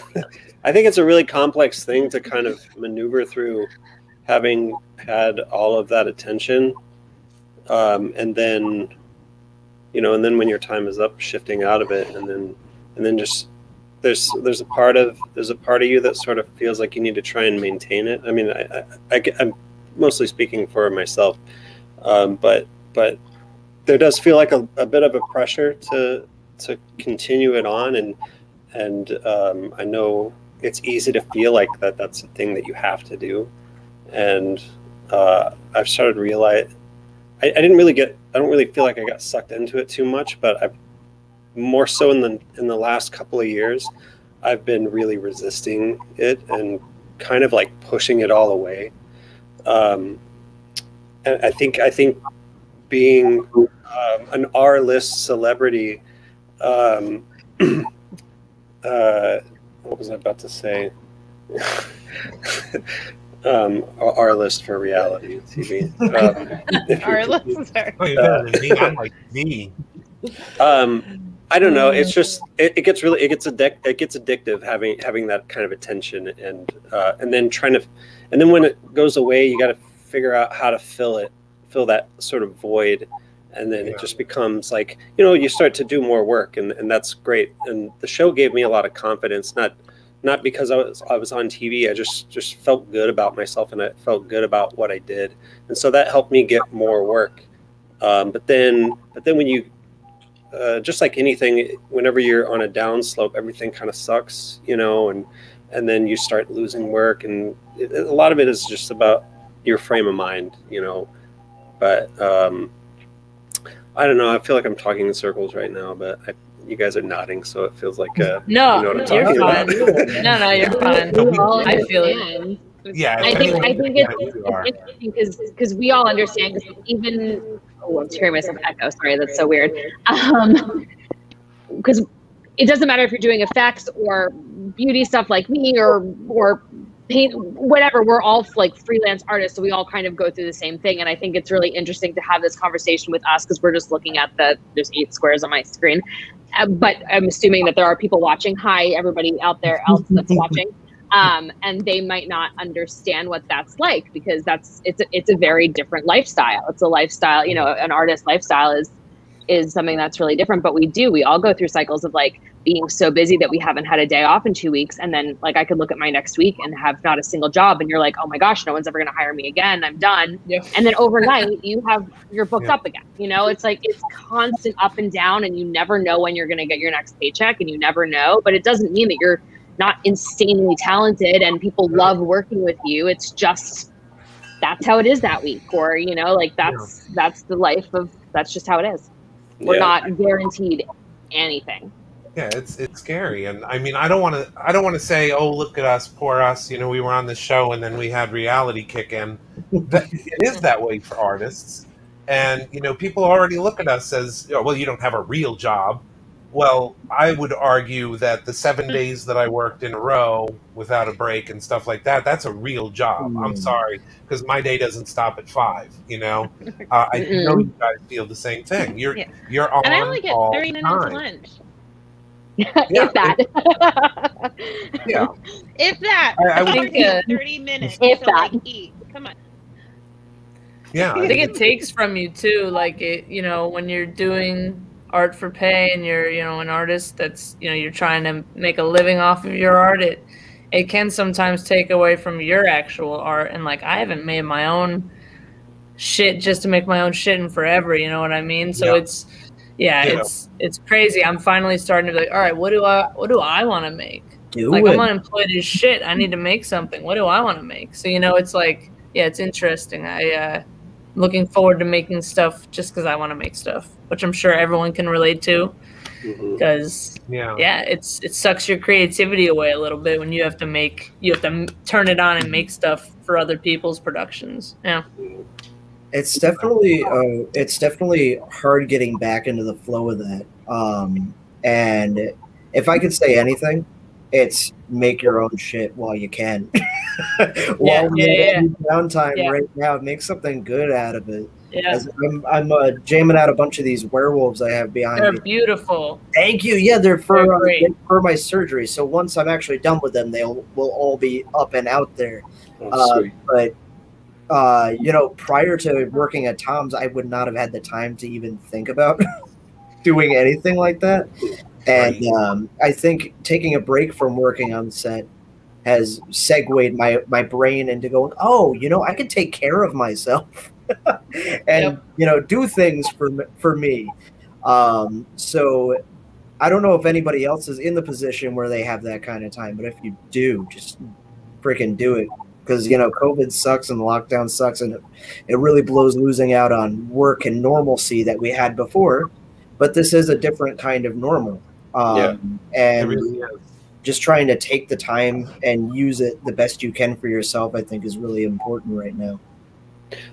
I think it's a really complex thing to kind of maneuver through, having had all of that attention, and then when your time is up, shifting out of it, and then just there's a part of you that sort of feels like you need to try and maintain it. I mean, I'm mostly speaking for myself, but there does feel like a bit of a pressure to continue it on, and I know it's easy to feel like that's a thing that you have to do. And I've started to realize I don't really feel like I got sucked into it too much, but I've more so in the last couple of years, I've been really resisting it and kind of like pushing it all away. And I think being an R-list celebrity, what was I about to say? Our list for reality TV. Our list. I'm like me. I don't know. It's just it gets addictive having that kind of attention, and then when it goes away, you got to figure out how to fill that sort of void, and then it just becomes like you start to do more work, and that's great. And the show gave me a lot of confidence, not because I was on TV. I just felt good about myself, and I felt good about what I did, and so that helped me get more work. But then when you just like anything, whenever you're on a downslope, everything kind of sucks, and then you start losing work, and a lot of it is just about your frame of mind, But I don't know. I feel like I'm talking in circles right now, but you guys are nodding, so it feels like No, you know what I'm talking you're fine. about. No, you're fine. I feel it. Yeah, I think it's interesting because we all understand. Because even I'm hearing myself echo. Sorry, that's so weird. Because it doesn't matter if you're doing effects or beauty stuff like me or paint, whatever. We're all like freelance artists, so we all kind of go through the same thing. And I think it's really interesting to have this conversation with us because we're just looking at there's 8 squares on my screen. But I'm assuming that there are people watching. Hi, everybody out there else that's watching. And they might not understand what that's like because it's a very different lifestyle. It's a lifestyle, an artist lifestyle is something that's really different, but we all go through cycles of like being so busy that we haven't had a day off in 2 weeks. And then like, I could look at my next week and have not a single job. And you're like, oh my gosh, no one's ever going to hire me again. I'm done. Yeah. And then overnight you're booked up again. It's like, it's constant up and down and you never know when you're going to get your next paycheck and you never know, but it doesn't mean that you're not insanely talented and people love working with you. It's just, that's how it is that week. Or, like that's the life of, that's just how it is. We're not guaranteed anything. Yeah, it's scary. And I mean, I don't want to say, oh, look at us, poor us. We were on the show and then we had reality kick in. It is that way for artists. And, people already look at us as, well, you don't have a real job. Well, I would argue that the 7 days that I worked in a row without a break and stuff like that, that's a real job. I'm sorry, because my day doesn't stop at 5, you know? I know you guys feel the same thing. You're on And I only get all 30 the minutes time. lunch. If that. Yeah. If that. I would Give think, me 30 minutes If to that. like eat. Come on. yeah. I think it takes from you too. Like it, you know, when you're doing art for pay and you're, you know, an artist that's, you know, you're trying to make a living off of your art, it can sometimes take away from your actual art. And like I haven't made my own shit just to make my own shit in forever, you know what I mean? So it's it's crazy. I'm finally starting to be like, all right, what do I want to make? Do I'm it. unemployed as shit. I need to make something. What do I want to make? So, you know, it's like, yeah, it's interesting. Looking forward to making stuff just because I want to make stuff, which I'm sure everyone can relate to. Because it sucks your creativity away a little bit when you have to turn it on and make stuff for other people's productions. Yeah. It's definitely hard getting back into the flow of that. And if I could say anything, it's make your own shit while you can. While we have downtime right now, make something good out of it. Yeah. I'm jamming out a bunch of these werewolves I have behind me. They're beautiful. Thank you. Yeah, they're for my surgery. So once I'm actually done with them, will all be up and out there. Sweet. But you know, prior to working at Tom's, I would not have had the time to even think about doing anything like that. And I think taking a break from working on set has segued my brain into going, oh, you know, I can take care of myself and, you know, do things for me. So I don't know if anybody else is in the position where they have that kind of time, but if you do, just freaking do it. Because, you know, COVID sucks and lockdown sucks, and it really blows losing out on work and normalcy that we had before. But this is a different kind of normal. And just trying to take the time and use it the best you can for yourself, I think, is really important right now.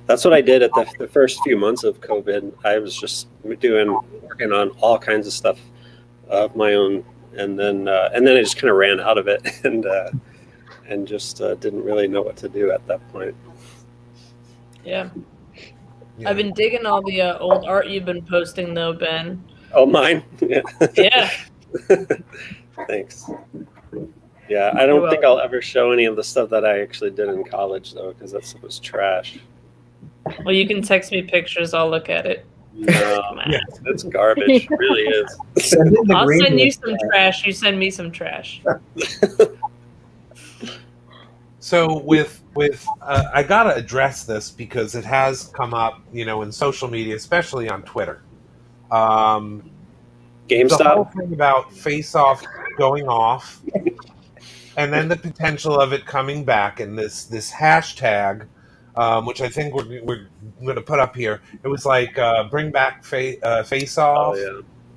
That's what I did at the first few months of COVID. I was just working on all kinds of stuff of my own, and then I just kind of ran out of it, and just didn't really know what to do at that point. Yeah. I've been digging all the old art you've been posting, though, Ben. Oh, mine? Yeah. Yeah. Thanks. Yeah, I don't think I'll ever show any of the stuff that I actually did in college, though, because that stuff was trash. Well, you can text me pictures. I'll look at it. No, it's garbage. It really is. I'll send you some trash. You send me some trash. So with I gotta address this because it has come up, you know, in social media, especially on Twitter. GameStop. The whole thing about Face Off going off, and then the potential of it coming back, and this hashtag, which I think we're going to put up here. It was like bring back Face Off,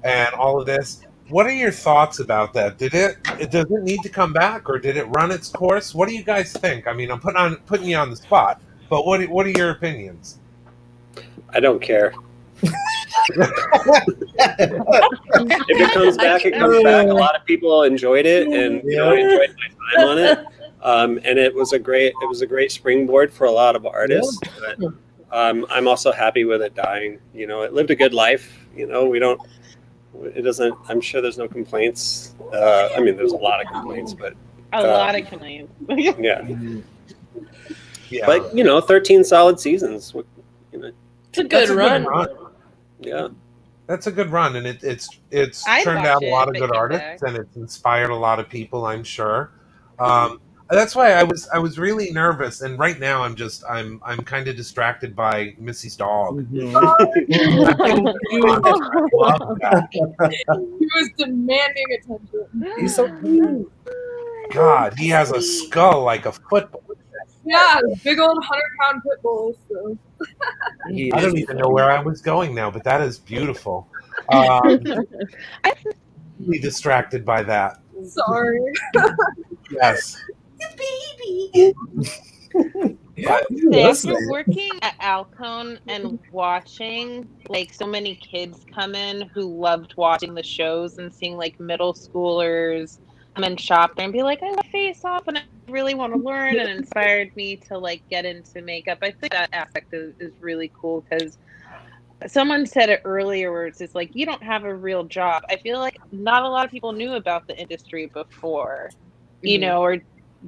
and all of this. What are your thoughts about that? Does it need to come back, or did it run its course? What do you guys think? I mean, I'm putting you on the spot, but what are your opinions? I don't care. If it comes back, it comes back. A lot of people enjoyed it, and you know, I enjoyed my time on it. And it was a great springboard for a lot of artists. But I'm also happy with it dying. You know, it lived a good life. You know, it doesn't. I'm sure there's no complaints. I mean, there's a lot of complaints, but a lot of complaints. Yeah. But you know, 13 solid seasons. You know, it's a good run. Yeah, that's a good run, and it's turned out a lot of good artists, and it's inspired a lot of people, I'm sure. That's why I was really nervous, and right now I'm kind of distracted by Missy's dog. He was demanding attention. He's so cute. God, he has a skull like a football. Yeah, big old 100-pound pit bull. So. I don't even know where I was going now, but that is beautiful. Really distracted by that. Sorry. Yes. The baby. But Say, after working at Alcone and watching like so many kids come in who loved watching the shows and seeing like middle schoolers come and shop there and be like, I love Face Off and I really want to learn, and inspired me to like get into makeup. I think that aspect is really cool because someone said it earlier where it's just like, you don't have a real job. I feel like not a lot of people knew about the industry before, you Mhm. know, or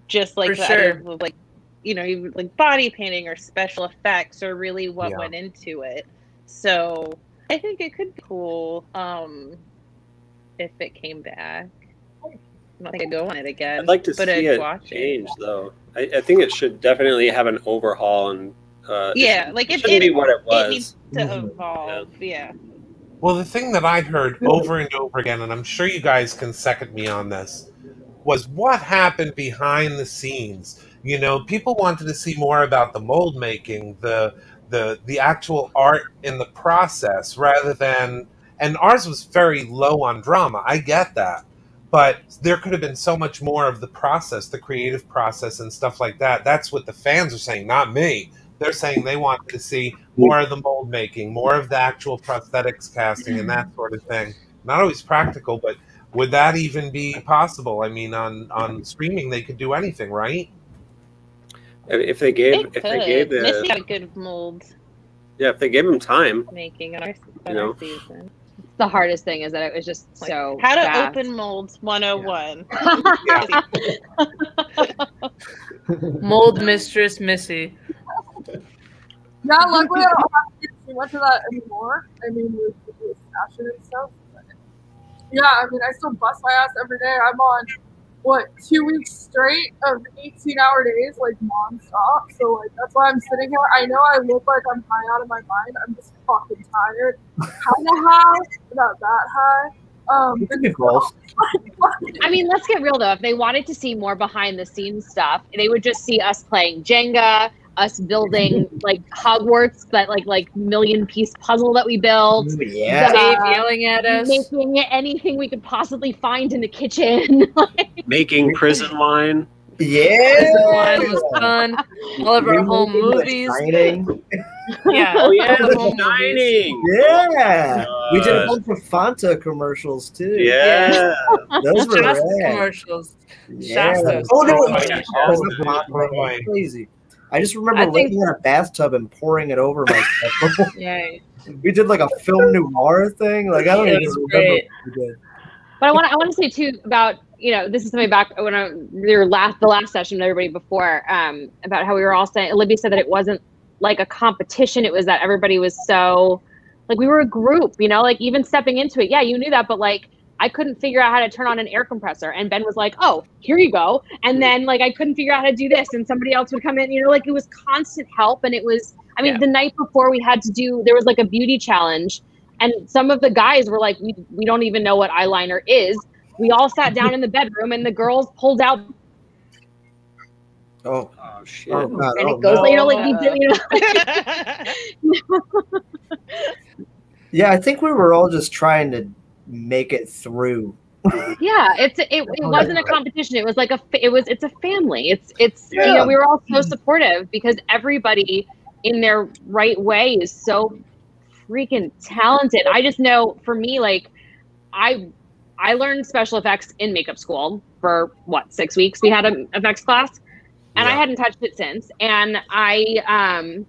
just like For the idea sure. of like, you know, even like body painting or special effects are really what Yeah. went into it. So I think it could be cool if it came back. I don't think I'd go on it again. I'd like to but see I'd it watch change, though. I think it should definitely have an overhaul, and Yeah, like it shouldn't be what it was. It needs to evolve. Yeah. Well, the thing that I heard over and over again, and I'm sure you guys can second me on this, was what happened behind the scenes. You know, people wanted to see more about the mold making, the actual art in the process, rather than. And ours was very low on drama. I get that, but there could have been so much more of the process, the creative process, and stuff like that. That's what the fans are saying, not me. They're saying they want to see more of the mold making, more of the actual prosthetics casting, and that sort of thing. Not always practical, but would that even be possible? I mean, on streaming, they could do anything, right? If they gave Missy the got a good mold if they gave them time, making on you our know. season. The hardest thing is that it was just so How to fast. open molds 101. Mold Mistress Missy. Yeah, luckily I don't have to do too much of that anymore. I mean, with fashion and stuff. But yeah, I mean, I still bust my ass every day. I'm on, 2 weeks straight of 18-hour days, like, nonstop. So, like, that's why I'm sitting here. I know I look like I'm high out of my mind. I'm just fucking tired. Kind of high, but not that high. I mean, let's get real though. If they wanted to see more behind the scenes stuff, they would just see us playing Jenga, us building like Hogwarts, that like million-piece puzzle that we built. Yeah. Dave yelling at us. Making anything we could possibly find in the kitchen. Making prison wine. Yeah. Wine was fun. All of our home movies. Yeah. Oh yeah, all the The home Shining. Yeah. We did a bunch of Fanta commercials too. Yeah. Those were Shasta rad. commercials. Yeah. Shasta. Oh no, Oh, yeah. Shasta. Crazy. I just remember laying in a bathtub and pouring it over myself. Yeah. We did like a film noir thing. Like I don't Yeah, even it was remember great. what we did. But I want to say too about, you know, this is something back when the last session with everybody before, about how we were all saying, Olivia said that it wasn't like a competition. It was that everybody was so, like, we were a group, you know, like even stepping into it. Yeah, you knew that, but like I couldn't figure out how to turn on an air compressor, and Ben was like, oh, here you go. And then like I couldn't figure out how to do this, and somebody else would come in, you know, like it was constant help. And it was, I mean, the night before there was like a beauty challenge, and some of the guys were like, we don't even know what eyeliner is. We all sat down in the bedroom, and the girls pulled out. Oh shit! Oh, God. And Oh, it goes, no. you know, like you did, you know. Yeah, I think we were all just trying to make it through. Yeah, it wasn't a competition. It was like it's a family. It's you know, we were all so supportive because everybody in their right way is so freaking talented. I just know for me, like I learned special effects in makeup school for 6 weeks. We had an effects class, and I hadn't touched it since. And I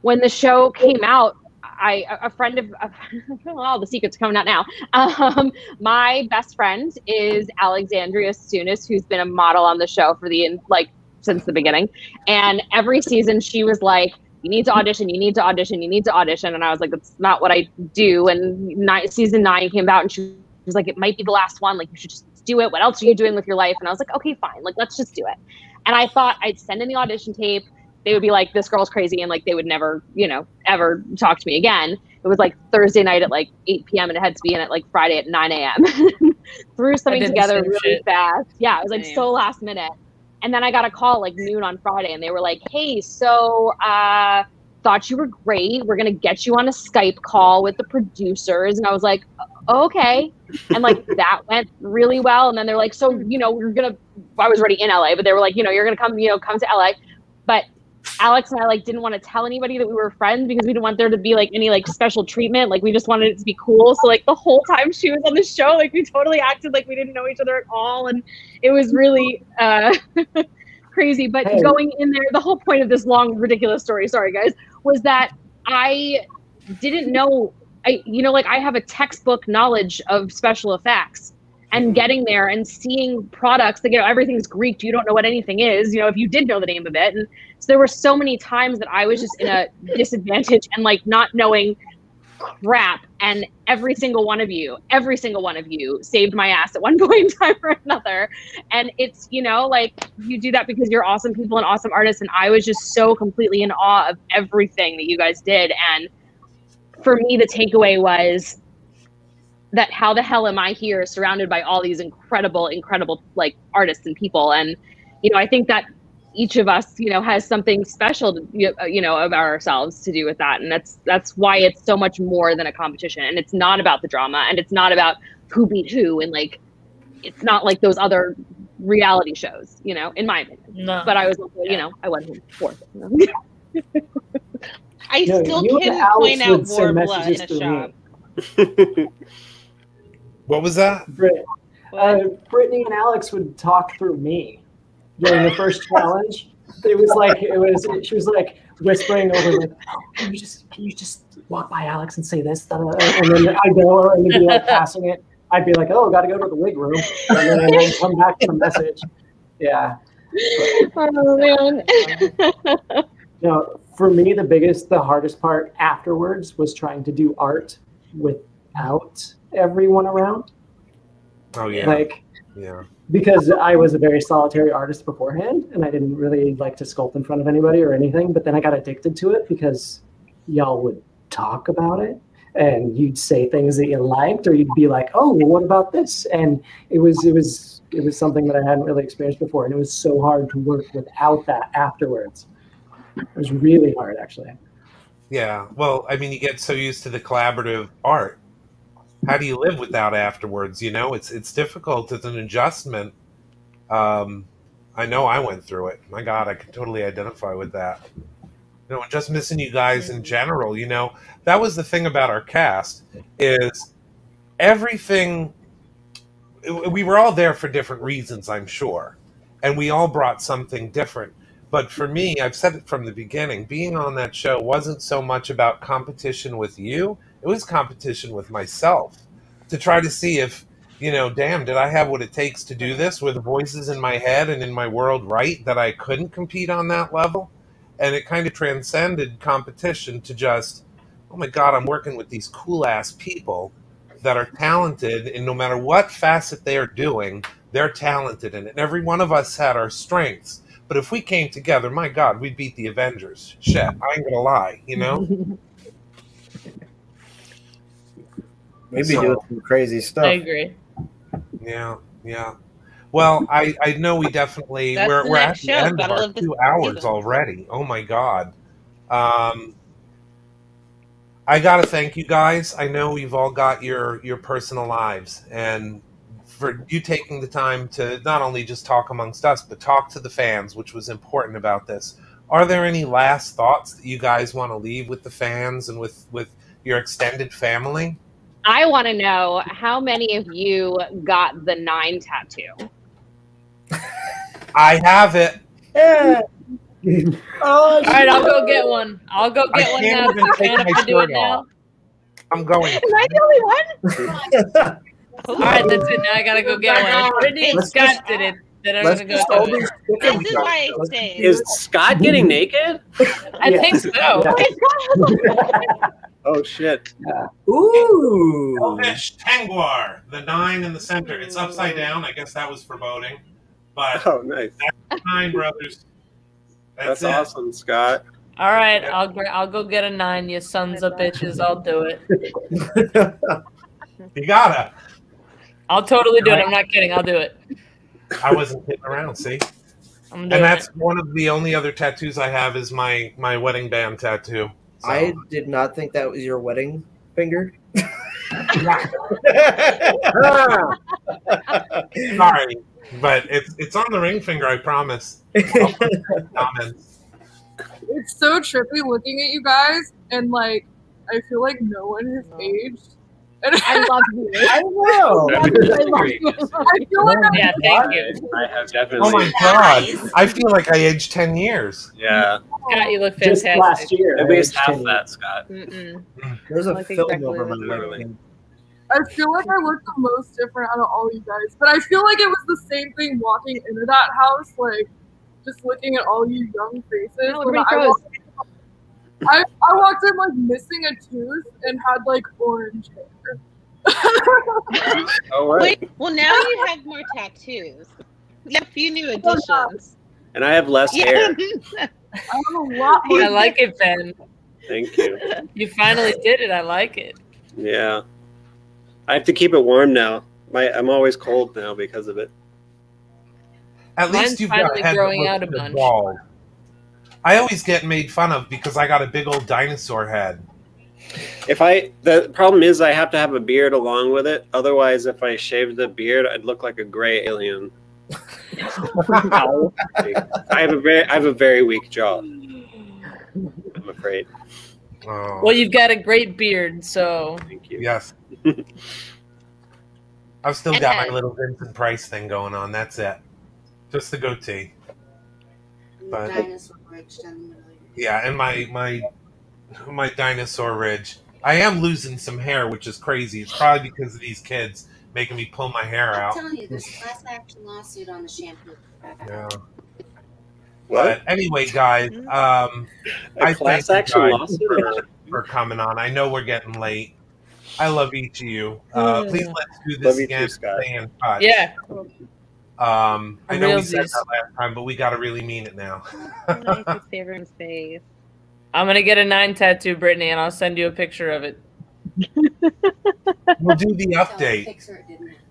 when the show came out, a friend of all the secrets coming out now. My best friend is Alexandria Sunis, who's been a model on the show for since the beginning. And every season she was like, you need to audition, you need to audition, you need to audition. And I was like, that's not what I do. And season 9 came out, and she was like, it might be the last one. Like, you should just do it. What else are you doing with your life? And I was like, okay, fine. Like, let's just do it. And I thought I'd send in the audition tape. They would be like, this girl's crazy. And like, they would never, you know, ever talk to me again. It was like Thursday night at like 8 p.m. and it had to be in at like Friday at 9 a.m. Threw something together really fast. Yeah, it was like so last minute. And then I got a call like noon on Friday, and they were like, hey, so thought you were great. We're going to get you on a Skype call with the producers. And I was like, okay. And like, that went really well. And then they're like, so, you know, I was already in LA, but they were like, you know, you're going to come to LA. But Alex and I like didn't want to tell anybody that we were friends because we didn't want there to be like any like special treatment. Like we just wanted it to be cool. So like the whole time she was on the show, like we totally acted like we didn't know each other at all, and it was really crazy. But going in there, the whole point of this long ridiculous story, sorry guys, was that I didn't know. Like I have a textbook knowledge of special effects. And getting there and seeing products that, everything's Greek. You don't know what anything is, if you did know the name of it. And so there were so many times that I was just in a disadvantage and like not knowing crap. And every single one of you saved my ass at one point in time or another. And it's, like you do that because you're awesome people and awesome artists. And I was just so completely in awe of everything that you guys did. And for me, the takeaway was that how the hell am I here surrounded by all these incredible like artists and people. And, I think that each of us, has something special, about ourselves to do with that. And that's why it's so much more than a competition. And it's not about the drama and it's not about who beat who. And like, it's not like those other reality shows, in my opinion. No. But I was, I wasn't fourth. I still can point out Warbler in a shop. What was that? Brittany and Alex would talk through me during the first challenge. She was like whispering over like, can you just walk by Alex and say this? And then I go and they'd be like passing it. I'd be like, oh, got to go to the wig room. And then I'd come back to the message. Yeah. Oh, man. For me, the hardest part afterwards was trying to do art without everyone around. Oh yeah. Because I was a very solitary artist beforehand and I didn't really like to sculpt in front of anybody or anything, but then I got addicted to it because y'all would talk about it and you'd say things that you liked, or you'd be like, oh, well, what about this? And it was something that I hadn't really experienced before, and it was so hard to work without that afterwards. It was really hard, actually. Yeah, well, I mean, you get so used to the collaborative art. How do you live without afterwards? It's difficult. It's an adjustment. I know I went through it. My God, I can totally identify with that. Just missing you guys in general. That was the thing about our cast is everything. We were all there for different reasons, I'm sure, and we all brought something different. But for me, I've said it from the beginning, being on that show wasn't so much about competition with you. It was competition with myself to try to see if, damn, did I have what it takes to do this? Were the voices in my head and in my world right that I couldn't compete on that level? And it kind of transcended competition to just, oh my God, I'm working with these cool-ass people that are talented, and no matter what facet they are doing, they're talented in it. And every one of us had our strengths. But if we came together, my God, we'd beat the Avengers. Shit, I ain't gonna lie, Maybe doing some crazy stuff. I agree. Yeah. Well, I know we definitely we're at the end of our 2 hours already. Oh my God. I gotta thank you guys. I know you've all got your personal lives, and for you taking the time to not only just talk amongst us, but talk to the fans, which was important about this. Are there any last thoughts that you guys want to leave with the fans and with your extended family? I want to know how many of you got the 9 tattoo. I have it. Yeah. All right, I'll go get one. I'll go get one now. Even take my shirt off. I'm going. Am I the only one? All right, that's it. Now I gotta go get one. Brittany and Scott did it. Then I'm gonna go. This is why I stayed. Is Scott getting naked? I think so. Oh shit! Ooh. Elvish Tangwar, the 9 in the center. It's upside down. I guess that was foreboding. But oh, nice. That's 9, brothers. That's awesome, Scott. All right, I'll go get a 9. You sons of bitches, I'll do it. You gotta. I'll totally do it. I'm not kidding. I'll do it. I wasn't kidding around. See. I'm And doing that's it. one of the only other tattoos I have is my wedding band tattoo. So. I did not think that was your wedding finger. Sorry, but it's on the ring finger. I promise. Comments. It's so trippy looking at you guys, and like I feel like no one has aged. And I love you. I know. I feel like Yeah, thank you. I have definitely. Oh my god! I feel like I aged 10 years. Yeah. Scott, you look Just fantastic. last year. At I least aged half 10 years. that, Scott. There's a Look film exactly over like my Literally. webcam. I feel like I look the most different out of all you guys, but I feel like it was the same thing walking into that house, like just looking at all you young faces. No, when everybody I froze. I walked in like missing a tooth and had like orange hair. All right. Wait, well now you have more tattoos. You have a few new additions. And I have less hair. I have a lot more. I like it, Ben. Thank you. You finally did it. I like it. Yeah. I have to keep it warm now. I'm always cold now because of it. At Mine's least you've got finally a head that growing looks out a good bunch. bald. I always get made fun of because I got a big old dinosaur head. The problem is I have to have a beard along with it. Otherwise, if I shaved the beard, I'd look like a gray alien. No. I have a very weak jaw. I'm afraid. Oh, Well, you've got a great beard, so Thank you. yes. I've still got my little Vincent Price thing going on. That's it. Just the goatee. But Dinosaur ridge down the middle. yeah, and my dinosaur ridge. I am losing some hair, which is crazy. It's probably because of these kids making me pull my hair I'm out. telling you, there's a class action lawsuit on the shampoo. Yeah. What? But anyway, guys, A I class thank you action guys lawsuit? for coming on. I know we're getting late. I love each of you. Please let's do Love this you again. too, Scott. Stay in touch. yeah. I know we said Realsies. that last time, but we got to really mean it now. Nice to see everyone's face. I'm gonna get a 9 tattoo, Brittany, and I'll send you a picture of it. We'll do the update. Pixar, it didn't happen.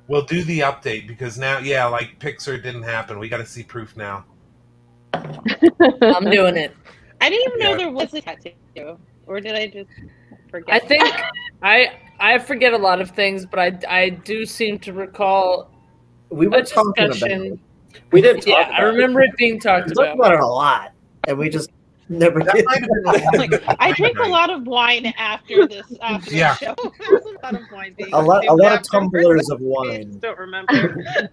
We'll do the update because now, yeah, like Pixar didn't happen. We got to see proof now. I'm doing it. I didn't even know Yeah. there was a tattoo. Or did I just forget? I think I forget a lot of things, but I do seem to recall We a were talking about discussion. it. We did talk Yeah, I about remember it being We talked talked about. about it a lot, and we just never That did. might have been like I drank a lot of wine after this Yeah. show. There was a lot of wine being A lot consumed of after. tumblers of I wine. just don't remember.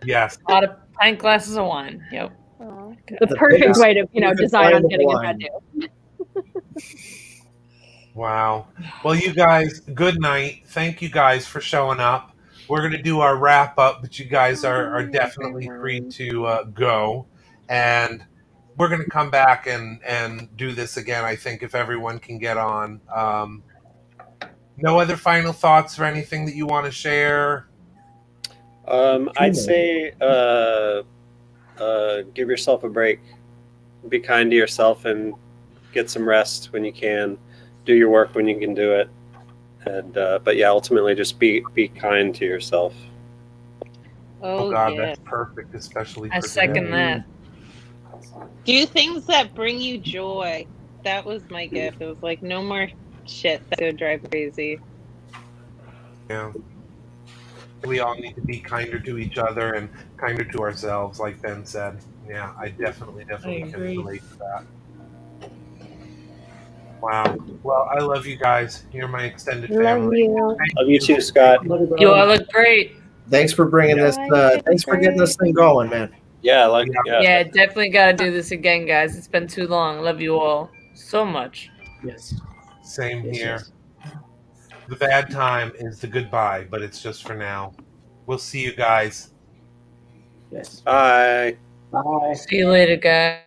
yes. A lot of pint glasses of wine. Yep. The perfect biggest- way to, biggest decide on wine of getting a wine. tattoo. Wow. Well, you guys, good night. Thank you guys for showing up. We're going to do our wrap up, but you guys are definitely free to go. And we're going to come back and do this again, I think, if everyone can get on. No other final thoughts or anything that you want to share? I'd say give yourself a break. Be kind to yourself and get some rest when you can. Do your work when you can do it. And but yeah, ultimately just be kind to yourself. Oh, Oh, God, yeah. that's perfect, especially for I second today. that. Do things that bring you joy. That was my gift. It was like no more shit that would drive me crazy. Yeah. We all need to be kinder to each other and kinder to ourselves, like Ben said. Yeah, I definitely I can agree. relate to that. Wow. Well, I love you guys. You're my extended Love family. you. Love you too, Scott. You all look great. Thanks for bringing this. Thanks for getting this thing going, man. Yeah, Yeah, definitely got to do this again, guys. It's been too long. Love you all so much. Yes. Same Yes, here. yes. The bad time is the goodbye, but it's just for now. We'll see you guys. Yes. Bye. Bye. See you later, guys.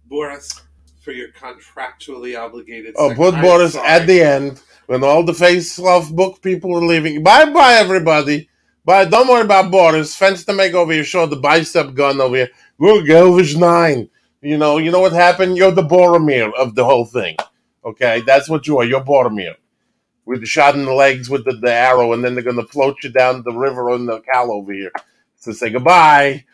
Boris, for your contractually obligated. Oh, put I'm Boris sorry. at the end when all the Face Love book people are leaving. Bye, everybody. Bye. Don't worry about Boris. Fence to make over here. Show the bicep gun over here. Look, Elvish 9. You know what happened? You're the Boromir of the whole thing. Okay, that's what you are. You're Boromir. With the shot in the legs with the arrow, and then they're going to float you down the river on the cow over here to say goodbye.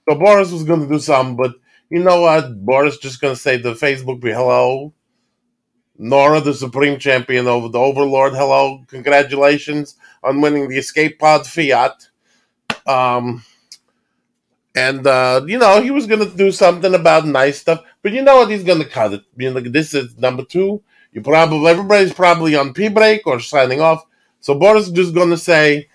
So Boris was going to do something, but you know what? Boris just going to say to Facebook, hello. Nora, the Supreme Champion over the Overlord, hello. Congratulations on winning the Escape Pod Fiat. He was going to do something about nice stuff, but you know what? He's going to cut it. This is number 2. Everybody's probably on pee break or signing off. So Boris is just going to say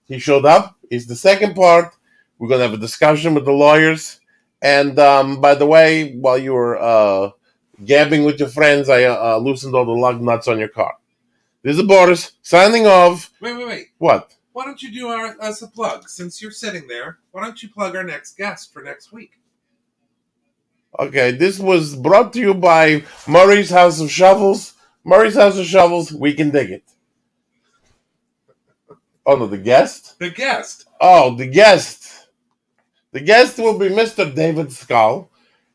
he showed up. It's the second part. We're going to have a discussion with the lawyers. And by the way, while you were gabbing with your friends, I loosened all the lug nuts on your car. This is Boris signing off. Wait. What? Why don't you do us a plug? Since you're sitting there, why don't you plug our next guest for next week? Okay, this was brought to you by Murray's House of Shovels. Murray's House of Shovels, we can dig it. Oh, no, the guest? The guest. Oh, the guest. The guest will be Mr. David Skull,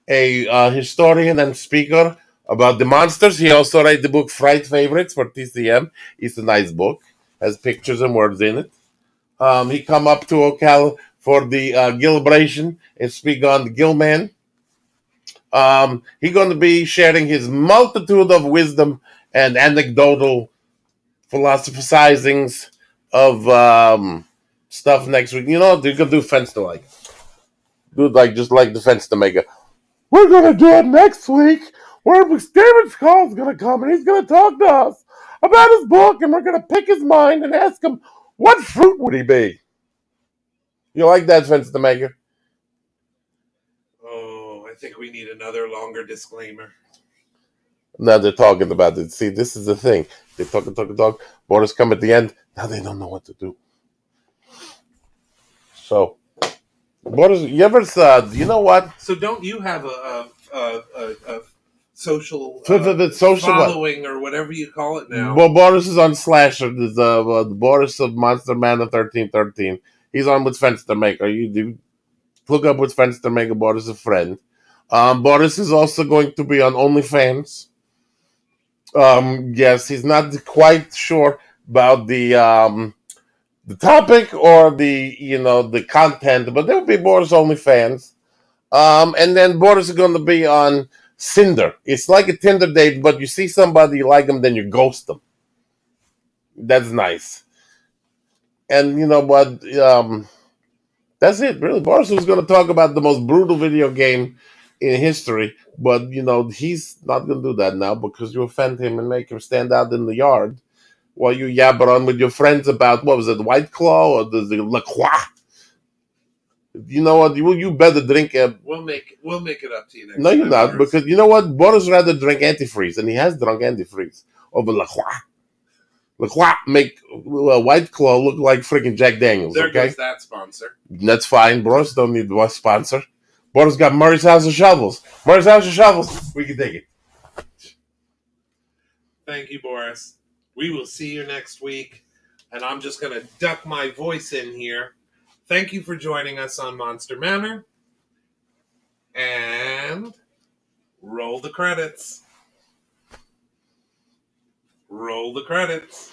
a historian and speaker about the monsters. He also wrote the book Fright Favorites for TCM. It's a nice book. Has pictures and words in it. He come up to Ocala for the Gilbration and speak on the Gilman. He's going to be sharing his multitude of wisdom and anecdotal philosophizings of stuff next week. You know, they're going to do Fenster just like the Fenster Maker. We're going to do it next week where David Skull's going to come and he's going to talk to us about his book, and we're going to pick his mind and ask him, what fruit would he be? You like that, Fenster Maker? Oh, I think we need another longer disclaimer. Now they're talking about it. See, this is the thing. They talk. Borders come at the end. Now they don't know what to do. So, Borders, you ever you know what? So don't you have a social following or whatever you call it now? Well, Borders is on Slasher. There's the Borders of Monster Manor 1313. He's on with Fenster Maker. You do look up with Fenster Maker. Borders a friend. Borders is also going to be on OnlyFans. Yes, he's not quite sure about the topic or the content, but there will be Boris OnlyFans. And then Boris is going to be on Cinder. It's like a Tinder date, but you see somebody, you like them, then you ghost them. That's nice. And you know what? That's it, really. Boris was going to talk about the most brutal video game in history, but he's not going to do that now because you offend him and make him stand out in the yard while you yabber on with your friends about, what was it, White Claw or the La Croix? You know what? You better drink a... We'll make it up to you next No, time, you're not, Boris. because you know what? Boris rather drink antifreeze, and he has drunk antifreeze over La Croix. La Croix make White Claw look like freaking Jack Daniels, There okay? goes that sponsor. That's fine. Boris don't need a sponsor. Boris got Murray's House of Shovels. Murray's House of Shovels. We can take it. Thank you, Boris. We will see you next week. And I'm just going to duck my voice in here. Thank you for joining us on Monster Manor. And roll the credits. Roll the credits.